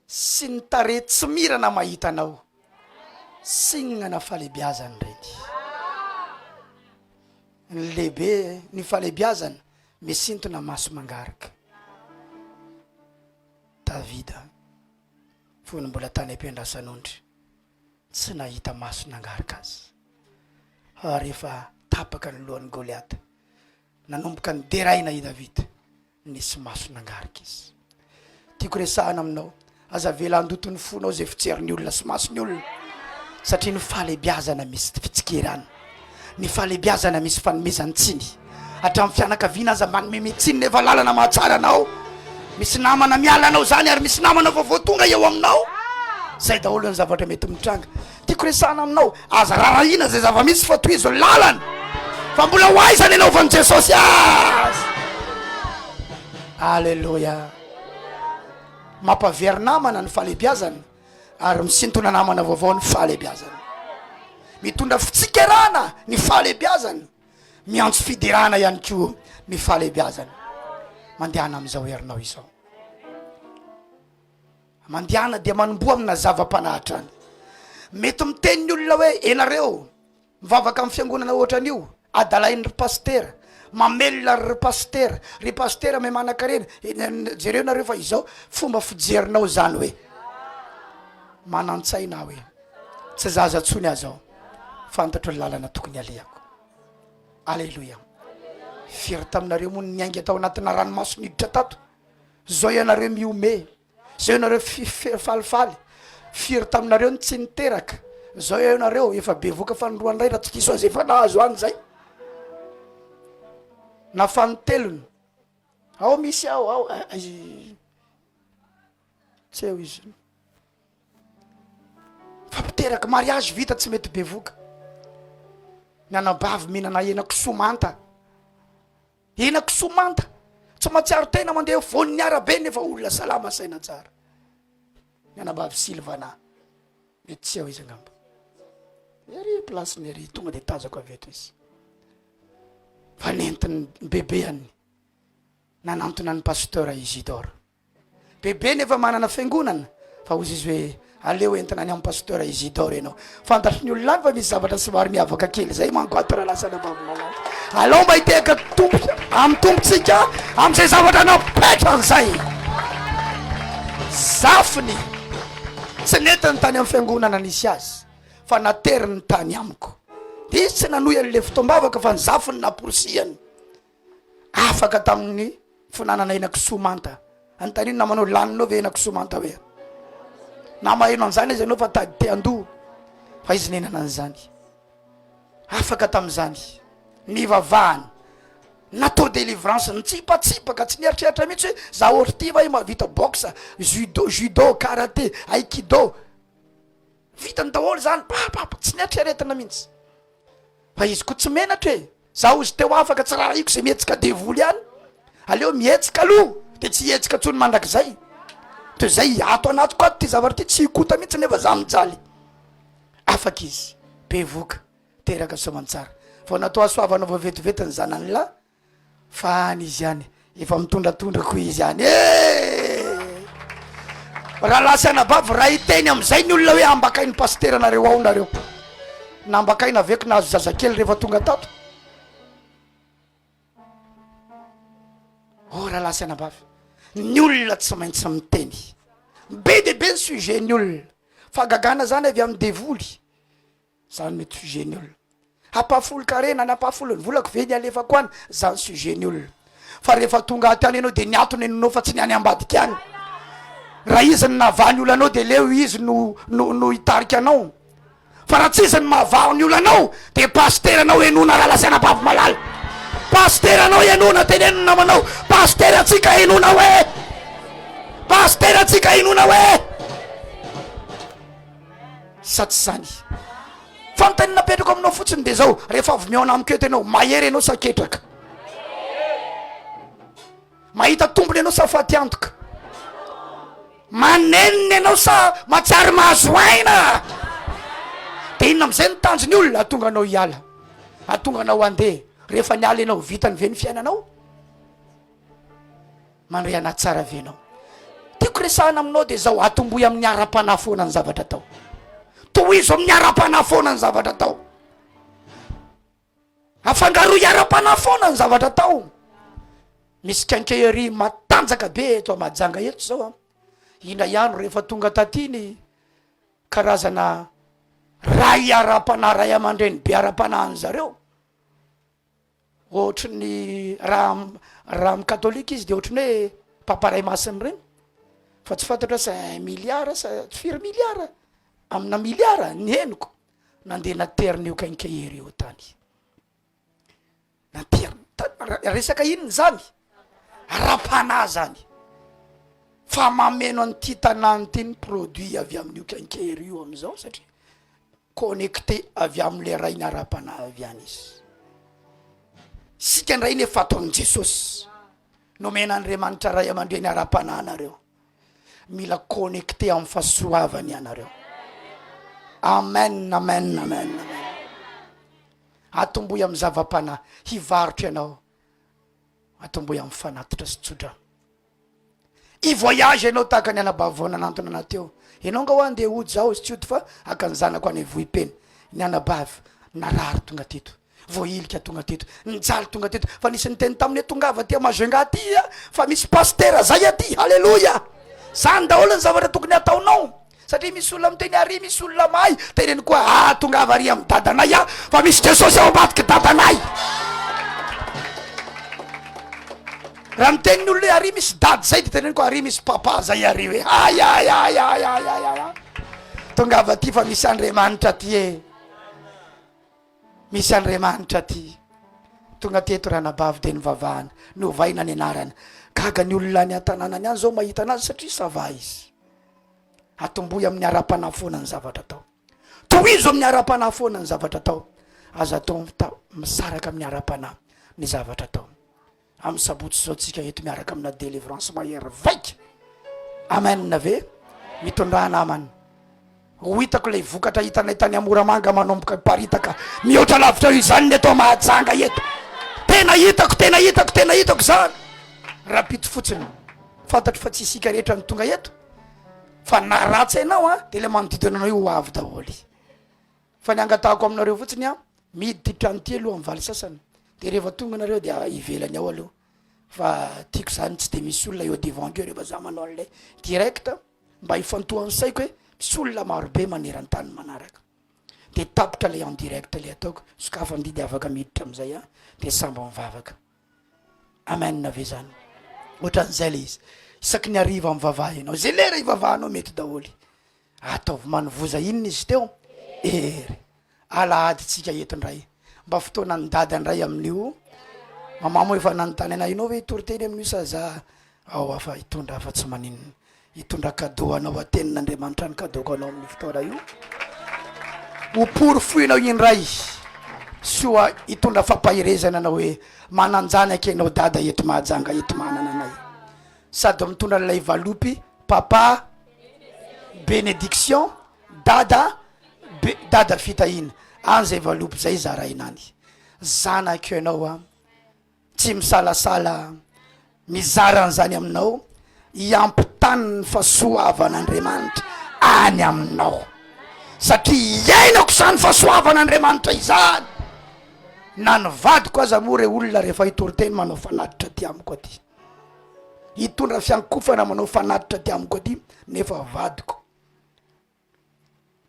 sy ny tare tsy mirana mahita anao sinana falebiazany reny ny lehibe ny falebiazana misintona maso mangaraka Davida fony mbola tany ampiandrasan'ondry tsy nahita maso nangaraka azy rehefa tapaka ny lohan'ny Goliath nanomboka ny deraina i Davida nisy maso nangaraka izy tiako resahana aminao aza vela andoto ny fonao zay fitserin'ny olona sy masony olona satria ny falebiazana misy fitsikerana ny falebiazana misy fanomezany tsiny hatramin'ny fianakaviana aza manome metsiny nefa lalana mahatsara anao misy namana miala anao zany ary misy namana vaovao tonga eo aminao zay daholo ny zavatra mety mitranga tiako resahana aminao aza rarahina zay zava-misy fa toy izo lalana fa mbola ho aizany ianao fa ny Jesosy azy alleluja mampavery namana ny falebiazana ary misintona namana vaovao ny falebiazana mitondra fitsikerana ny falebiazana miantso fidirana ihany koa ny falebiazana mandehana amin'izao herinao izao mandehana dia manomboa amina zava-panahitra any mety miteny ny olona hoe enareo mivavaka amin'ny fiangonana ohatran'io adalain'ny pasteur mamelona ry pasteur me manan-karena jereo nareo fa izao fomba fijerinao zany hoe manan-tsaina hoe tsy zaza tsony azao fantatro lalana tokony aleako alleluja firy taminareo moa niaingy atao anatina ranomaso niditra tato zao ianareo miome zay nareo falifaly firy taminareo tsy niteraka zao eo nareo efa bevoka fanoroandray raha tsikiso azy efa nahazo any zay na fanotelony ao misy ao tsy eo izy fampiteraka mariage vita tsy mety bevoka mianabavy mihinana henankisomanta henankisomanta tsy matsiaro tena mandeha voniny arabe nefa olona salama saina tsara mianabavy silvana mety tsy eo izy angamba ery place nery tonga de tazako avy eto izy fa nentiny bebe any nanantona ny Pasteur Isidore bebe nefa manana fiangonana fa ozy izy hoe aleo entina any amin'ny Pasteur Isidore enao fantatry ny olona any fa misy zavatra somary miavaka kely zay manko atora lasana bavolana alao mba hiteka tomboka amy tombotsika am'izay zavatra napetrany zay zafiny tsy netiny tany amin'ny fiangonana nisy azy fa nateriny tany amiko de izy tsy nanoy an'le fotoambavaka fa ny zafiny naporosiany afaka tamin'ny finanana henankisomanta antanino na manao laninao ve henankisomanta hoe na maheno an'izany izy anao fa tady te andoha fa izy nenana an'izany afaka tamin'izany ny vavahany natao délivrance nitsipatsipaka tsy nieritreritra mihitsy hoe za ohatra ty va i mavita boxe judo karaté aikido vitany daholo zany papapa tsy nieritreretina mihitsy fa izy ko tsy menatra hoe za ozy teo afaka tsy raha iko zay mihetsika devoly any aleo mihetsika aloha de tsy hetsika tsony mandrakizay to zay ato anatiko ato ty zavatra ty tsy ikota mihitsy nefa za mijaly afaka izy bevoka teraka soamantsara fa natao asoavana vao vetivetiny zanany la fa any izy any efa mitondratondra ko izy any raha lasana bavy raha iteny am'izay ny olona hoe ambakainy pasteur anareo ao nareo na ambakaina aveko nahazo zazakely rehefa tonga tato raha lasana bavy ny olona tsy maintsy miteny be de be ny sujet ny olona fagagana zany avy amin'ny devoly zany mety sujet ny olona hapafolo karena na hapafolo ny volako ve ny alefako any zany sujet ny olona fa rehefa tonga aty any anao de niatony enonao fa tsy ny any ambadika any raha izy ny navany olo anao de leo izy no hitarika anao fa raha tsy izy ny mahavany olo anao de pasteur anao enona raha lasana bavy malala pasteur anao enona tenenina manao pasteur atsika enona hoe pasteur atsika enona hoe sa tsy zany fanontany napetrako aminao fotsiny de zao rehefa avy miona amiko eto enao mahery enao saketraka mahita tombony enao sa faty antoka maneniny enao sa matsiary mahazo aina de inona am'izay nitanjony olona atonga anao hiala atonga anao andeha rehefa niala enao vitany ve ny fiainanao mandray anaty tsara venao tiako resahana aminao de zao atomboy amin'ny ara-panafona ny zavatra tao tohizo amin'ny ara-panafona ny zavatra tao afangaro ara-panafona ny zavatra tao misy kankery matanjaka be eto majanga eto zao ina ihano rehefa tonga tatiny karazana ray ara-pana ray aman-dreny be ara-panahany zareo ohatry ny raha amy katolika izy de ohatriny hoe paparay masiny reny fa tsy fantatra sa 1 milliard sa 4 milliard amina milliard ny henoko nandeha naterin'io kankery io tany nateriny resaka inony zany ara-pana zany fa mameno an'ity tanàny ty ny produit avy amin'io kankery io am'izao satria connecté avy am'le rainy ara-pana avy any izy sika ndray ny efa ataon'i Jesosy nomena Andriamanitra ray aman-dreny ara-pana anareo mila connecté amin'ny fahasoavany anareo amen amen amen amen atomboy amin'ny zava-pana hivarotra ianao atomboy amin'ny fanatitra sy tsodrano i voyage ianao tahaka ny anabavona nanantona anateo ianao nga ho andeha ody zao izy tsy ody fa aka ny zanako any vohipeny ny anabavy narary tonga teto voailika tonga teto nijaly tonga teto fa nisy nyteny taminy tongava ty mazenga aty fa misy pasteur zay aty halleloja zany daholo ny zavatra tokony ataonao satria misy olona miteny ary misy olona mahay teneny koa tongava ary amy dadanay fa misy Jesosy ao ambadiky dadanay raha miteniny olo hoe ary misy dady zay de teneny ko ary misy papa zay ary hoe ayayayayayaya tonga avy aty fa misy Andriamanitra ty e, misy Andriamanitra ty. Tonga teto ranabavy de nivavahana novaina ny anarana gaga ny olona ny an-tanànany any zao mahita anazy satria sava izy atomboy amin'ny ara-panafona ny zavatra atao, tohizo amin'ny ara-panafona ny zavatra atao, azo atao misaraka amin'ny ara-panahy ny zavatra atao. Amin'ny sabotsy zao tsika eto miaraka amina délivrance mahery vaika. Amen ve? Mitondrana namana ho hitako ilay vokatra hitanay tany Amoramanga manomboka paritaka mihoatra lavitra izany ny atao Mahajanga eto. Tena hitako zany. Rapito fotsiny fantatro fa tsy isika rehetra ny tonga eto fa na ratsy ianao de le manodidina anao io avy daholy. Fa ny angatahako aminareo fotsiny miditra trano ty aloha am'valy sasany de rehefa tonga nareo dia ivelany ao aloha fa tiako zany tsy de misy olona eo devant keo rehefa za manao an'lay direct mba hifantohan'ny saiko hoe misy olona marobe manerantany manaraka de tapitra le en direct le ataoko sokafa ndidy afaka miditra am'zay de samba mivavaka. Amen ve zany? Ohatran'izay le izy isaky ny ariva mivavaha ianao zay lera ivavahanao mety daholy ataovy manovoza inona izy teo ery alahady tsika etondray mba fotoana ny dady andray amin'io mamamo efa nanontany anay inao hoe toriteny amin'io sa za ao afa hitondra afa tsy maninona hitondra cadeau anao atenin'Andriamanitra ny cadeauko anao amin'ny fotoana io hoporofoinao indray soa hitondra fampahirezana anao hoe mananjanaka ianao dada eto Mahajanga eto manana anay sady mitondra lay valopy papa bénédiction dada fitahina an'izay valopy zay zarainany zanaka ianao tsy misalasala mizaran'zany aminao hiampitany ny fahasoavan'Andriamanitra any aminao satria iainako zany fahasoavan'Andriamanitra izany na ny vadiko aza moa re olona rehefa hitoriteny manao fanatitra ty amiko aty hitondra fiankofana manao fanatitra ty amiko aty nefa vadiko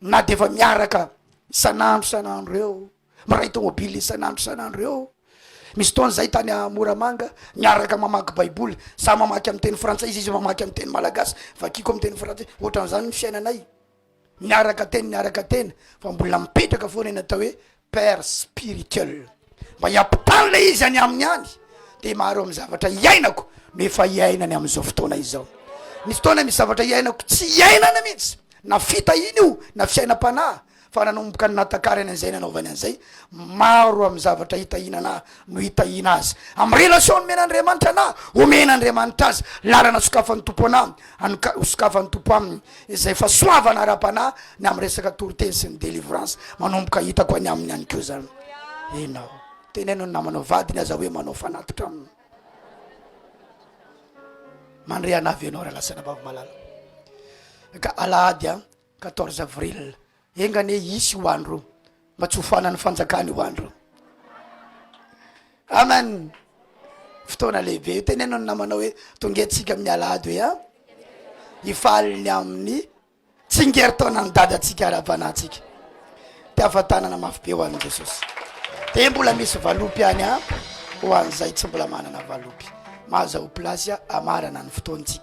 na de efa miaraka isanandro eo miray tomobily isanandro eo misy taona zay tany Moramanga miaraka mamaky baiboly sa mamaky amin'ny teny frantsay izy mamaky amin'ny teny malagasy vakiko amin'ny teny frantsay ohatran'izany ny fiainanay miaraka teny fa mbola mipetraka foana eny atao hoe père spirituel mba hiampitany le izy any amin'ny any de maro amin'ny zavatra iainako nefa iainany amin'izao fotoana izao. Misy fotoana misy zavatra iainako tsy iainana mihitsy na fitahiny io na fiainam-panahy fa nanomboka ny natakarany an'izay nanaovany an'izay maro amin'ny zavatra hitahinana no hitahina azy amin'ny relation nomen'Andriamanitra na omen'Andriamanitra azy lalana sokafan'ny tompo anay sokafan'ny tompo aminy izay fa soavana ara-panahy ny amin'ny resaka toriteny sy ny délivrance manomboka hitako any amin'ny any keo zany. Enao teneno ny namanao vadiny aza hoe manao fanatitra aminy mandre anavy ianao raha lasana vavy malala ka alahady 14 avril engane isy ho andro mba tsy hofanany fanjakany ho andro. Amen. Fotoana lehibe teneno ny namanao hoe tongatsika amin'ny alahady hoe hifaliny amin'ny tsingeritaona ny dadatsika ara-panahtsika ty afatanana mafy be ho an'i Jesosy de mbola misy valopy any ho an'izay tsy mbola manana valopy mahaza ho plasy amarana ny fotoantsika